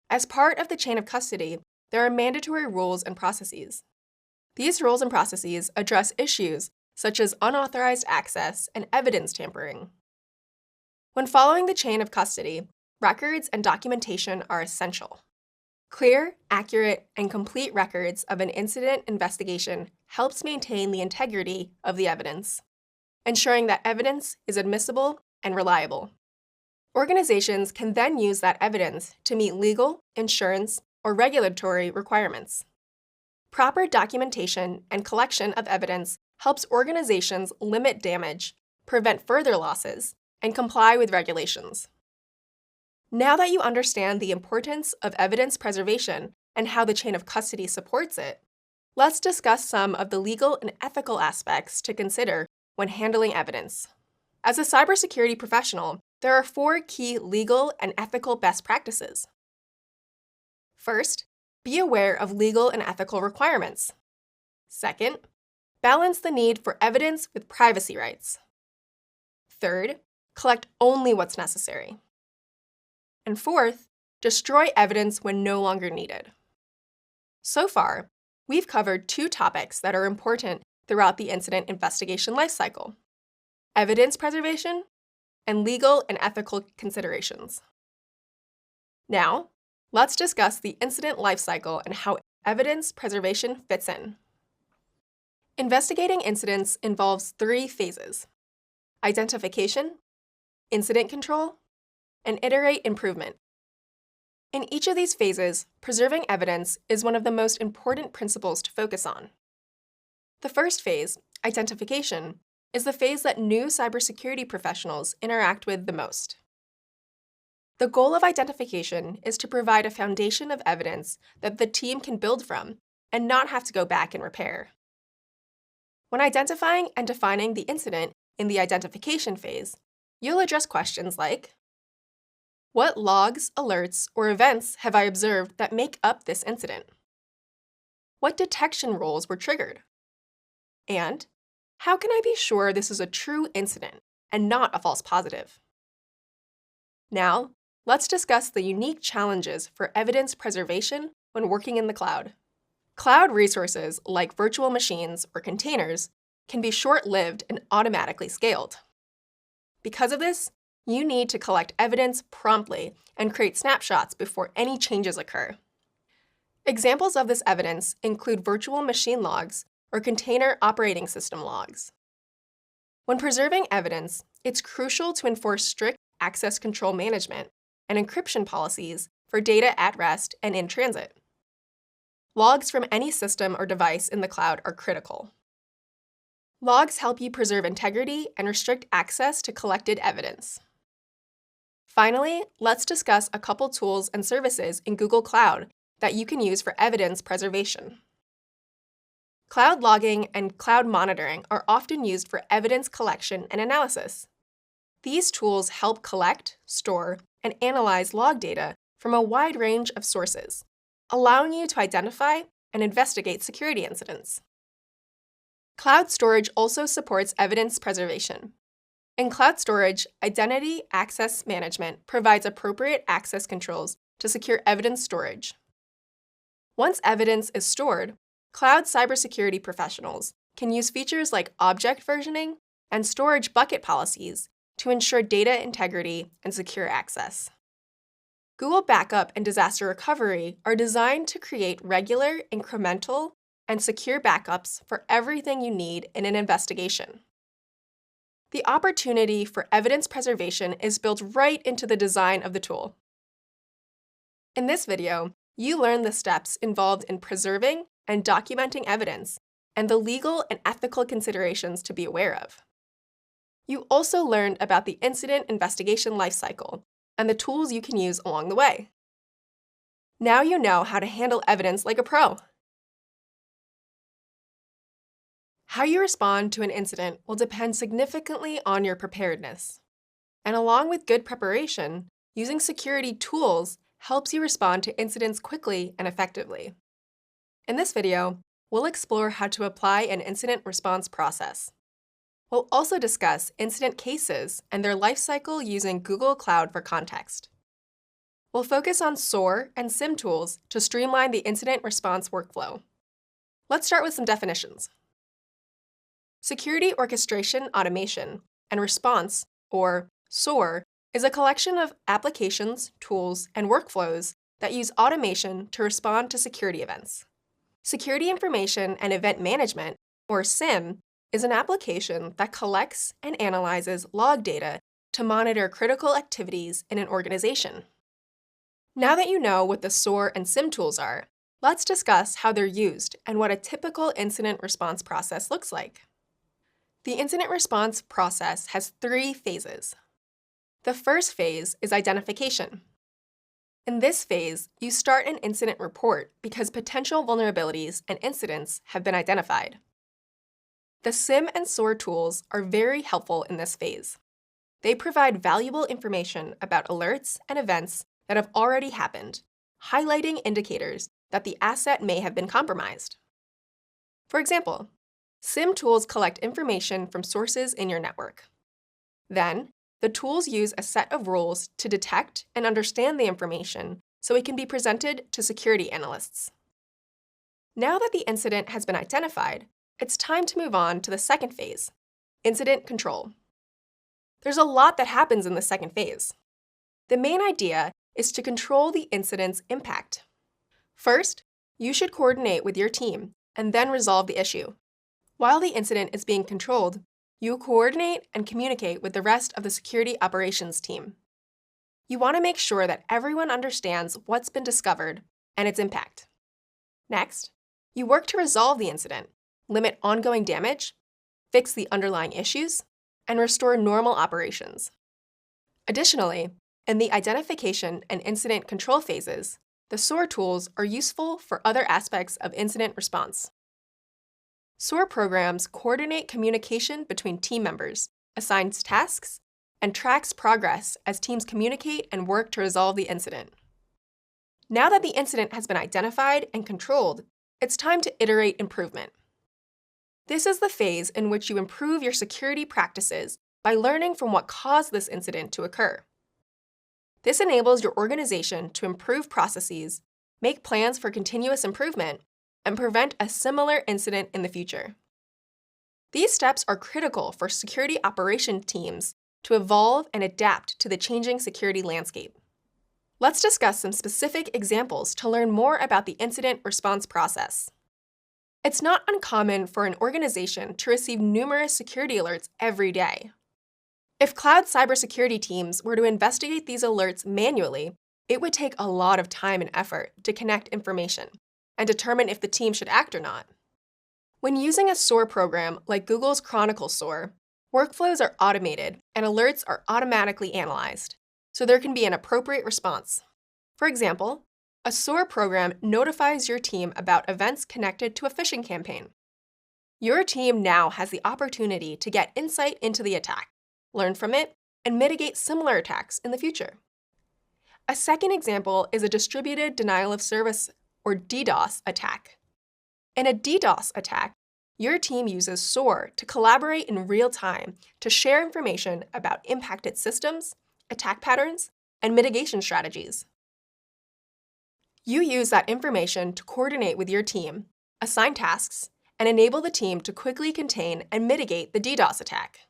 As part of the chain of custody, there are mandatory rules and processes. These rules and processes address issues such as unauthorized access and evidence tampering. When following the chain of custody, records and documentation are essential. Clear, accurate, and complete records of an incident investigation helps maintain the integrity of the evidence, ensuring that evidence is admissible and reliable. Organizations can then use that evidence to meet legal, insurance, or regulatory requirements. Proper documentation and collection of evidence helps organizations limit damage, prevent further losses, and comply with regulations. Now that you understand the importance of evidence preservation and how the chain of custody supports it, let's discuss some of the legal and ethical aspects to consider when handling evidence. As a cybersecurity professional, there are 4 key legal and ethical best practices. First, be aware of legal and ethical requirements. Second, balance the need for evidence with privacy rights. Third, collect only what's necessary. And fourth, destroy evidence when no longer needed. So far, we've covered 2 topics that are important throughout the incident investigation lifecycle: evidence preservation and legal and ethical considerations. Now, let's discuss the incident lifecycle and how evidence preservation fits in. Investigating incidents involves 3 phases: identification, incident control, and iterate improvement. In each of these phases, preserving evidence is one of the most important principles to focus on. The first phase, identification, is the phase that new cybersecurity professionals interact with the most. The goal of identification is to provide a foundation of evidence that the team can build from and not have to go back and repair. When identifying and defining the incident in the identification phase, you'll address questions like, what logs, alerts, or events have I observed that make up this incident? What detection rules were triggered? And how can I be sure this is a true incident and not a false positive? Now, let's discuss the unique challenges for evidence preservation when working in the cloud. Cloud resources like virtual machines or containers can be short-lived and automatically scaled. Because of this, you need to collect evidence promptly and create snapshots before any changes occur. Examples of this evidence include virtual machine logs or container operating system logs. When preserving evidence, it's crucial to enforce strict access control management and encryption policies for data at rest and in transit. Logs from any system or device in the cloud are critical. Logs help you preserve integrity and restrict access to collected evidence. Finally, let's discuss a couple tools and services in Google Cloud that you can use for evidence preservation. Cloud logging and cloud monitoring are often used for evidence collection and analysis. These tools help collect, store, and analyze log data from a wide range of sources, allowing you to identify and investigate security incidents. Cloud storage also supports evidence preservation. In cloud storage, identity access management provides appropriate access controls to secure evidence storage. Once evidence is stored, cloud cybersecurity professionals can use features like object versioning and storage bucket policies to ensure data integrity and secure access. Google Backup and Disaster Recovery are designed to create regular, incremental, and secure backups for everything you need in an investigation. The opportunity for evidence preservation is built right into the design of the tool. In this video, you learn the steps involved in preserving and documenting evidence and the legal and ethical considerations to be aware of. You also learned about the incident investigation lifecycle and the tools you can use along the way. Now you know how to handle evidence like a pro. How you respond to an incident will depend significantly on your preparedness. And along with good preparation, using security tools helps you respond to incidents quickly and effectively. In this video, we'll explore how to apply an incident response process. We'll also discuss incident cases and their lifecycle using Google Cloud for context. We'll focus on SOAR and SIM tools to streamline the incident response workflow. Let's start with some definitions. Security orchestration, automation, and response, or SOAR, is a collection of applications, tools, and workflows that use automation to respond to security events. Security information and event management, or SIM, is an application that collects and analyzes log data to monitor critical activities in an organization. Now that you know what the SOAR and SIM tools are, let's discuss how they're used and what a typical incident response process looks like. The incident response process has 3 phases. The first phase is identification. In this phase, you start an incident report because potential vulnerabilities and incidents have been identified. The SIM and SOAR tools are very helpful in this phase. They provide valuable information about alerts and events that have already happened, highlighting indicators that the asset may have been compromised. For example, SIM tools collect information from sources in your network. Then, the tools use a set of rules to detect and understand the information so it can be presented to security analysts. Now that the incident has been identified, it's time to move on to the second phase, incident control. There's a lot that happens in the second phase. The main idea is to control the incident's impact. First, you should coordinate with your team and then resolve the issue. While the incident is being controlled, you coordinate and communicate with the rest of the security operations team. You want to make sure that everyone understands what's been discovered and its impact. Next, you work to resolve the incident, limit ongoing damage, fix the underlying issues, and restore normal operations. Additionally, in the identification and incident control phases, the SOAR tools are useful for other aspects of incident response. SOAR programs coordinate communication between team members, assigns tasks, and tracks progress as teams communicate and work to resolve the incident. Now that the incident has been identified and controlled, it's time to iterate improvement. This is the phase in which you improve your security practices by learning from what caused this incident to occur. This enables your organization to improve processes, make plans for continuous improvement, and prevent a similar incident in the future. These steps are critical for security operations teams to evolve and adapt to the changing security landscape. Let's discuss some specific examples to learn more about the incident response process. It's not uncommon for an organization to receive numerous security alerts every day. If cloud cybersecurity teams were to investigate these alerts manually, it would take a lot of time and effort to connect information and determine if the team should act or not. When using a SOAR program like Google's Chronicle SOAR, workflows are automated and alerts are automatically analyzed, so there can be an appropriate response. For example, a SOAR program notifies your team about events connected to a phishing campaign. Your team now has the opportunity to get insight into the attack, learn from it, and mitigate similar attacks in the future. A second example is a distributed denial of service, or DDoS, attack. In a DDoS attack, your team uses SOAR to collaborate in real time to share information about impacted systems, attack patterns, and mitigation strategies. You use that information to coordinate with your team, assign tasks, and enable the team to quickly contain and mitigate the DDoS attack.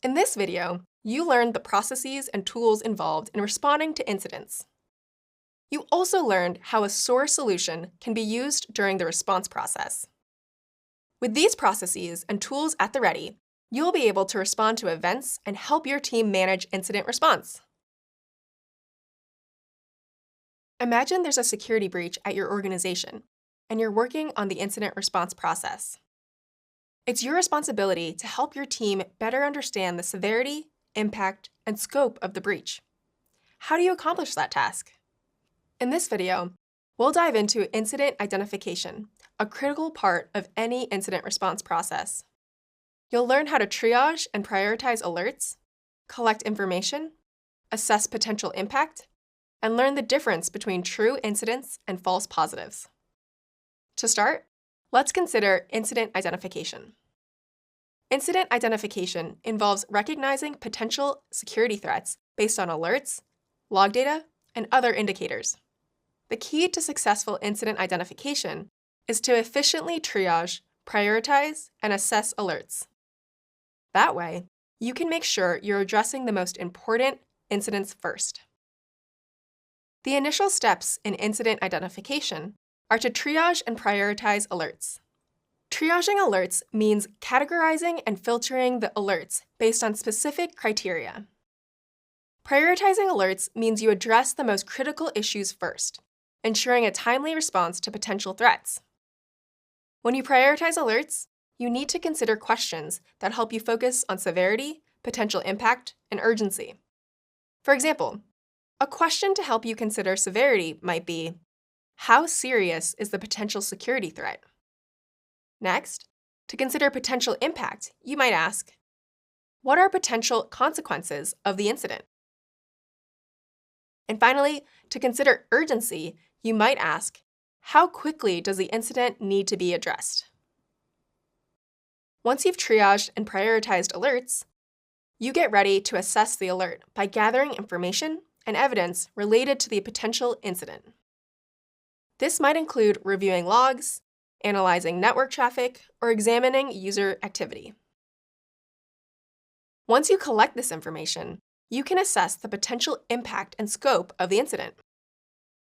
In this video, you learned the processes and tools involved in responding to incidents. You also learned how a SOAR solution can be used during the response process. With these processes and tools at the ready, you'll be able to respond to events and help your team manage incident response. Imagine there's a security breach at your organization, and you're working on the incident response process. It's your responsibility to help your team better understand the severity, impact, and scope of the breach. How do you accomplish that task? In this video, we'll dive into incident identification, a critical part of any incident response process. You'll learn how to triage and prioritize alerts, collect information, assess potential impact, and learn the difference between true incidents and false positives. To start, let's consider incident identification. Incident identification involves recognizing potential security threats based on alerts, log data, and other indicators. The key to successful incident identification is to efficiently triage, prioritize, and assess alerts. That way, you can make sure you're addressing the most important incidents first. The initial steps in incident identification are to triage and prioritize alerts. Triaging alerts means categorizing and filtering the alerts based on specific criteria. Prioritizing alerts means you address the most critical issues first, ensuring a timely response to potential threats. When you prioritize alerts, you need to consider questions that help you focus on severity, potential impact, and urgency. For example, a question to help you consider severity might be, how serious is the potential security threat? Next, to consider potential impact, you might ask, what are potential consequences of the incident? And finally, to consider urgency, you might ask, how quickly does the incident need to be addressed? Once you've triaged and prioritized alerts, you get ready to assess the alert by gathering information and evidence related to the potential incident. This might include reviewing logs, analyzing network traffic, or examining user activity. Once you collect this information, you can assess the potential impact and scope of the incident.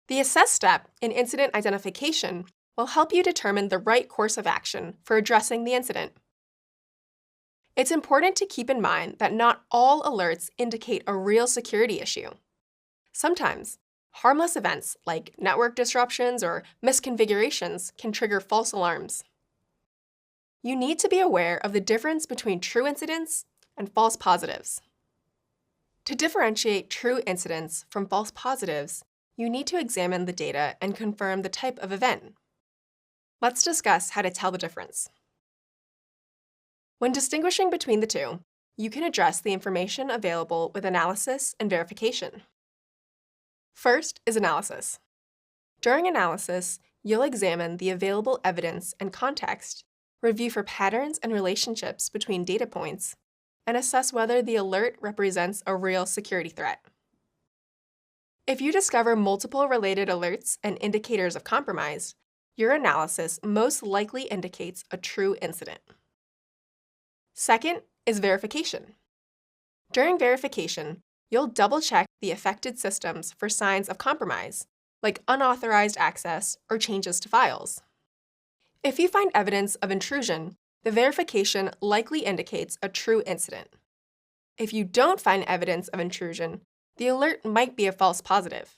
The assess step in incident identification will help you determine the right course of action for addressing the incident. It's important to keep in mind that not all alerts indicate a real security issue. Sometimes, harmless events like network disruptions or misconfigurations can trigger false alarms. You need to be aware of the difference between true incidents and false positives. To differentiate true incidents from false positives, you need to examine the data and confirm the type of event. Let's discuss how to tell the difference. When distinguishing between the two, you can address the information available with analysis and verification. First is analysis. During analysis, you'll examine the available evidence and context, review for patterns and relationships between data points, and assess whether the alert represents a real security threat. If you discover multiple related alerts and indicators of compromise, your analysis most likely indicates a true incident. Second is verification. During verification, you'll double-check the affected systems for signs of compromise, like unauthorized access or changes to files. If you find evidence of intrusion, the verification likely indicates a true incident. If you don't find evidence of intrusion, the alert might be a false positive.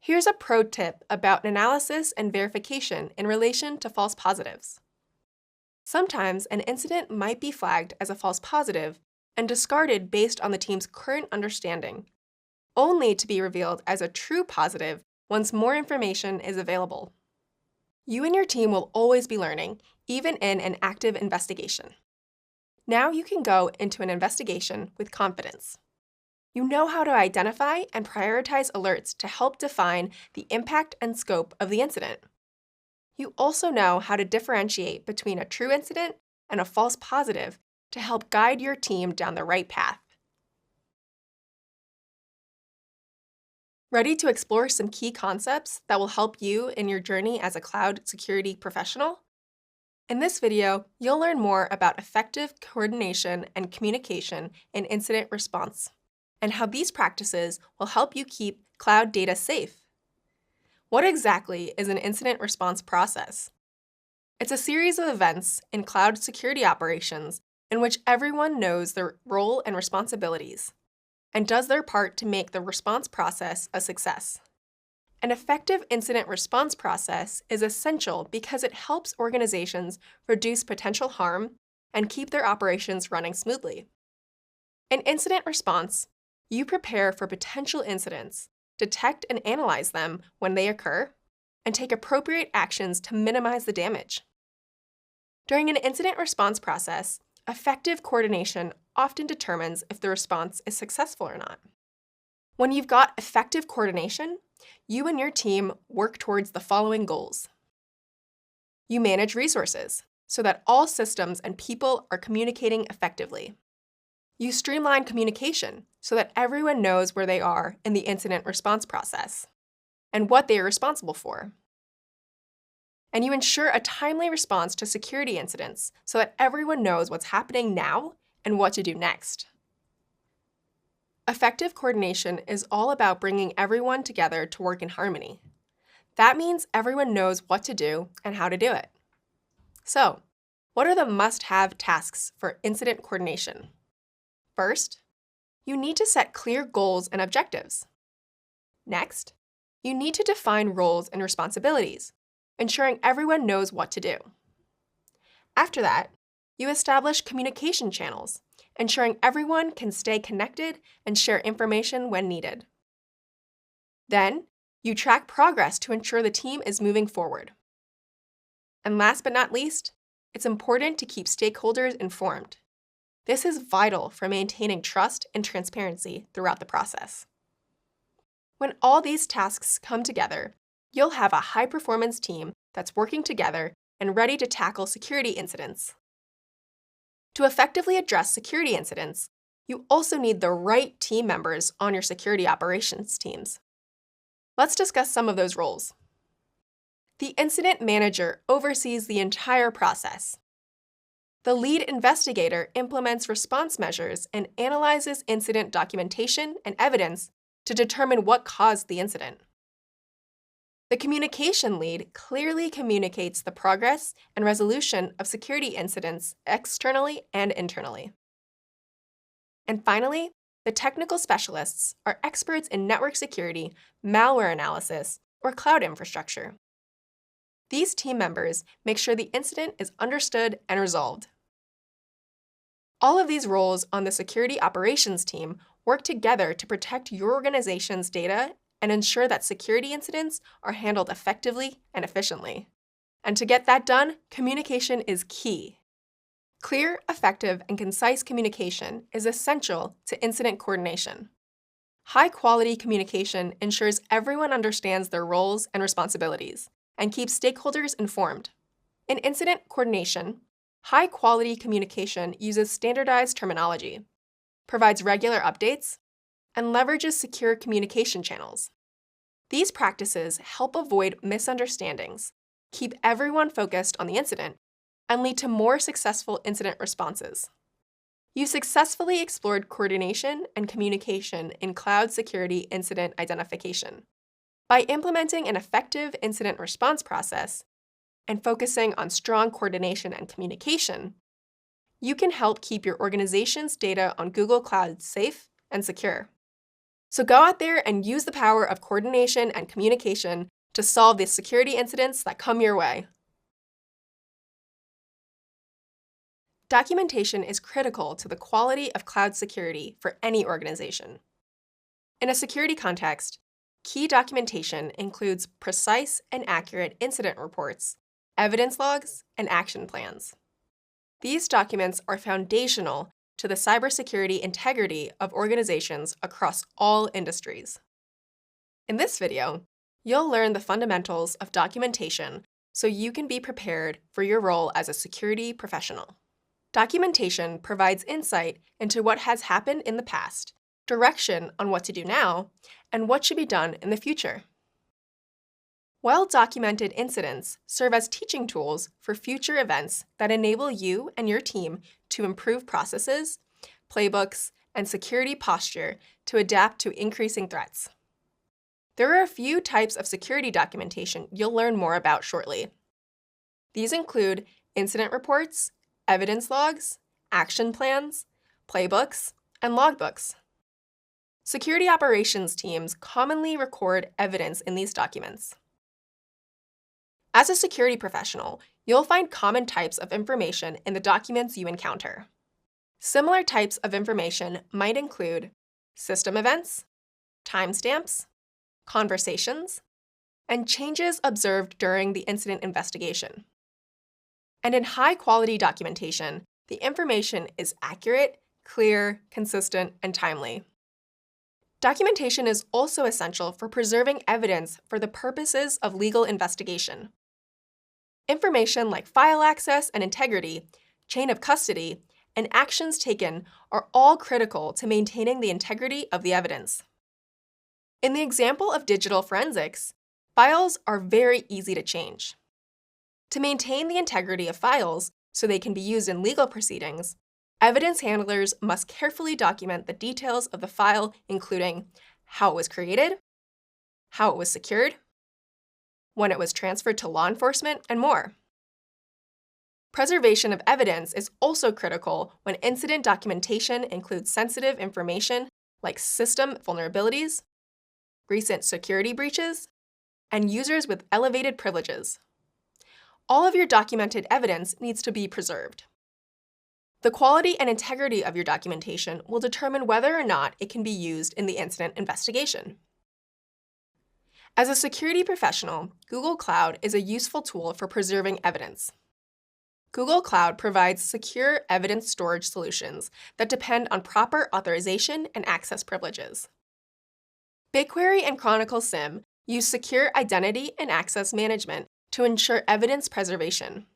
Here's a pro tip about analysis and verification in relation to false positives. Sometimes an incident might be flagged as a false positive and discarded based on the team's current understanding, only to be revealed as a true positive once more information is available. You and your team will always be learning, even in an active investigation. Now you can go into an investigation with confidence. You know how to identify and prioritize alerts to help define the impact and scope of the incident. You also know how to differentiate between a true incident and a false positive to help guide your team down the right path. Ready to explore some key concepts that will help you in your journey as a cloud security professional? In this video, you'll learn more about effective coordination and communication in incident response, and how these practices will help you keep cloud data safe. What exactly is an incident response process? It's a series of events in cloud security operations in which everyone knows their role and responsibilities, and does their part to make the response process a success. An effective incident response process is essential because it helps organizations reduce potential harm and keep their operations running smoothly. In incident response, you prepare for potential incidents, detect and analyze them when they occur, and take appropriate actions to minimize the damage. During an incident response process, effective coordination often determines if the response is successful or not. When you've got effective coordination, you and your team work towards the following goals. You manage resources so that all systems and people are communicating effectively. You streamline communication so that everyone knows where they are in the incident response process and what they are responsible for. And you ensure a timely response to security incidents so that everyone knows what's happening now and what to do next. Effective coordination is all about bringing everyone together to work in harmony. That means everyone knows what to do and how to do it. So, what are the must-have tasks for incident coordination? First, you need to set clear goals and objectives. Next, you need to define roles and responsibilities, ensuring everyone knows what to do. After that, you establish communication channels, ensuring everyone can stay connected and share information when needed. Then, you track progress to ensure the team is moving forward. And last but not least, it's important to keep stakeholders informed. This is vital for maintaining trust and transparency throughout the process. When all these tasks come together, you'll have a high-performance team that's working together and ready to tackle security incidents. To effectively address security incidents, you also need the right team members on your security operations teams. Let's discuss some of those roles. The incident manager oversees the entire process. The lead investigator implements response measures and analyzes incident documentation and evidence to determine what caused the incident. The communication lead clearly communicates the progress and resolution of security incidents externally and internally. And finally, the technical specialists are experts in network security, malware analysis, or cloud infrastructure. These team members make sure the incident is understood and resolved. All of these roles on the security operations team work together to protect your organization's data and ensure that security incidents are handled effectively and efficiently. And to get that done, communication is key. Clear, effective, and concise communication is essential to incident coordination. High-quality communication ensures everyone understands their roles and responsibilities and keeps stakeholders informed. In incident coordination, high-quality communication uses standardized terminology, provides regular updates, and leverages secure communication channels. These practices help avoid misunderstandings, keep everyone focused on the incident, and lead to more successful incident responses. You successfully explored coordination and communication in cloud security incident identification. By implementing an effective incident response process and focusing on strong coordination and communication, you can help keep your organization's data on Google Cloud safe and secure. So go out there and use the power of coordination and communication to solve the security incidents that come your way. Documentation is critical to the quality of cloud security for any organization. In a security context, key documentation includes precise and accurate incident reports, evidence logs, and action plans. These documents are foundational to the cybersecurity integrity of organizations across all industries. In this video, you'll learn the fundamentals of documentation so you can be prepared for your role as a security professional. Documentation provides insight into what has happened in the past, direction on what to do now, and what should be done in the future. Well-documented incidents serve as teaching tools for future events that enable you and your team to improve processes, playbooks, and security posture to adapt to increasing threats. There are a few types of security documentation you'll learn more about shortly. These include incident reports, evidence logs, action plans, playbooks, and logbooks. Security operations teams commonly record evidence in these documents. As a security professional, you'll find common types of information in the documents you encounter. Similar types of information might include system events, timestamps, conversations, and changes observed during the incident investigation. And in high-quality documentation, the information is accurate, clear, consistent, and timely. Documentation is also essential for preserving evidence for the purposes of legal investigation. Information like file access and integrity, chain of custody, and actions taken are all critical to maintaining the integrity of the evidence. In the example of digital forensics, files are very easy to change. To maintain the integrity of files so they can be used in legal proceedings, evidence handlers must carefully document the details of the file, including how it was created, how it was secured, when it was transferred to law enforcement, and more. Preservation of evidence is also critical when incident documentation includes sensitive information like system vulnerabilities, recent security breaches, and users with elevated privileges. All of your documented evidence needs to be preserved. The quality and integrity of your documentation will determine whether or not it can be used in the incident investigation. As a security professional, Google Cloud is a useful tool for preserving evidence. Google Cloud provides secure evidence storage solutions that depend on proper authorization and access privileges. BigQuery and Chronicle SIM use secure identity and access management to ensure evidence preservation.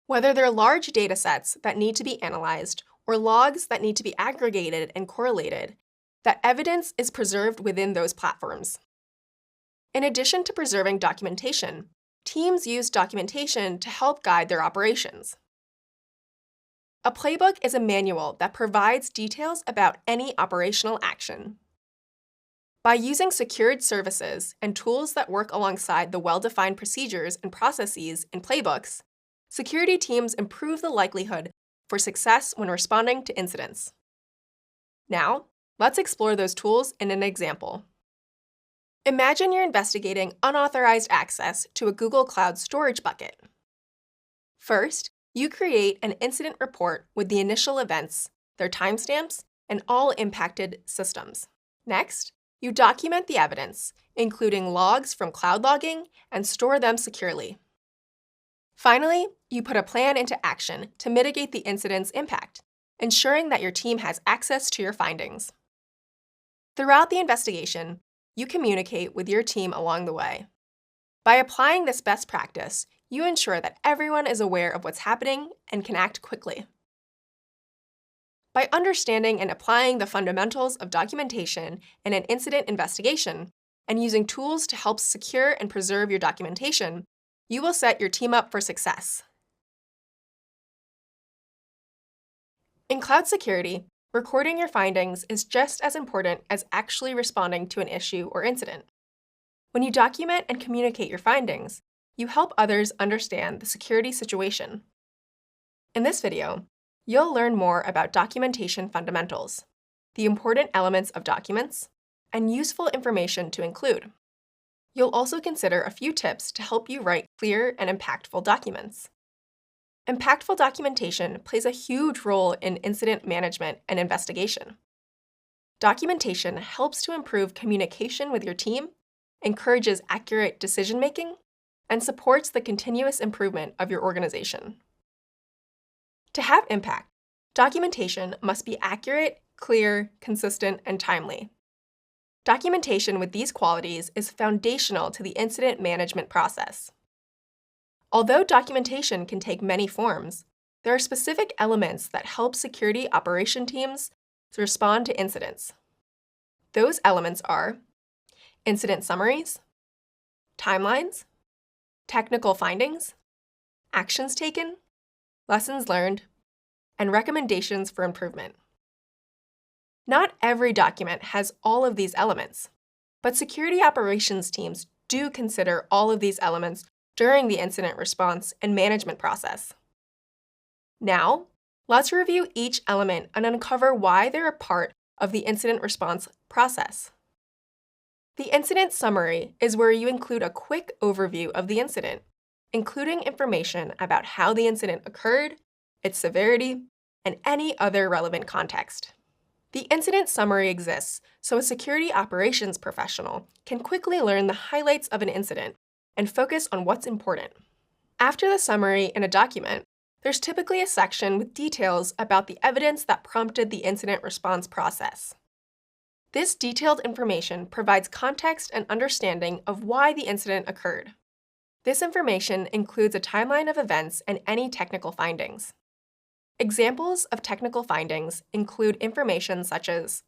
Whether they're large datasets that need to be analyzed or logs that need to be aggregated and correlated, that evidence is preserved within those platforms. In addition to preserving documentation, teams use documentation to help guide their operations. A playbook is a manual that provides details about any operational action. By using secured services and tools that work alongside the well-defined procedures and processes in playbooks, security teams improve the likelihood for success when responding to incidents. Now, let's explore those tools in an example. Imagine you're investigating unauthorized access to a Google Cloud storage bucket. First, you create an incident report with the initial events, their timestamps, and all impacted systems. Next, you document the evidence, including logs from cloud logging, and store them securely. Finally, you put a plan into action to mitigate the incident's impact, ensuring that your team has access to your findings. Throughout the investigation, you communicate with your team along the way. By applying this best practice, you ensure that everyone is aware of what's happening and can act quickly. By understanding and applying the fundamentals of documentation in an incident investigation and using tools to help secure and preserve your documentation, you will set your team up for success. In cloud security, recording your findings is just as important as actually responding to an issue or incident. When you document and communicate your findings, you help others understand the security situation. In this video, you'll learn more about documentation fundamentals, the important elements of documents, and useful information to include. You'll also consider a few tips to help you write clear and impactful documents. Impactful documentation plays a huge role in incident management and investigation. Documentation helps to improve communication with your team, encourages accurate decision-making, and supports the continuous improvement of your organization. To have impact, documentation must be accurate, clear, consistent, and timely. Documentation with these qualities is foundational to the incident management process. Although documentation can take many forms, there are specific elements that help security operation teams to respond to incidents. Those elements are incident summaries, timelines, technical findings, actions taken, lessons learned, and recommendations for improvement. Not every document has all of these elements, but security operations teams do consider all of these elements during the incident response and management process. Now, let's review each element and uncover why they're a part of the incident response process. The incident summary is where you include a quick overview of the incident, including information about how the incident occurred, its severity, and any other relevant context. The incident summary exists so a security operations professional can quickly learn the highlights of an incident and focus on what's important. After the summary in a document, there's typically a section with details about the evidence that prompted the incident response process. This detailed information provides context and understanding of why the incident occurred. This information includes a timeline of events and any technical findings. Examples of technical findings include information such as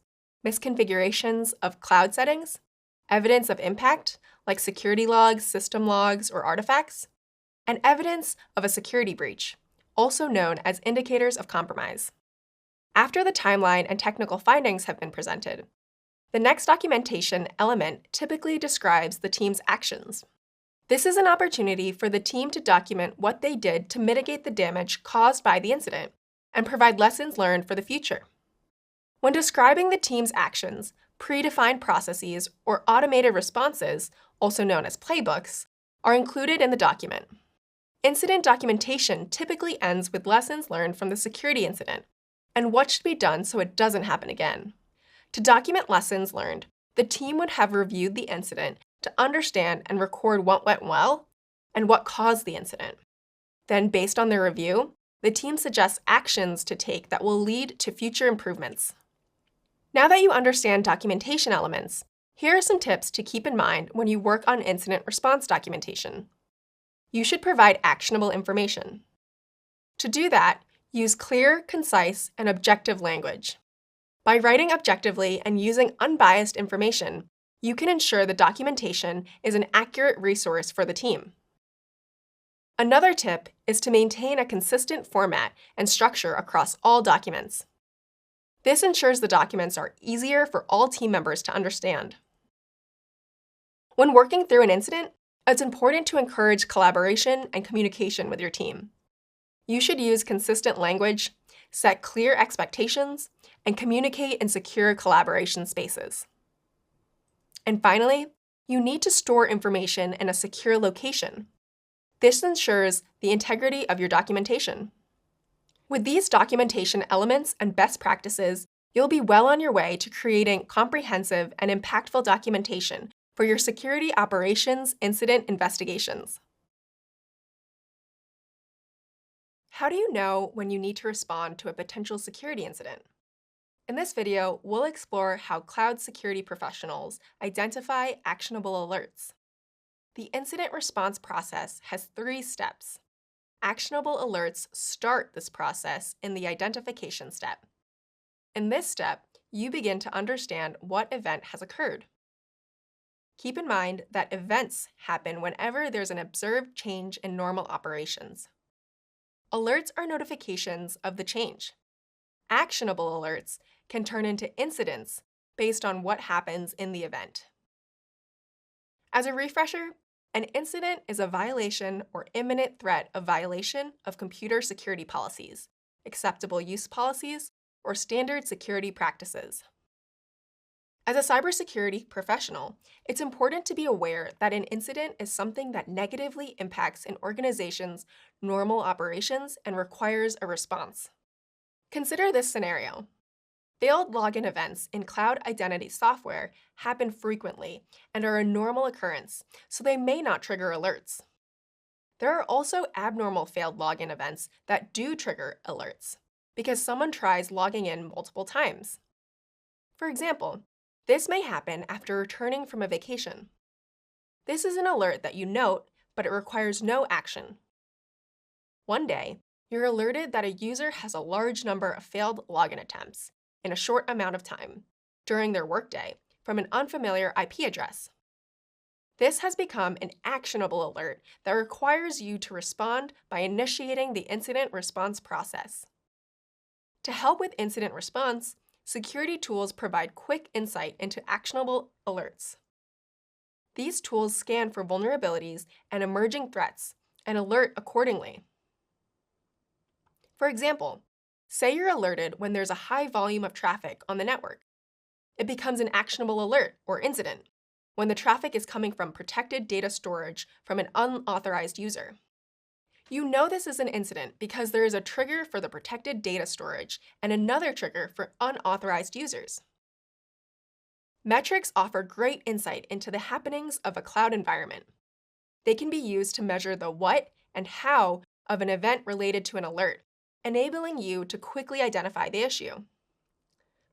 misconfigurations of cloud settings, evidence of impact, like security logs, system logs, or artifacts, and evidence of a security breach, also known as indicators of compromise. After the timeline and technical findings have been presented, the next documentation element typically describes the team's actions. This is an opportunity for the team to document what they did to mitigate the damage caused by the incident and provide lessons learned for the future. When describing the team's actions, predefined processes or automated responses, also known as playbooks, are included in the document. Incident documentation typically ends with lessons learned from the security incident and what should be done so it doesn't happen again. To document lessons learned, the team would have reviewed the incident to understand and record what went well and what caused the incident. Then, based on their review, the team suggests actions to take that will lead to future improvements. Now that you understand documentation elements, here are some tips to keep in mind when you work on incident response documentation. You should provide actionable information. To do that, use clear, concise, and objective language. By writing objectively and using unbiased information, you can ensure the documentation is an accurate resource for the team. Another tip is to maintain a consistent format and structure across all documents. This ensures the documents are easier for all team members to understand. When working through an incident, it's important to encourage collaboration and communication with your team. You should use consistent language, set clear expectations, and communicate in secure collaboration spaces. And finally, you need to store information in a secure location. This ensures the integrity of your documentation. With these documentation elements and best practices, you'll be well on your way to creating comprehensive and impactful documentation for your security operations incident investigations. How do you know when you need to respond to a potential security incident? In this video, we'll explore how cloud security professionals identify actionable alerts. The incident response process has 3 steps. Actionable alerts start this process in the identification step. In this step, you begin to understand what event has occurred. Keep in mind that events happen whenever there's an observed change in normal operations. Alerts are notifications of the change. Actionable alerts can turn into incidents based on what happens in the event. As a refresher, an incident is a violation or imminent threat of violation of computer security policies, acceptable use policies, or standard security practices. As a cybersecurity professional, it's important to be aware that an incident is something that negatively impacts an organization's normal operations and requires a response. Consider this scenario. Failed login events in cloud identity software happen frequently and are a normal occurrence, so they may not trigger alerts. There are also abnormal failed login events that do trigger alerts because someone tries logging in multiple times. For example, this may happen after returning from a vacation. This is an alert that you note, but it requires no action. One day, you're alerted that a user has a large number of failed login attempts in a short amount of time during their workday from an unfamiliar IP address. This has become an actionable alert that requires you to respond by initiating the incident response process. To help with incident response, security tools provide quick insight into actionable alerts. These tools scan for vulnerabilities and emerging threats and alert accordingly. For example, say you're alerted when there's a high volume of traffic on the network. It becomes an actionable alert or incident when the traffic is coming from protected data storage from an unauthorized user. You know this is an incident because there is a trigger for the protected data storage and another trigger for unauthorized users. Metrics offer great insight into the happenings of a cloud environment. They can be used to measure the what and how of an event related to an alert, enabling you to quickly identify the issue.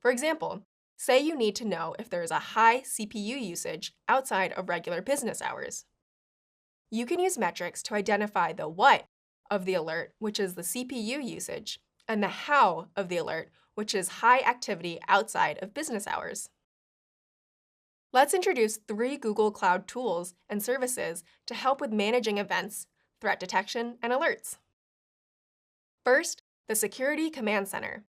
For example, Say you need to know if there is a high CPU usage outside of regular business hours. You can use metrics to identify the what of the alert, which is the CPU usage, and the how of the alert, which is high activity outside of business hours. Let's introduce 3 Google Cloud tools and services to help with managing events, threat detection, and alerts. First, the Security Command Center.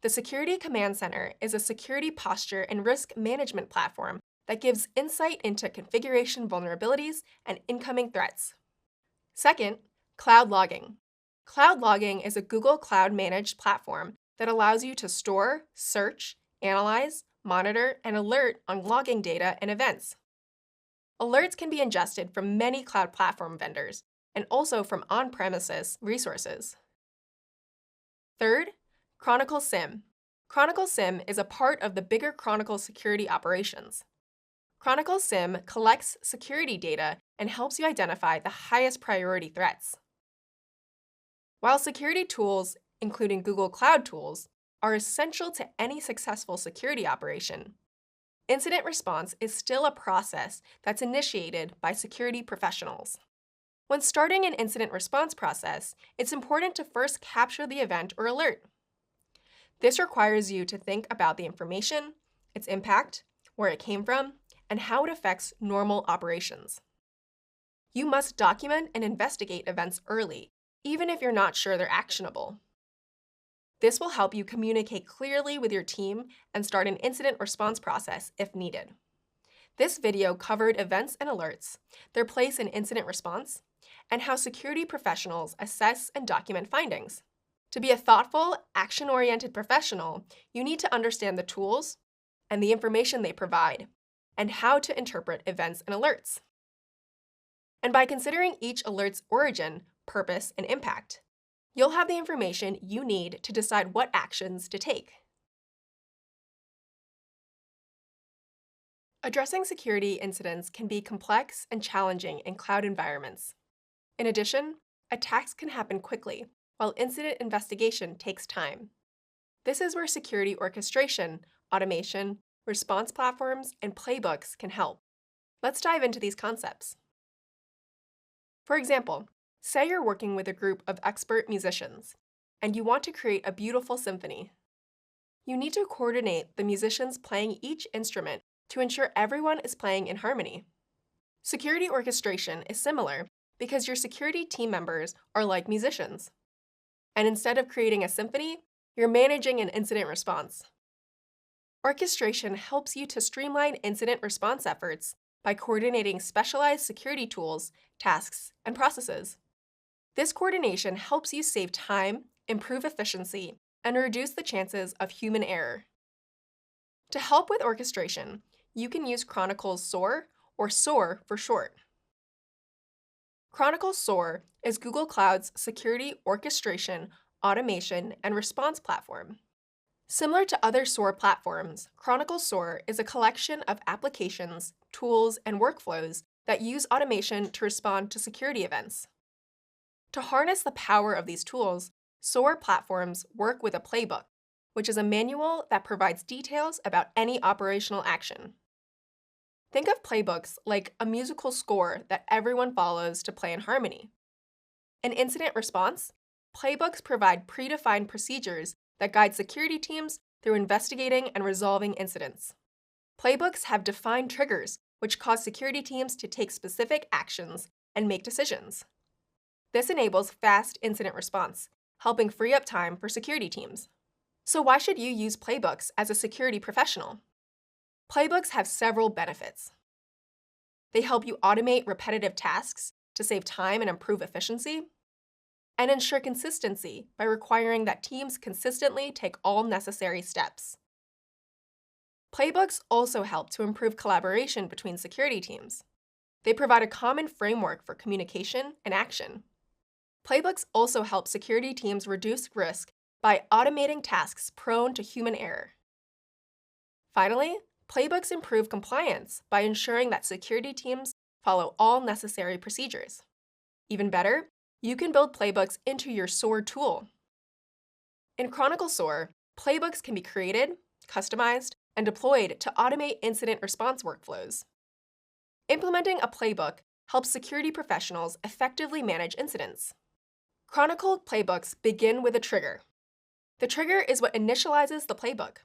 The Security Command Center is a security posture and risk management platform that gives insight into configuration vulnerabilities and incoming threats. Second, Cloud Logging. Cloud Logging is a Google Cloud-managed platform that allows you to store, search, analyze, monitor, and alert on logging data and events. Alerts can be ingested from many cloud platform vendors and also from on-premises resources. Third, Chronicle SIEM. Chronicle SIEM is a part of the bigger Chronicle security operations. Chronicle SIEM collects security data and helps you identify the highest priority threats. While security tools, including Google Cloud tools, are essential to any successful security operation, incident response is still a process that's initiated by security professionals. When starting an incident response process, it's important to first capture the event or alert. This requires you to think about the information, its impact, where it came from, and how it affects normal operations. You must document and investigate events early, even if you're not sure they're actionable. This will help you communicate clearly with your team and start an incident response process if needed. This video covered events and alerts, their place in incident response, and how security professionals assess and document findings. To be a thoughtful, action-oriented professional, you need to understand the tools and the information they provide, and how to interpret events and alerts. And by considering each alert's origin, purpose, and impact, you'll have the information you need to decide what actions to take. Addressing security incidents can be complex and challenging in cloud environments. In addition, attacks can happen quickly, while incident investigation takes time. This is where security orchestration, automation, response platforms, and playbooks can help. Let's dive into these concepts. For example, say you're working with a group of expert musicians, and you want to create a beautiful symphony. You need to coordinate the musicians playing each instrument to ensure everyone is playing in harmony. Security orchestration is similar because your security team members are like musicians. And instead of creating a symphony, you're managing an incident response. Orchestration helps you to streamline incident response efforts by coordinating specialized security tools, tasks, and processes. This coordination helps you save time, improve efficiency, and reduce the chances of human error. To help with orchestration, you can use Chronicle's SOAR, or SOAR for short. Chronicle SOAR is Google Cloud's security orchestration, automation, and response platform. Similar to other SOAR platforms, Chronicle SOAR is a collection of applications, tools, and workflows that use automation to respond to security events. To harness the power of these tools, SOAR platforms work with a playbook, which is a manual that provides details about any operational action. Think of playbooks like a musical score that everyone follows to play in harmony. In incident response, playbooks provide predefined procedures that guide security teams through investigating and resolving incidents. Playbooks have defined triggers, which cause security teams to take specific actions and make decisions. This enables fast incident response, helping free up time for security teams. So why should you use playbooks as a security professional? Playbooks have several benefits. They help you automate repetitive tasks to save time and improve efficiency, and ensure consistency by requiring that teams consistently take all necessary steps. Playbooks also help to improve collaboration between security teams. They provide a common framework for communication and action. Playbooks also help security teams reduce risk by automating tasks prone to human error. Finally, playbooks improve compliance by ensuring that security teams follow all necessary procedures. Even better, you can build playbooks into your SOAR tool. In Chronicle SOAR, playbooks can be created, customized, and deployed to automate incident response workflows. Implementing a playbook helps security professionals effectively manage incidents. Chronicled playbooks begin with a trigger. The trigger is what initializes the playbook.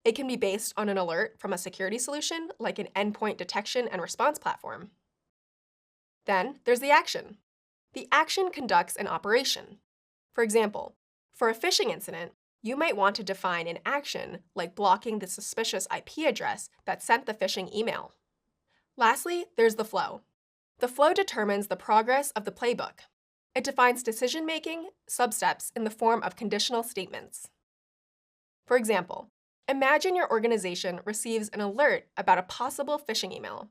It can be based on an alert from a security solution like an endpoint detection and response platform. Then there's the action. The action conducts an operation. For example, for a phishing incident, you might want to define an action like blocking the suspicious IP address that sent the phishing email. Lastly, there's the flow. The flow determines the progress of the playbook. It defines decision-making substeps in the form of conditional statements. For example, imagine your organization receives an alert about a possible phishing email.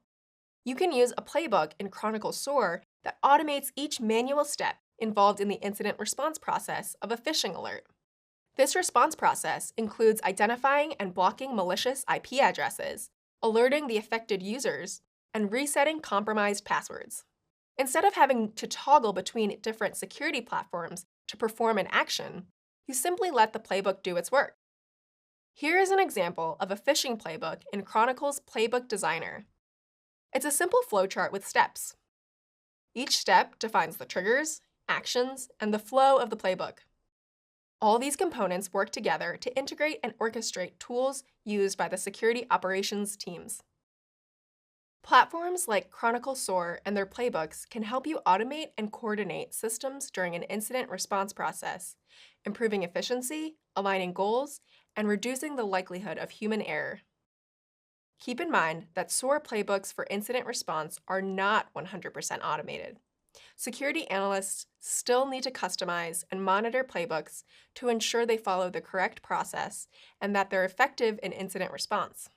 You can use a playbook in Chronicle SOAR that automates each manual step involved in the incident response process of a phishing alert. This response process includes identifying and blocking malicious IP addresses, alerting the affected users, and resetting compromised passwords. Instead of having to toggle between different security platforms to perform an action, you simply let the playbook do its work. Here is an example of a phishing playbook in Chronicle's Playbook Designer. It's a simple flowchart with steps. Each step defines the triggers, actions, and the flow of the playbook. All these components work together to integrate and orchestrate tools used by the security operations teams. Platforms like Chronicle SOAR and their playbooks can help you automate and coordinate systems during an incident response process, improving efficiency, aligning goals, and reducing the likelihood of human error. Keep in mind that SOAR playbooks for incident response are not 100% automated. Security analysts still need to customize and monitor playbooks to ensure they follow the correct process and that they're effective in incident response.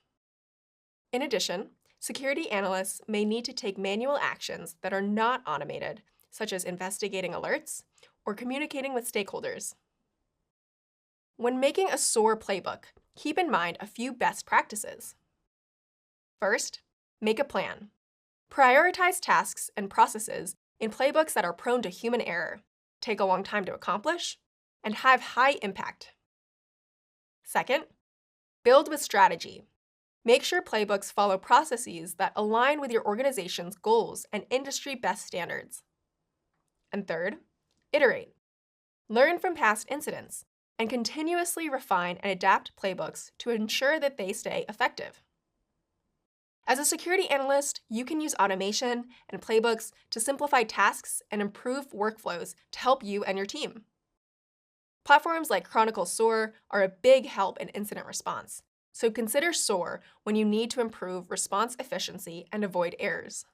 In addition, security analysts may need to take manual actions that are not automated, such as investigating alerts or communicating with stakeholders. When making a SOAR playbook, keep in mind a few best practices. First, make a plan. Prioritize tasks and processes in playbooks that are prone to human error, take a long time to accomplish, and have high impact. Second, build with strategy. Make sure playbooks follow processes that align with your organization's goals and industry best standards. And third, iterate. Learn from past incidents and continuously refine and adapt playbooks to ensure that they stay effective. As a security analyst, you can use automation and playbooks to simplify tasks and improve workflows to help you and your team. Platforms like Chronicle SOAR are a big help in incident response, so consider SOAR when you need to improve response efficiency and avoid errors.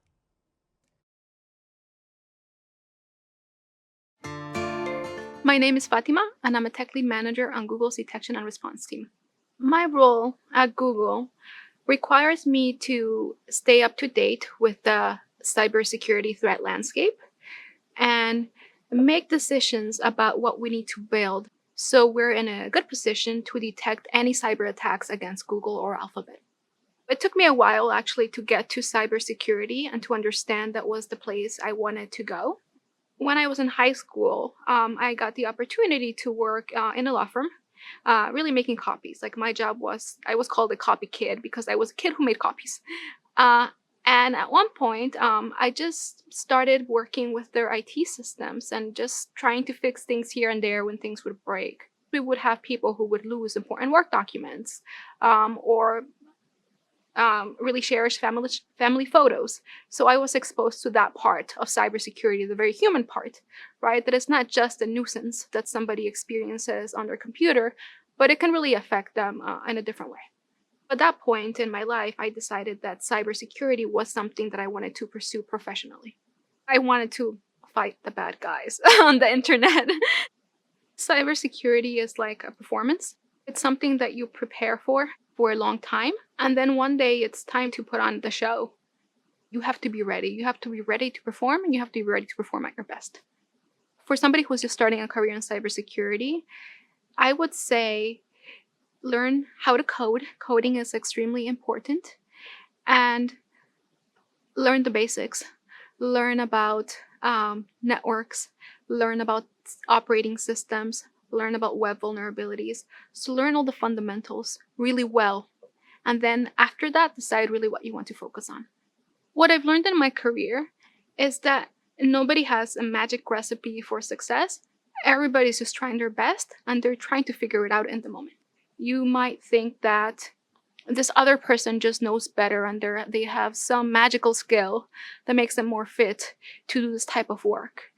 My name is Fatima, and I'm a tech lead manager on Google's detection and response team. My role at Google requires me to stay up to date with the cybersecurity threat landscape and make decisions about what we need to build so we're in a good position to detect any cyber attacks against Google or Alphabet. It took me a while actually to get to cybersecurity and to understand that was the place I wanted to go. When I was in high school, I got the opportunity to work in a law firm, really making copies. Like my job was, I was called a copy kid because I was a kid who made copies. And at one point, I just started working with their IT systems and just trying to fix things here and there when things would break. We would have people who would lose important work documents or really cherished family photos. So I was exposed to that part of cybersecurity, the very human part, right? That it's not just a nuisance that somebody experiences on their computer, but it can really affect them in a different way. At that point in my life, I decided that cybersecurity was something that I wanted to pursue professionally. I wanted to fight the bad guys on the internet. Cybersecurity is like a performance. It's something that you prepare for a long time. And then one day it's time to put on the show. You have to be ready. You have to be ready to perform, and you have to be ready to perform at your best. For somebody who's just starting a career in cybersecurity, I would say learn how to code. Coding is extremely important. And learn the basics. Learn about networks. Learn about operating systems. Learn about web vulnerabilities. So learn all the fundamentals really well. and then after that, decide really what you want to focus on. What I've learned in my career is that nobody has a magic recipe for success. Everybody's just trying their best, and they're trying to figure it out in the moment. You might think that this other person just knows better and they have some magical skill that makes them more fit to do this type of work.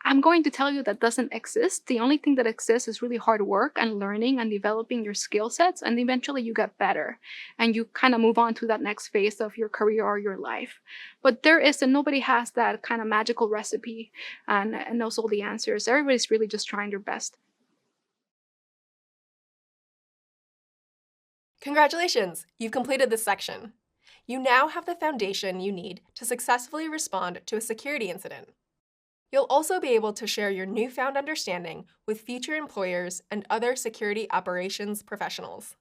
I'm going to tell you that doesn't exist. The only thing that exists is really hard work and learning and developing your skill sets, and eventually you get better and you kind of move on to that next phase of your career or your life. But nobody has that kind of magical recipe and knows all the answers. Everybody's really just trying their best. Congratulations! You've completed this section. You now have the foundation you need to successfully respond to a security incident. You'll also be able to share your newfound understanding with future employers and other security operations professionals.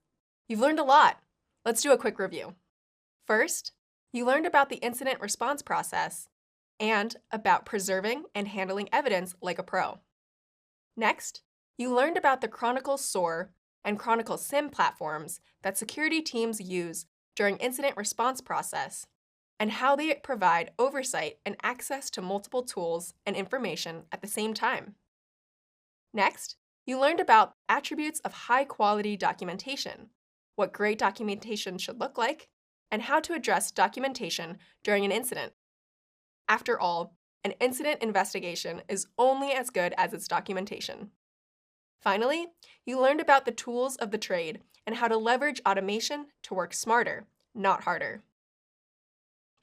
You've learned a lot. Let's do a quick review. First, you learned about the incident response process and about preserving and handling evidence like a pro. Next, you learned about the Chronicle SOAR and Chronicle SIM platforms that security teams use during incident response process and how they provide oversight and access to multiple tools and information at the same time. Next, you learned about attributes of high-quality documentation, what great documentation should look like, and how to address documentation during an incident. After all, an incident investigation is only as good as its documentation. Finally, you learned about the tools of the trade and how to leverage automation to work smarter, not harder.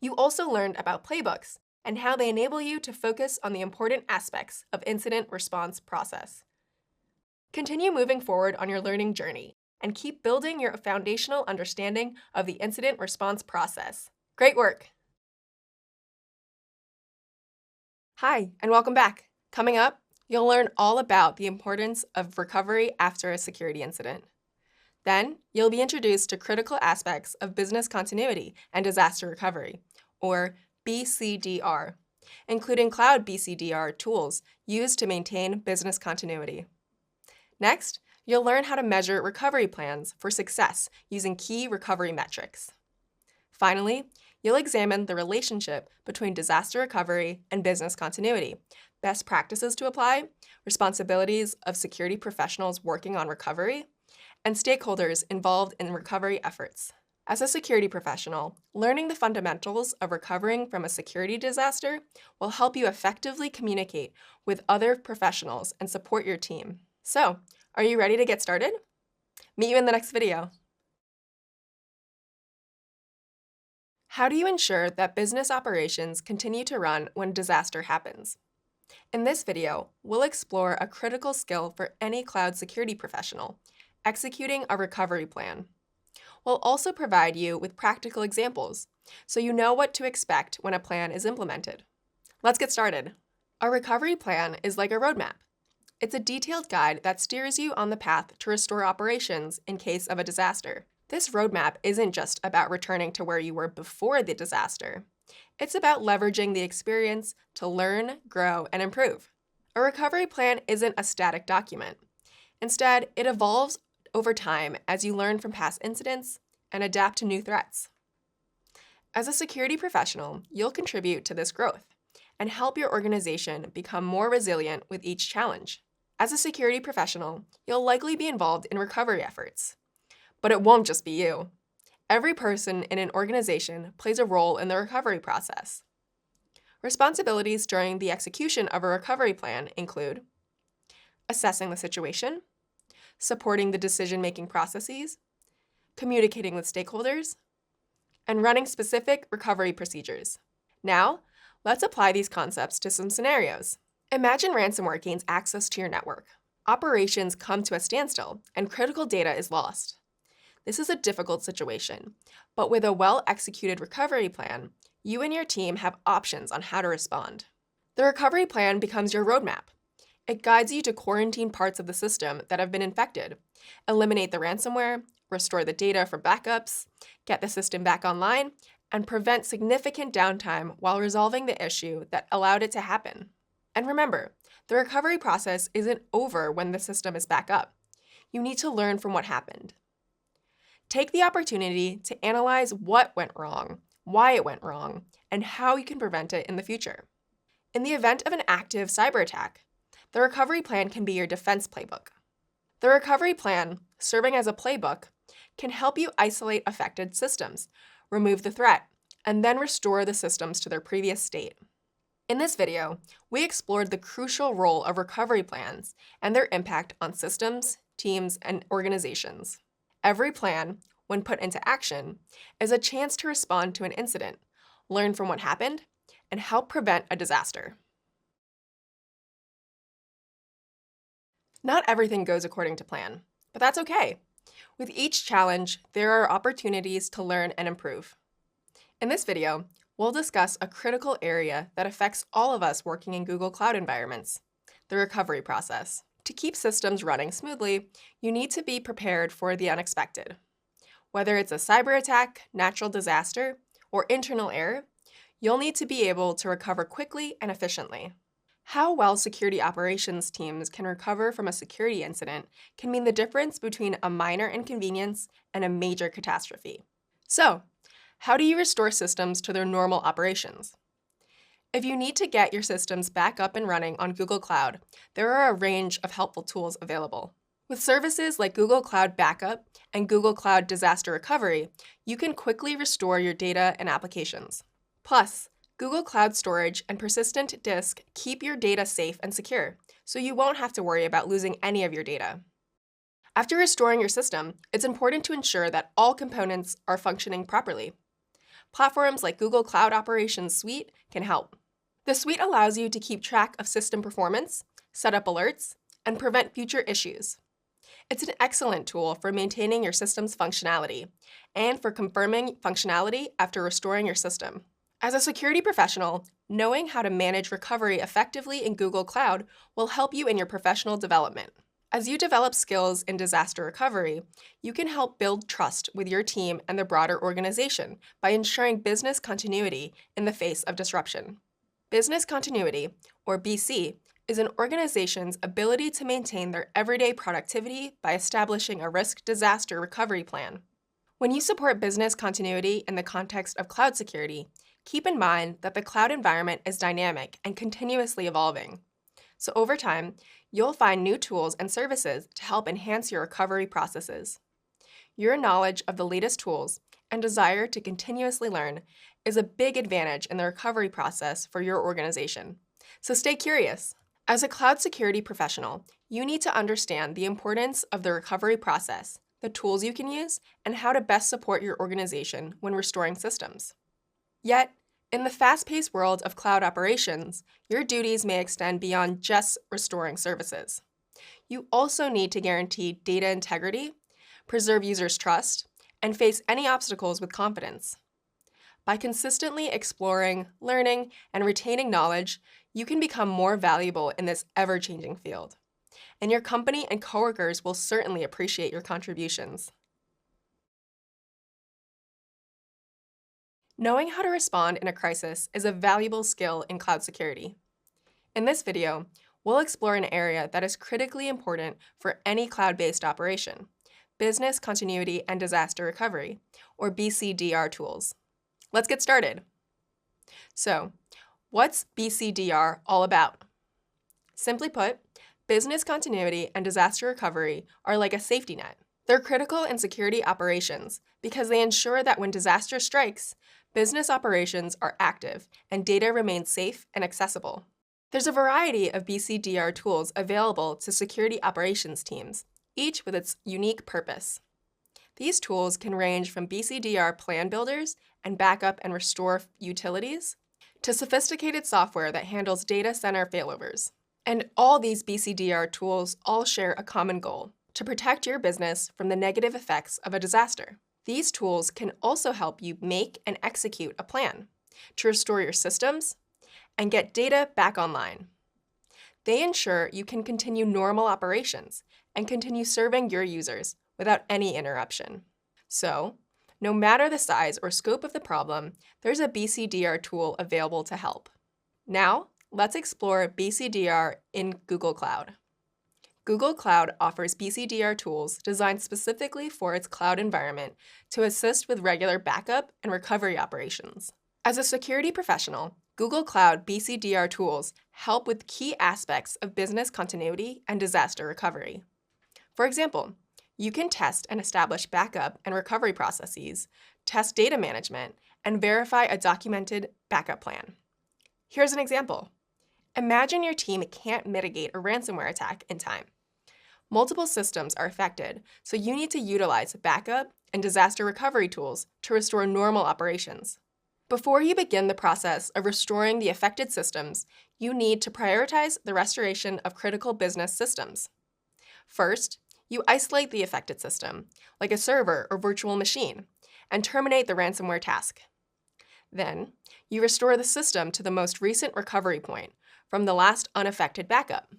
You also learned about playbooks and how they enable you to focus on the important aspects of incident response process. Continue moving forward on your learning journey and keep building your foundational understanding of the incident response process. Great work! Hi, and welcome back. Coming up, you'll learn all about the importance of recovery after a security incident. Then, you'll be introduced to critical aspects of business continuity and disaster recovery, or BCDR, including cloud BCDR tools used to maintain business continuity. Next, you'll learn how to measure recovery plans for success using key recovery metrics. Finally, you'll examine the relationship between disaster recovery and business continuity, best practices to apply, responsibilities of security professionals working on recovery, and stakeholders involved in recovery efforts. As a security professional, learning the fundamentals of recovering from a security disaster will help you effectively communicate with other professionals and support your team. So, are you ready to get started? Meet you in the next video. How do you ensure that business operations continue to run when disaster happens? In this video, we'll explore a critical skill for any cloud security professional, executing a recovery plan. We'll also provide you with practical examples, so you know what to expect when a plan is implemented. Let's get started. A recovery plan is like a roadmap. It's a detailed guide that steers you on the path to restore operations in case of a disaster. This roadmap isn't just about returning to where you were before the disaster. It's about leveraging the experience to learn, grow, and improve. A recovery plan isn't a static document. Instead, it evolves over time as you learn from past incidents and adapt to new threats. As a security professional, you'll contribute to this growth and help your organization become more resilient with each challenge. As a security professional, you'll likely be involved in recovery efforts. But it won't just be you. Every person in an organization plays a role in the recovery process. Responsibilities during the execution of a recovery plan include assessing the situation, supporting the decision-making processes, communicating with stakeholders, and running specific recovery procedures. Now, let's apply these concepts to some scenarios. Imagine ransomware gains access to your network. Operations come to a standstill, and critical data is lost. This is a difficult situation, but with a well-executed recovery plan, you and your team have options on how to respond. The recovery plan becomes your roadmap. It guides you to quarantine parts of the system that have been infected, eliminate the ransomware, restore the data for backups, get the system back online, and prevent significant downtime while resolving the issue that allowed it to happen. And remember, the recovery process isn't over when the system is back up. You need to learn from what happened. Take the opportunity to analyze what went wrong, why it went wrong, and how you can prevent it in the future. In the event of an active cyber attack, the recovery plan can be your defense playbook. The recovery plan, serving as a playbook, can help you isolate affected systems, remove the threat, and then restore the systems to their previous state. In this video, we explored the crucial role of recovery plans and their impact on systems, teams, and organizations. Every plan, when put into action, is a chance to respond to an incident, learn from what happened, and help prevent a disaster. Not everything goes according to plan, but that's okay. With each challenge, there are opportunities to learn and improve. In this video, we'll discuss a critical area that affects all of us working in Google Cloud environments, the recovery process. To keep systems running smoothly, you need to be prepared for the unexpected. Whether it's a cyber attack, natural disaster, or internal error, you'll need to be able to recover quickly and efficiently. How well security operations teams can recover from a security incident can mean the difference between a minor inconvenience and a major catastrophe. So, how do you restore systems to their normal operations? If you need to get your systems back up and running on Google Cloud, there are a range of helpful tools available. With services like Google Cloud Backup and Google Cloud Disaster Recovery, you can quickly restore your data and applications. Plus, Google Cloud Storage and Persistent Disk keep your data safe and secure, so you won't have to worry about losing any of your data. After restoring your system, it's important to ensure that all components are functioning properly. Platforms like Google Cloud Operations Suite can help. The suite allows you to keep track of system performance, set up alerts, and prevent future issues. It's an excellent tool for maintaining your system's functionality and for confirming functionality after restoring your system. As a security professional, knowing how to manage recovery effectively in Google Cloud will help you in your professional development. As you develop skills in disaster recovery, you can help build trust with your team and the broader organization by ensuring business continuity in the face of disruption. Business continuity, or BC, is an organization's ability to maintain their everyday productivity by establishing a risk disaster recovery plan. When you support business continuity in the context of cloud security, keep in mind that the cloud environment is dynamic and continuously evolving. So over time, you'll find new tools and services to help enhance your recovery processes. Your knowledge of the latest tools and desire to continuously learn is a big advantage in the recovery process for your organization. So stay curious. As a cloud security professional, you need to understand the importance of the recovery process, the tools you can use, and how to best support your organization when restoring systems. Yet, in the fast-paced world of cloud operations, your duties may extend beyond just restoring services. You also need to guarantee data integrity, preserve users' trust, and face any obstacles with confidence. By consistently exploring, learning, and retaining knowledge, you can become more valuable in this ever-changing field. And your company and coworkers will certainly appreciate your contributions. Knowing how to respond in a crisis is a valuable skill in cloud security. In this video, we'll explore an area that is critically important for any cloud-based operation, business continuity and disaster recovery, or BCDR tools. Let's get started. So, what's BCDR all about? Simply put, business continuity and disaster recovery are like a safety net. They're critical in security operations because they ensure that when disaster strikes, business operations are active and data remains safe and accessible. There's a variety of BCDR tools available to security operations teams, each with its unique purpose. These tools can range from BCDR plan builders and backup and restore utilities to sophisticated software that handles data center failovers. And all these BCDR tools all share a common goal: to protect your business from the negative effects of a disaster. These tools can also help you make and execute a plan to restore your systems and get data back online. They ensure you can continue normal operations and continue serving your users without any interruption. So, no matter the size or scope of the problem, there's a BCDR tool available to help. Now, let's explore BCDR in Google Cloud. Google Cloud offers BCDR tools designed specifically for its cloud environment to assist with regular backup and recovery operations. As a security professional, Google Cloud BCDR tools help with key aspects of business continuity and disaster recovery. For example, you can test and establish backup and recovery processes, test data management, and verify a documented backup plan. Here's an example. Imagine your team can't mitigate a ransomware attack in time. Multiple systems are affected, so you need to utilize backup and disaster recovery tools to restore normal operations. Before you begin the process of restoring the affected systems, you need to prioritize the restoration of critical business systems. First, you isolate the affected system, like a server or virtual machine, and terminate the ransomware task. Then, you restore the system to the most recent recovery point from the last unaffected backup.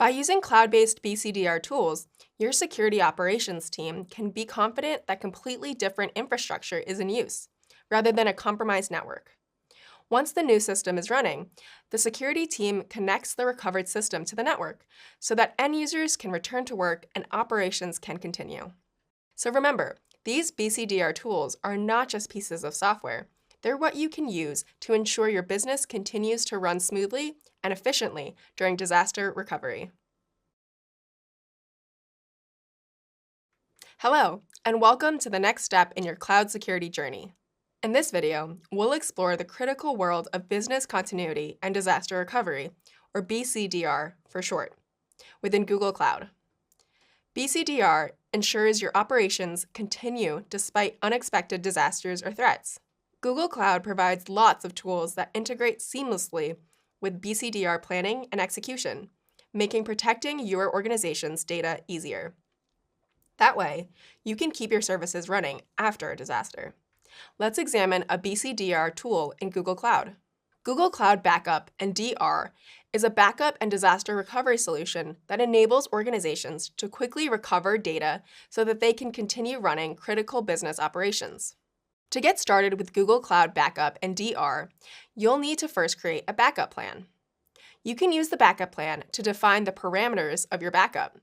By using cloud-based BCDR tools, your security operations team can be confident that completely different infrastructure is in use, rather than a compromised network. Once the new system is running, the security team connects the recovered system to the network so that end users can return to work and operations can continue. So remember, these BCDR tools are not just pieces of software. They're what you can use to ensure your business continues to run smoothly and efficiently during disaster recovery. Hello, and welcome to the next step in your cloud security journey. In this video, we'll explore the critical world of business continuity and disaster recovery, or BCDR for short, within Google Cloud. BCDR ensures your operations continue despite unexpected disasters or threats. Google Cloud provides lots of tools that integrate seamlessly with BCDR planning and execution, making protecting your organization's data easier. That way, you can keep your services running after a disaster. Let's examine a BCDR tool in Google Cloud. Google Cloud Backup and DR is a backup and disaster recovery solution that enables organizations to quickly recover data so that they can continue running critical business operations. To get started with Google Cloud Backup and DR, you'll need to first create a backup plan. You can use the backup plan to define the parameters of your backup.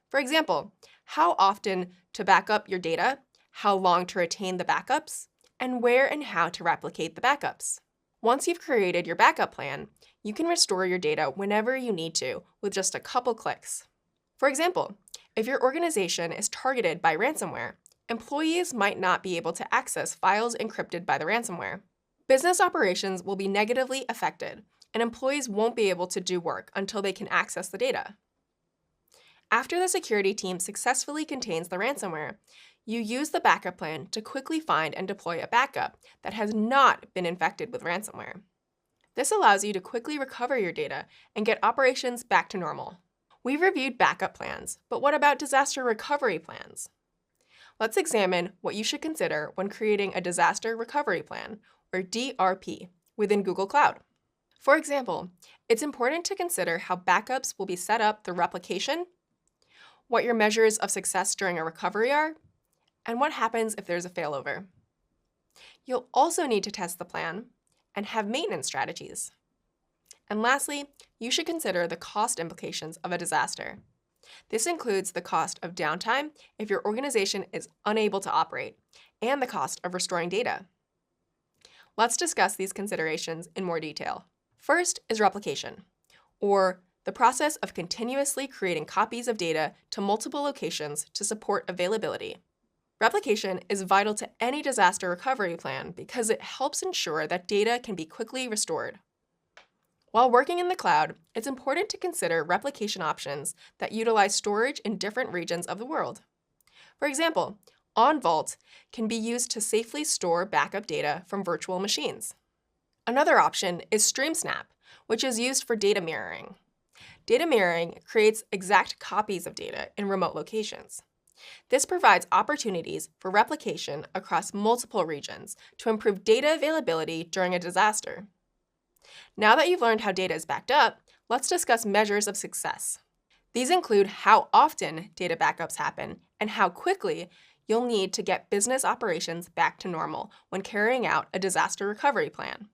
For example, how often to back up your data, how long to retain the backups, and where and how to replicate the backups. Once you've created your backup plan, you can restore your data whenever you need to with just a couple clicks. For example, if your organization is targeted by ransomware, employees might not be able to access files encrypted by the ransomware. Business operations will be negatively affected, and employees won't be able to do work until they can access the data. After the security team successfully contains the ransomware, you use the backup plan to quickly find and deploy a backup that has not been infected with ransomware. This allows you to quickly recover your data and get operations back to normal. We've reviewed backup plans, but what about disaster recovery plans? Let's examine what you should consider when creating a disaster recovery plan, or DRP, within Google Cloud. For example, it's important to consider how backups will be set up through replication, what your measures of success during a recovery are, and what happens if there's a failover. You'll also need to test the plan and have maintenance strategies. And lastly, you should consider the cost implications of a disaster. This includes the cost of downtime if your organization is unable to operate, and the cost of restoring data. Let's discuss these considerations in more detail. First is replication, or the process of continuously creating copies of data to multiple locations to support availability. Replication is vital to any disaster recovery plan because it helps ensure that data can be quickly restored. While working in the cloud, it's important to consider replication options that utilize storage in different regions of the world. For example, OnVault can be used to safely store backup data from virtual machines. Another option is StreamSnap, which is used for data mirroring. Data mirroring creates exact copies of data in remote locations. This provides opportunities for replication across multiple regions to improve data availability during a disaster. Now that you've learned how data is backed up, let's discuss measures of success. These include how often data backups happen and how quickly you'll need to get business operations back to normal when carrying out a disaster recovery plan.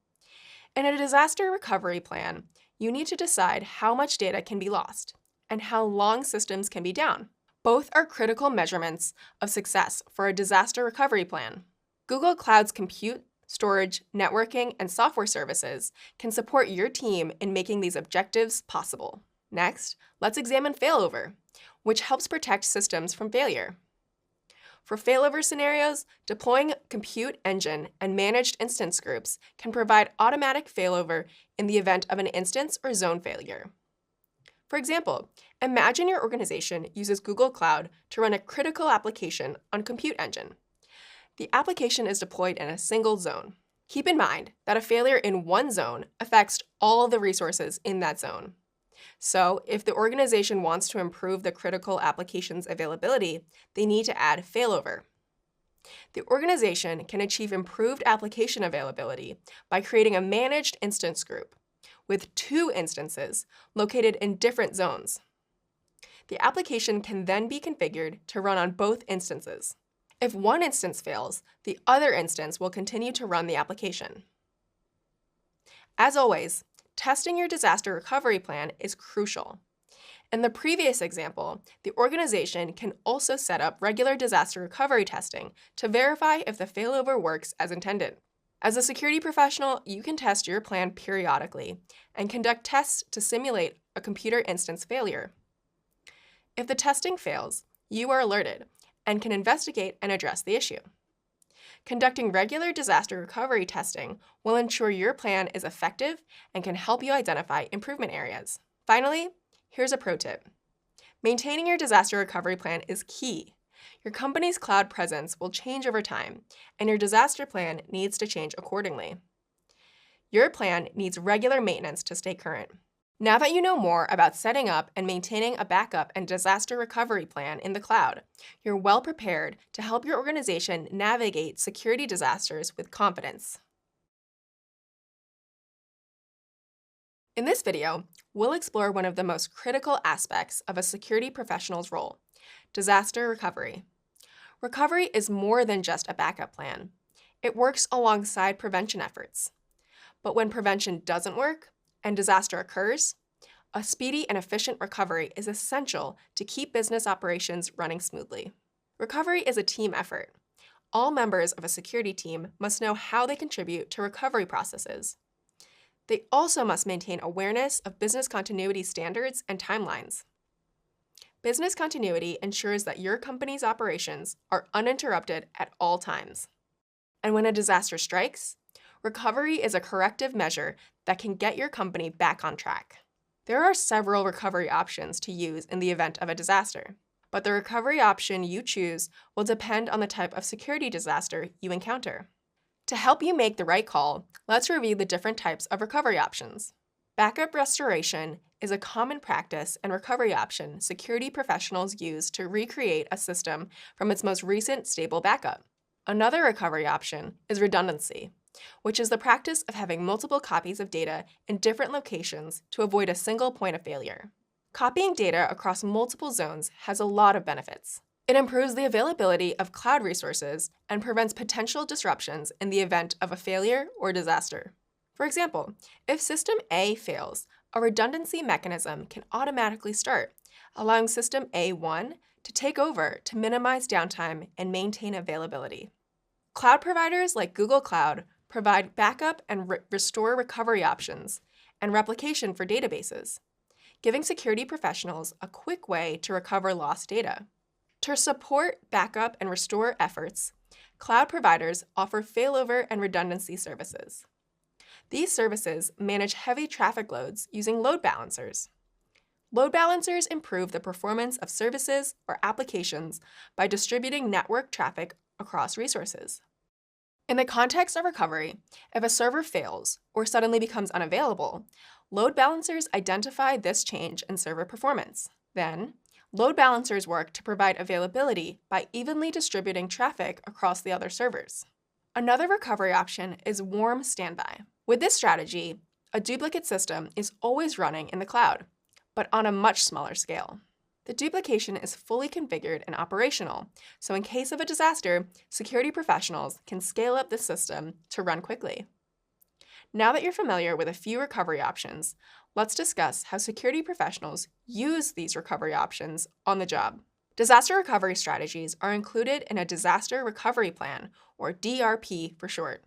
In a disaster recovery plan, you need to decide how much data can be lost and how long systems can be down. Both are critical measurements of success for a disaster recovery plan. Google Cloud's compute, storage, networking, and software services can support your team in making these objectives possible. Next, let's examine failover, which helps protect systems from failure. For failover scenarios, deploying Compute Engine and managed instance groups can provide automatic failover in the event of an instance or zone failure. For example, imagine your organization uses Google Cloud to run a critical application on Compute Engine. The application is deployed in a single zone. Keep in mind that a failure in one zone affects all of the resources in that zone. So, if the organization wants to improve the critical application's availability, they need to add failover. The organization can achieve improved application availability by creating a managed instance group with 2 instances located in different zones. The application can then be configured to run on both instances. If one instance fails, the other instance will continue to run the application. As always, testing your disaster recovery plan is crucial. In the previous example, the organization can also set up regular disaster recovery testing to verify if the failover works as intended. As a security professional, you can test your plan periodically and conduct tests to simulate a computer instance failure. If the testing fails, you are alerted and can investigate and address the issue. Conducting regular disaster recovery testing will ensure your plan is effective and can help you identify improvement areas. Finally, here's a pro tip. Maintaining your disaster recovery plan is key. Your company's cloud presence will change over time, and your disaster plan needs to change accordingly. Your plan needs regular maintenance to stay current. Now that you know more about setting up and maintaining a backup and disaster recovery plan in the cloud, you're well prepared to help your organization navigate security disasters with confidence. In this video, we'll explore one of the most critical aspects of a security professional's role: disaster recovery. Recovery is more than just a backup plan. It works alongside prevention efforts. But when prevention doesn't work and disaster occurs, a speedy and efficient recovery is essential to keep business operations running smoothly. Recovery is a team effort. All members of a security team must know how they contribute to recovery processes. They also must maintain awareness of business continuity standards and timelines. Business continuity ensures that your company's operations are uninterrupted at all times. And when a disaster strikes, recovery is a corrective measure that can get your company back on track. There are several recovery options to use in the event of a disaster, but the recovery option you choose will depend on the type of security disaster you encounter. To help you make the right call, let's review the different types of recovery options. Backup restoration is a common practice and recovery option security professionals use to recreate a system from its most recent stable backup. Another recovery option is redundancy, which is the practice of having multiple copies of data in different locations to avoid a single point of failure. Copying data across multiple zones has a lot of benefits. It improves the availability of cloud resources and prevents potential disruptions in the event of a failure or disaster. For example, if System A fails, a redundancy mechanism can automatically start, allowing System A1 to take over to minimize downtime and maintain availability. Cloud providers like Google Cloud provide backup and restore recovery options and replication for databases, giving security professionals a quick way to recover lost data. To support backup and restore efforts, cloud providers offer failover and redundancy services. These services manage heavy traffic loads using load balancers. Load balancers improve the performance of services or applications by distributing network traffic across resources. In the context of recovery, if a server fails or suddenly becomes unavailable, load balancers identify this change in server performance. Then, load balancers work to provide availability by evenly distributing traffic across the other servers. Another recovery option is warm standby. With this strategy, a duplicate system is always running in the cloud, but on a much smaller scale. The duplication is fully configured and operational, so in case of a disaster, security professionals can scale up the system to run quickly. Now that you're familiar with a few recovery options, let's discuss how security professionals use these recovery options on the job. Disaster recovery strategies are included in a disaster recovery plan, or DRP for short.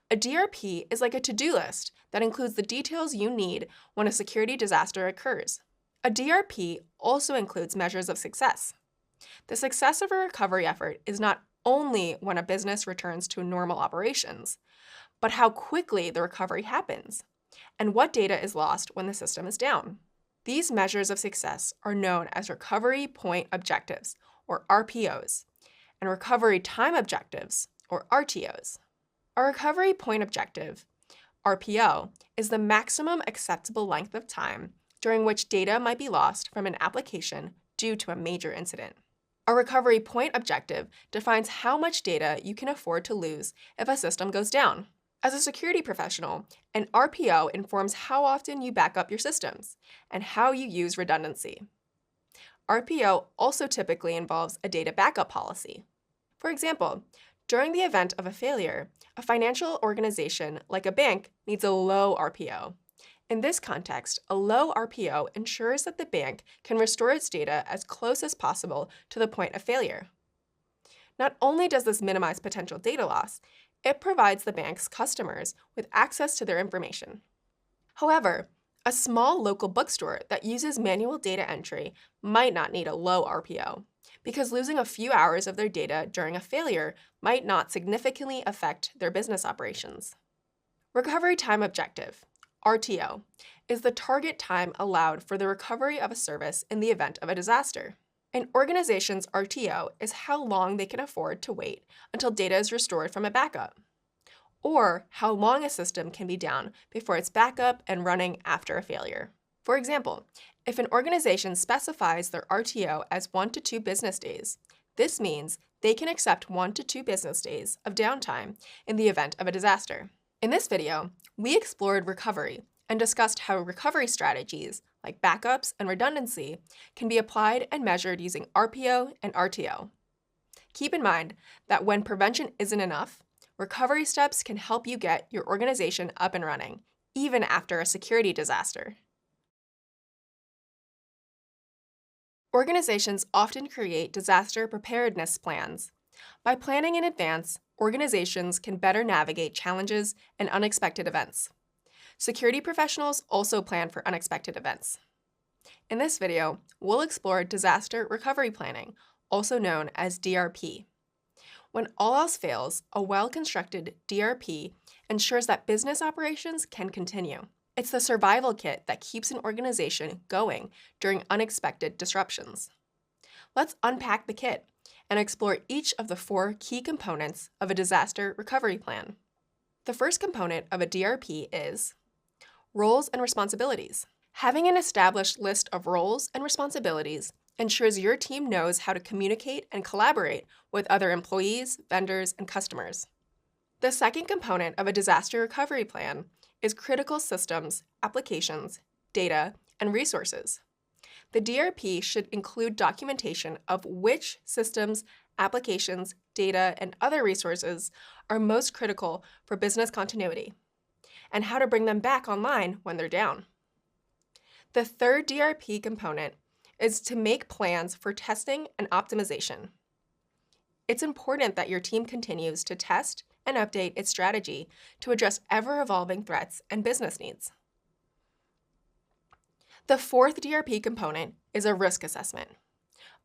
A DRP is like a to-do list that includes the details you need when a security disaster occurs. A DRP also includes measures of success. The success of a recovery effort is not only when a business returns to normal operations, but how quickly the recovery happens, and what data is lost when the system is down. These measures of success are known as recovery point objectives, or RPOs, and recovery time objectives, or RTOs. A recovery point objective, RPO, is the maximum acceptable length of time during which data might be lost from an application due to a major incident. A recovery point objective defines how much data you can afford to lose if a system goes down. As a security professional, an RPO informs how often you back up your systems and how you use redundancy. RPO also typically involves a data backup policy. For example, during the event of a failure, a financial organization like a bank needs a low RPO. In this context, a low RPO ensures that the bank can restore its data as close as possible to the point of failure. Not only does this minimize potential data loss, it provides the bank's customers with access to their information. However, a small local bookstore that uses manual data entry might not need a low RPO, because losing a few hours of their data during a failure might not significantly affect their business operations. Recovery time objective, RTO, is the target time allowed for the recovery of a service in the event of a disaster. An organization's RTO is how long they can afford to wait until data is restored from a backup, or how long a system can be down before it's back up and running after a failure. For example, if an organization specifies their RTO as 1 to 2 business days, this means they can accept 1 to 2 business days of downtime in the event of a disaster. In this video, we explored recovery and discussed how recovery strategies like backups and redundancy can be applied and measured using RPO and RTO. Keep in mind that when prevention isn't enough, recovery steps can help you get your organization up and running, even after a security disaster. Organizations often create disaster preparedness plans. By planning in advance, organizations can better navigate challenges and unexpected events. Security professionals also plan for unexpected events. In this video, we'll explore disaster recovery planning, also known as DRP. When all else fails, a well-constructed DRP ensures that business operations can continue. It's the survival kit that keeps an organization going during unexpected disruptions. Let's unpack the kit and explore each of the 4 key components of a disaster recovery plan. The first component of a DRP is roles and responsibilities. Having an established list of roles and responsibilities ensures your team knows how to communicate and collaborate with other employees, vendors, and customers. The second component of a disaster recovery plan is critical systems, applications, data, and resources. The DRP should include documentation of which systems, applications, data, and other resources are most critical for business continuity, and how to bring them back online when they're down. The third DRP component is to make plans for testing and optimization. It's important that your team continues to test and update its strategy to address ever-evolving threats and business needs. The fourth DRP component is a risk assessment.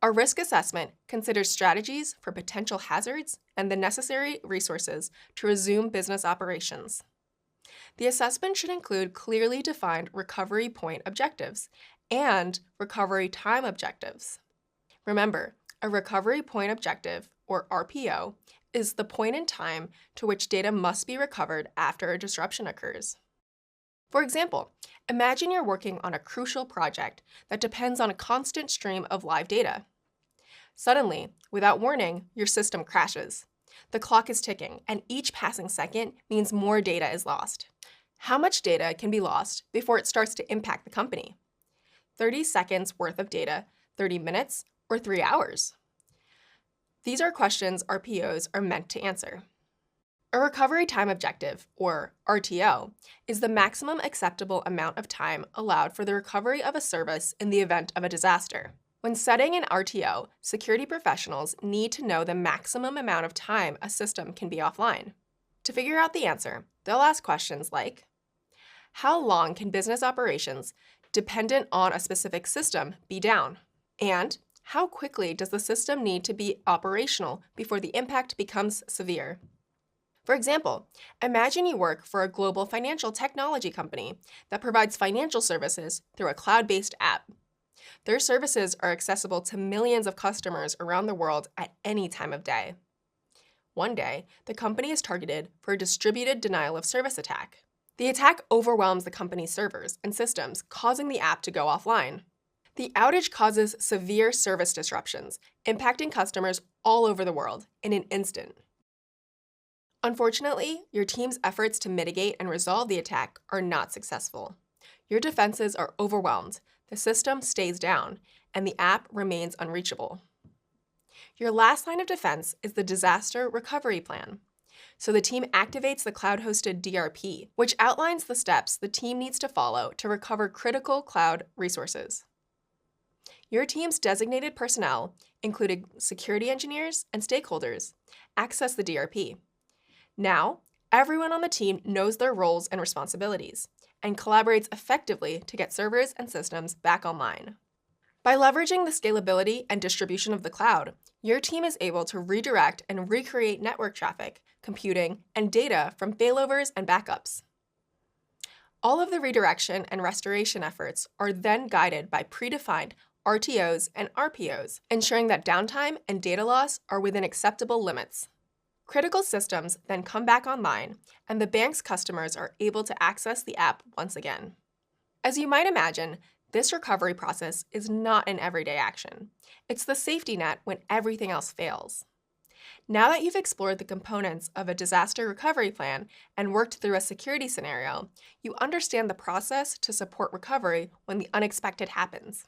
A risk assessment considers strategies for potential hazards and the necessary resources to resume business operations. The assessment should include clearly defined recovery point objectives and recovery time objectives. Remember, a recovery point objective, or RPO, is the point in time to which data must be recovered after a disruption occurs. For example, imagine you're working on a crucial project that depends on a constant stream of live data. Suddenly, without warning, your system crashes. The clock is ticking, and each passing second means more data is lost. How much data can be lost before it starts to impact the company? 30 seconds worth of data, 30 minutes, or 3 hours? These are questions RPOs are meant to answer. A recovery time objective, or RTO, is the maximum acceptable amount of time allowed for the recovery of a service in the event of a disaster. When setting an RTO, security professionals need to know the maximum amount of time a system can be offline. To figure out the answer, they'll ask questions like, how long can business operations dependent on a specific system be down? And how quickly does the system need to be operational before the impact becomes severe? For example, imagine you work for a global financial technology company that provides financial services through a cloud-based app. Their services are accessible to millions of customers around the world at any time of day. One day, the company is targeted for a distributed denial of service attack. The attack overwhelms the company's servers and systems, causing the app to go offline. The outage causes severe service disruptions, impacting customers all over the world in an instant. Unfortunately, your team's efforts to mitigate and resolve the attack are not successful. Your defenses are overwhelmed, the system stays down, and the app remains unreachable. Your last line of defense is the disaster recovery plan. So the team activates the cloud-hosted DRP, which outlines the steps the team needs to follow to recover critical cloud resources. Your team's designated personnel, including security engineers and stakeholders, access the DRP. Now, everyone on the team knows their roles and responsibilities and collaborates effectively to get servers and systems back online. By leveraging the scalability and distribution of the cloud, your team is able to redirect and recreate network traffic, computing, and data from failovers and backups. All of the redirection and restoration efforts are then guided by predefined RTOs and RPOs, ensuring that downtime and data loss are within acceptable limits. Critical systems then come back online, and the bank's customers are able to access the app once again. As you might imagine, this recovery process is not an everyday action. It's the safety net when everything else fails. Now that you've explored the components of a disaster recovery plan and worked through a security scenario, you understand the process to support recovery when the unexpected happens.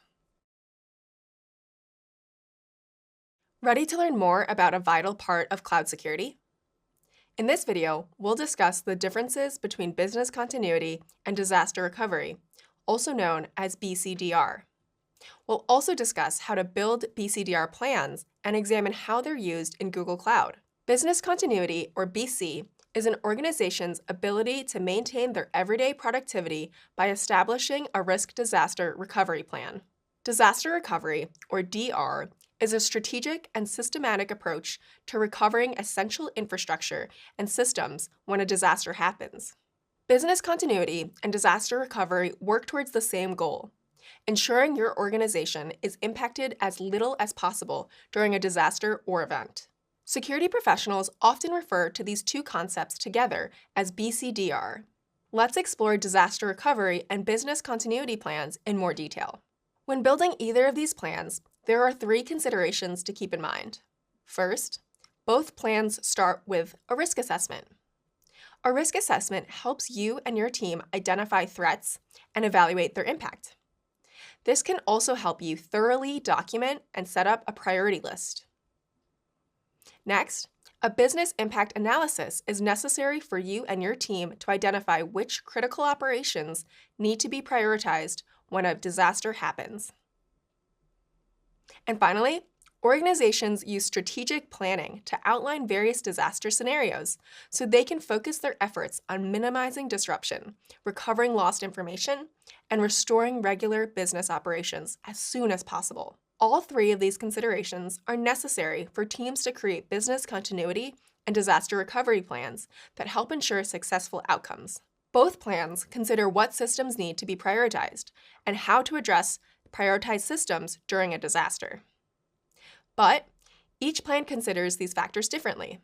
Ready to learn more about a vital part of cloud security? In this video, we'll discuss the differences between business continuity and disaster recovery, also known as BCDR. We'll also discuss how to build BCDR plans and examine how they're used in Google Cloud. Business continuity, or BC, is an organization's ability to maintain their everyday productivity by establishing a risk disaster recovery plan. Disaster recovery, or DR, is a strategic and systematic approach to recovering essential infrastructure and systems when a disaster happens. Business continuity and disaster recovery work towards the same goal: ensuring your organization is impacted as little as possible during a disaster or event. Security professionals often refer to these two concepts together as BCDR. Let's explore disaster recovery and business continuity plans in more detail. When building either of these plans, there are three considerations to keep in mind. First, both plans start with a risk assessment. A risk assessment helps you and your team identify threats and evaluate their impact. This can also help you thoroughly document and set up a priority list. Next, a business impact analysis is necessary for you and your team to identify which critical operations need to be prioritized when a disaster happens. And finally, organizations use strategic planning to outline various disaster scenarios so they can focus their efforts on minimizing disruption, recovering lost information, and restoring regular business operations as soon as possible. All three of these considerations are necessary for teams to create business continuity and disaster recovery plans that help ensure successful outcomes. Both plans consider what systems need to be prioritized and how to address prioritized systems during a disaster. But each plan considers these factors differently.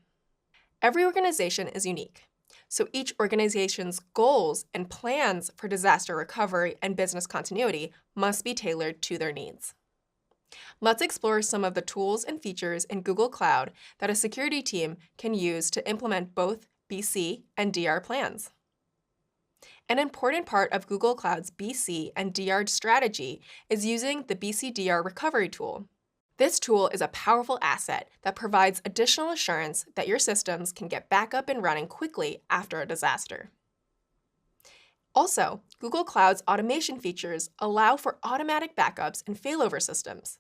Every organization is unique, so each organization's goals and plans for disaster recovery and business continuity must be tailored to their needs. Let's explore some of the tools and features in Google Cloud that a security team can use to implement both BC and DR plans. An important part of Google Cloud's BC and DR strategy is using the BCDR recovery tool. This tool is a powerful asset that provides additional assurance that your systems can get back up and running quickly after a disaster. Also, Google Cloud's automation features allow for automatic backups and failover systems.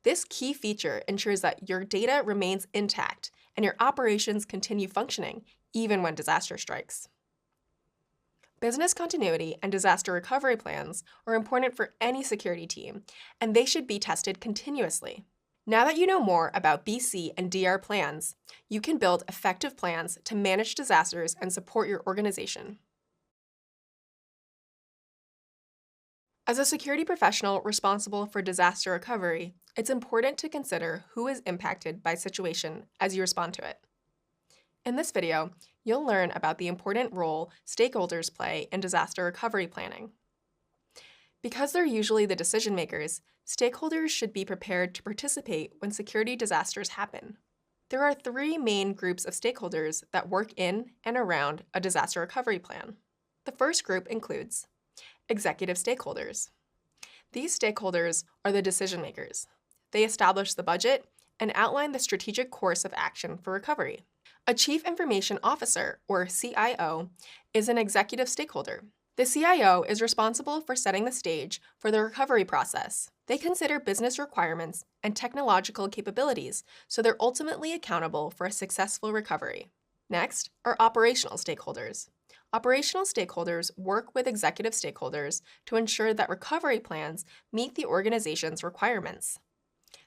This key feature ensures that your data remains intact and your operations continue functioning even when disaster strikes. Business continuity and disaster recovery plans are important for any security team, and they should be tested continuously. Now that you know more about BC and DR plans, you can build effective plans to manage disasters and support your organization. As a security professional responsible for disaster recovery, it's important to consider who is impacted by a situation as you respond to it. In this video, you'll learn about the important role stakeholders play in disaster recovery planning. Because they're usually the decision makers, stakeholders should be prepared to participate when security disasters happen. There are three main groups of stakeholders that work in and around a disaster recovery plan. The first group includes executive stakeholders. These stakeholders are the decision makers. They establish the budget and outline the strategic course of action for recovery. A Chief Information Officer, or CIO, is an executive stakeholder. The CIO is responsible for setting the stage for the recovery process. They consider business requirements and technological capabilities, so they're ultimately accountable for a successful recovery. Next are operational stakeholders. Operational stakeholders work with executive stakeholders to ensure that recovery plans meet the organization's requirements.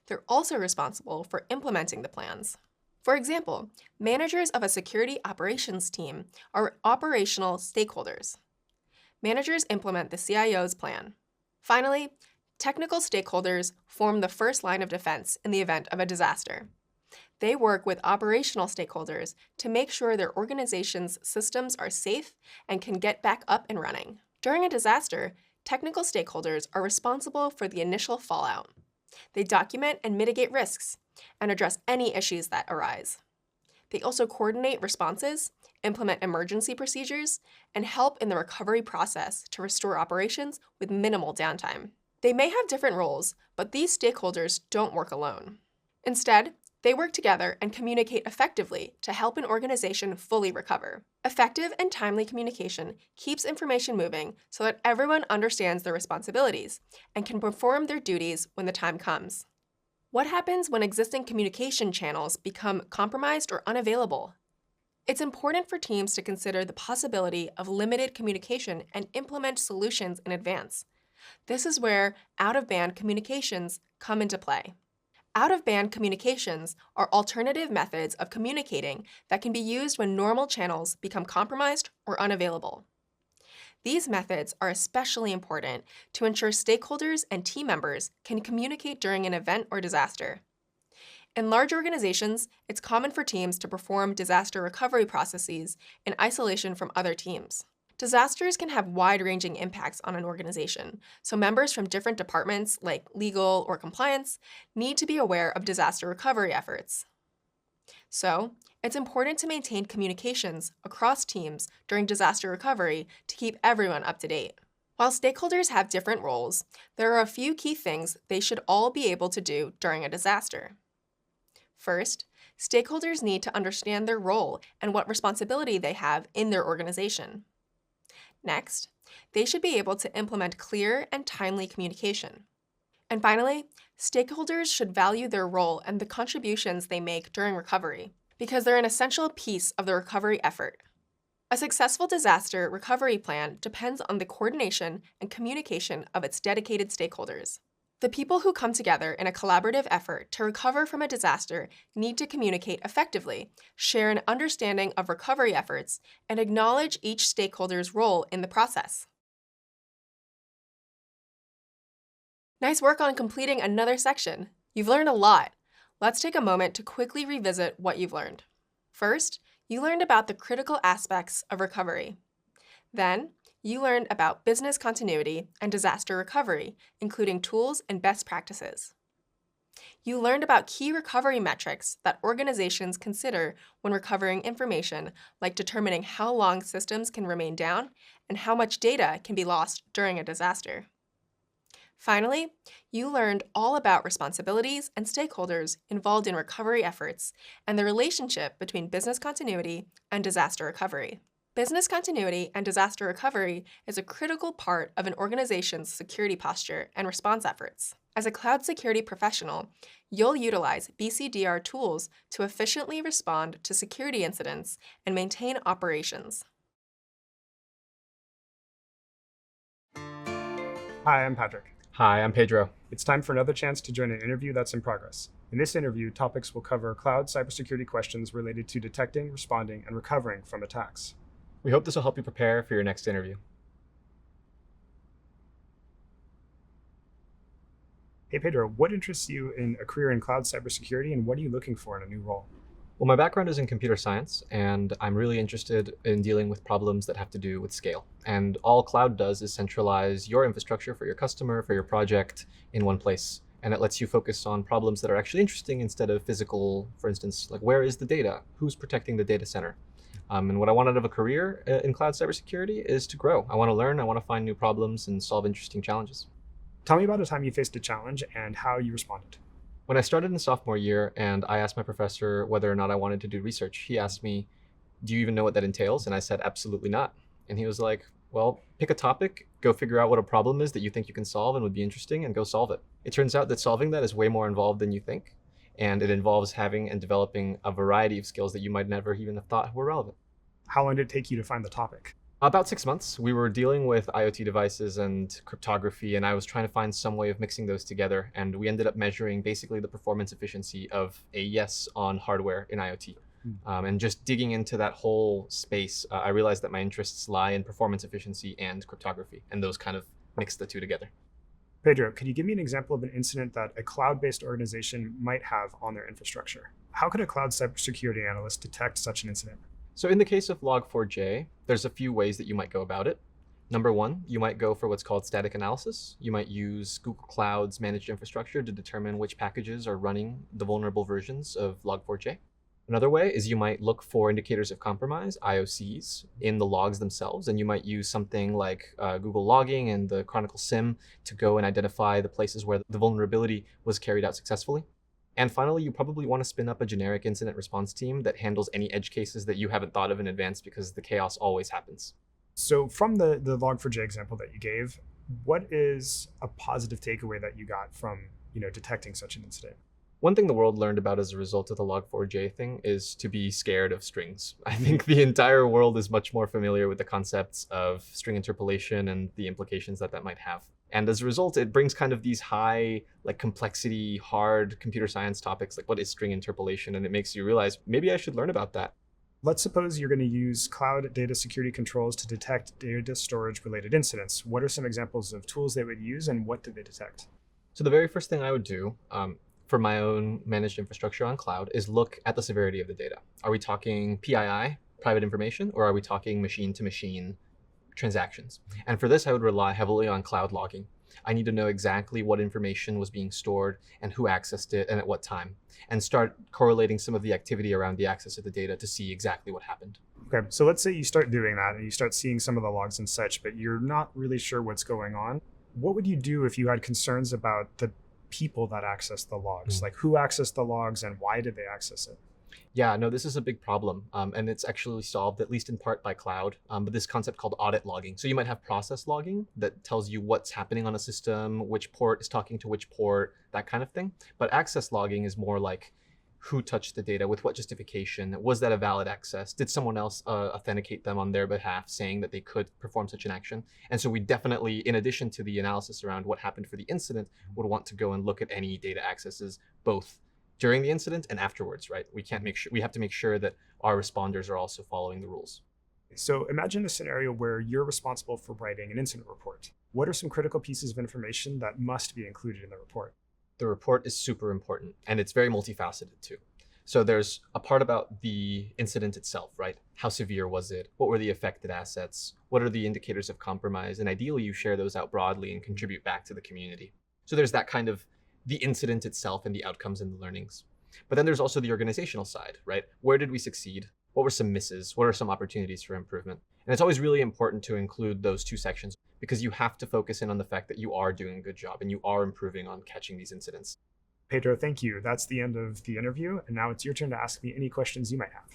They're also responsible for implementing the plans. For example, managers of a security operations team are operational stakeholders. Managers implement the CIO's plan. Finally, technical stakeholders form the first line of defense in the event of a disaster. They work with operational stakeholders to make sure their organization's systems are safe and can get back up and running. During a disaster, technical stakeholders are responsible for the initial fallout. They document and mitigate risks and address any issues that arise. They also coordinate responses, implement emergency procedures, and help in the recovery process to restore operations with minimal downtime. They may have different roles, but these stakeholders don't work alone. Instead, they work together and communicate effectively to help an organization fully recover. Effective and timely communication keeps information moving so that everyone understands their responsibilities and can perform their duties when the time comes. What happens when existing communication channels become compromised or unavailable? It's important for teams to consider the possibility of limited communication and implement solutions in advance. This is where out-of-band communications come into play. Out-of-band communications are alternative methods of communicating that can be used when normal channels become compromised or unavailable. These methods are especially important to ensure stakeholders and team members can communicate during an event or disaster. In large organizations, it's common for teams to perform disaster recovery processes in isolation from other teams. Disasters can have wide-ranging impacts on an organization, so members from different departments, like legal or compliance, need to be aware of disaster recovery efforts. So, it's important to maintain communications across teams during disaster recovery to keep everyone up to date. While stakeholders have different roles, there are a few key things they should all be able to do during a disaster. First, stakeholders need to understand their role and what responsibility they have in their organization. Next, they should be able to implement clear and timely communication. And finally, stakeholders should value their role and the contributions they make during recovery, because they're an essential piece of the recovery effort. A successful disaster recovery plan depends on the coordination and communication of its dedicated stakeholders. The people who come together in a collaborative effort to recover from a disaster need to communicate effectively, share an understanding of recovery efforts, and acknowledge each stakeholder's role in the process. Nice work on completing another section. You've learned a lot. Let's take a moment to quickly revisit what you've learned. First, you learned about the critical aspects of recovery. Then, you learned about business continuity and disaster recovery, including tools and best practices. You learned about key recovery metrics that organizations consider when recovering information, like determining how long systems can remain down and how much data can be lost during a disaster. Finally, you learned all about responsibilities and stakeholders involved in recovery efforts and the relationship between business continuity and disaster recovery. Business continuity and disaster recovery is a critical part of an organization's security posture and response efforts. As a cloud security professional, you'll utilize BCDR tools to efficiently respond to security incidents and maintain operations. Hi, I'm Patrick. Hi, I'm Pedro. It's time for another chance to join an interview that's in progress. In this interview, topics will cover cloud cybersecurity questions related to detecting, responding, and recovering from attacks. We hope this will help you prepare for your next interview. Hey Pedro, what interests you in a career in cloud cybersecurity, and what are you looking for in a new role? Well, my background is in computer science, and I'm really interested in dealing with problems that have to do with scale. And all cloud does is centralize your infrastructure for your customer, for your project in one place. And it lets you focus on problems that are actually interesting instead of physical, for instance, like where is the data? Who's protecting the data center? And what I want out of a career in cloud cybersecurity is to grow. I want to learn, I want to find new problems and solve interesting challenges. Tell me about a time you faced a challenge and how you responded. When I started in sophomore year and I asked my professor whether or not I wanted to do research, he asked me, do you even know what that entails? And I said, absolutely not. And he was like, well, pick a topic, go figure out what a problem is that you think you can solve and would be interesting, and go solve it. It turns out that solving that is way more involved than you think. And it involves having and developing a variety of skills that you might never even have thought were relevant. How long did it take you to find the topic? About 6 months. We were dealing with IoT devices and cryptography, and I was trying to find some way of mixing those together. And we ended up measuring basically the performance efficiency of AES on hardware in IoT. And just digging into that whole space, I realized that my interests lie in performance efficiency and cryptography, and those kind of mix the two together. Pedro, could you give me an example of an incident that a cloud-based organization might have on their infrastructure? How could a cloud cybersecurity analyst detect such an incident? So in the case of Log4j, there's a few ways that you might go about it. Number one, you might go for what's called static analysis. You might use Google Cloud's managed infrastructure to determine which packages are running the vulnerable versions of Log4j. Another way is you might look for indicators of compromise, IOCS, in the logs themselves, and you might use something like Google Logging and the Chronicle SIM to go and identify the places where the vulnerability was carried out successfully. And finally, you probably want to spin up a generic incident response team that handles any edge cases that you haven't thought of in advance, because the chaos always happens. So from the Log4j example that you gave, what is a positive takeaway that you got from detecting such an incident? One thing the world learned about as a result of the Log4j thing is to be scared of strings. I think the entire world is much more familiar with the concepts of string interpolation and the implications that that might have. And as a result, it brings kind of these high, complexity, hard computer science topics, like what is string interpolation? And it makes you realize, maybe I should learn about that. Let's suppose you're going to use cloud data security controls to detect data storage related incidents. What are some examples of tools they would use, and what do they detect? So the very first thing I would do for my own managed infrastructure on cloud is look at the severity of the data. Are we talking PII, private information, or are we talking machine-to-machine transactions? And for this, I would rely heavily on cloud logging. I need to know exactly what information was being stored and who accessed it and at what time, and start correlating some of the activity around the access of the data to see exactly what happened. Okay, so let's say you start doing that and you start seeing some of the logs and such, but you're not really sure what's going on. What would you do if you had concerns about the people that access the logs? Like who accessed the logs and why did they access it? Yeah, no, this is a big problem, and it's actually solved, at least in part, by cloud, but this concept called audit logging. So you might have process logging that tells you what's happening on a system, which port is talking to which port, that kind of thing. But access logging is more like who touched the data, with what justification, was that a valid access, did someone else authenticate them on their behalf saying that they could perform such an action? And so we definitely, in addition to the analysis around what happened for the incident, would want to go and look at any data accesses, both during the incident and afterwards, right? We have to make sure that our responders are also following the rules. So imagine a scenario where you're responsible for writing an incident report. What are some critical pieces of information that must be included in the report? The report is super important, and it's very multifaceted too. So there's a part about the incident itself, right? How severe was it? What were the affected assets? What are the indicators of compromise? And ideally, you share those out broadly and contribute back to the community. So there's that kind of the incident itself and the outcomes and the learnings. But then there's also the organizational side, right? Where did we succeed? What were some misses? What are some opportunities for improvement? And it's always really important to include those two sections because you have to focus in on the fact that you are doing a good job and you are improving on catching these incidents. Pedro, thank you. That's the end of the interview. And now it's your turn to ask me any questions you might have.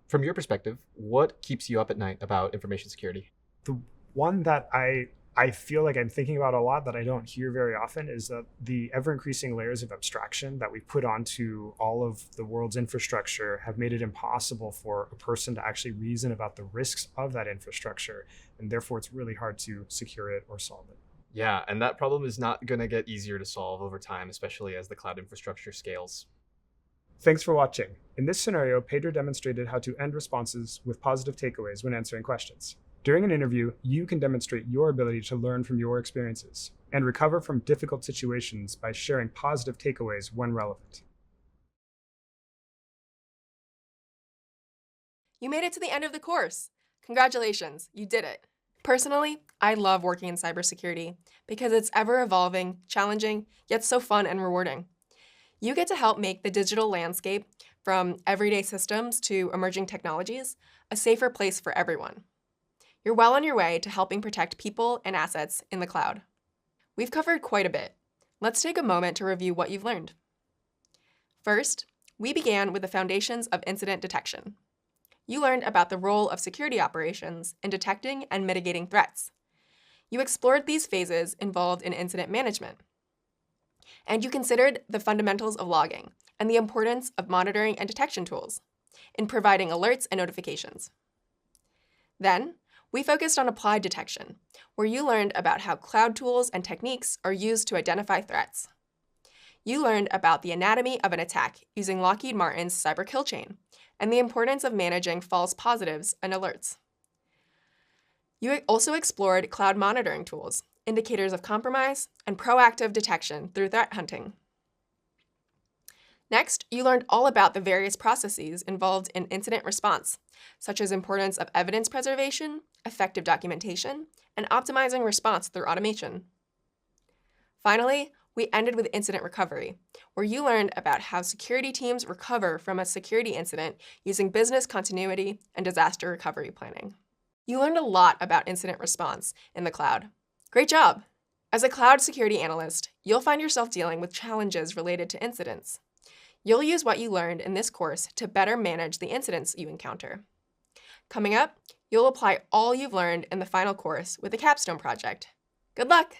From your perspective, what keeps you up at night about information security? The one that I feel like I'm thinking about a lot that I don't hear very often is that the ever-increasing layers of abstraction that we put onto all of the world's infrastructure have made it impossible for a person to actually reason about the risks of that infrastructure. And therefore, it's really hard to secure it or solve it. Yeah, and that problem is not going to get easier to solve over time, especially as the cloud infrastructure scales. Thanks for watching. In this scenario, Pedro demonstrated how to end responses with positive takeaways when answering questions. During an interview, you can demonstrate your ability to learn from your experiences and recover from difficult situations by sharing positive takeaways when relevant. You made it to the end of the course. Congratulations, you did it. Personally, I love working in cybersecurity because it's ever evolving, challenging, yet so fun and rewarding. You get to help make the digital landscape, from everyday systems to emerging technologies, a safer place for everyone. You're well on your way to helping protect people and assets in the cloud. We've covered quite a bit. Let's take a moment to review what you've learned. First, we began with the foundations of incident detection. You learned about the role of security operations in detecting and mitigating threats. You explored these phases involved in incident management. And you considered the fundamentals of logging and the importance of monitoring and detection tools in providing alerts and notifications. Then, we focused on applied detection, where you learned about how cloud tools and techniques are used to identify threats. You learned about the anatomy of an attack using Lockheed Martin's cyber kill chain and the importance of managing false positives and alerts. You also explored cloud monitoring tools, indicators of compromise, and proactive detection through threat hunting. Next, you learned all about the various processes involved in incident response, such as importance of evidence preservation, effective documentation, and optimizing response through automation. Finally, we ended with incident recovery, where you learned about how security teams recover from a security incident using business continuity and disaster recovery planning. You learned a lot about incident response in the cloud. Great job! As a cloud security analyst, you'll find yourself dealing with challenges related to incidents. You'll use what you learned in this course to better manage the incidents you encounter. Coming up, you'll apply all you've learned in the final course with the capstone project. Good luck!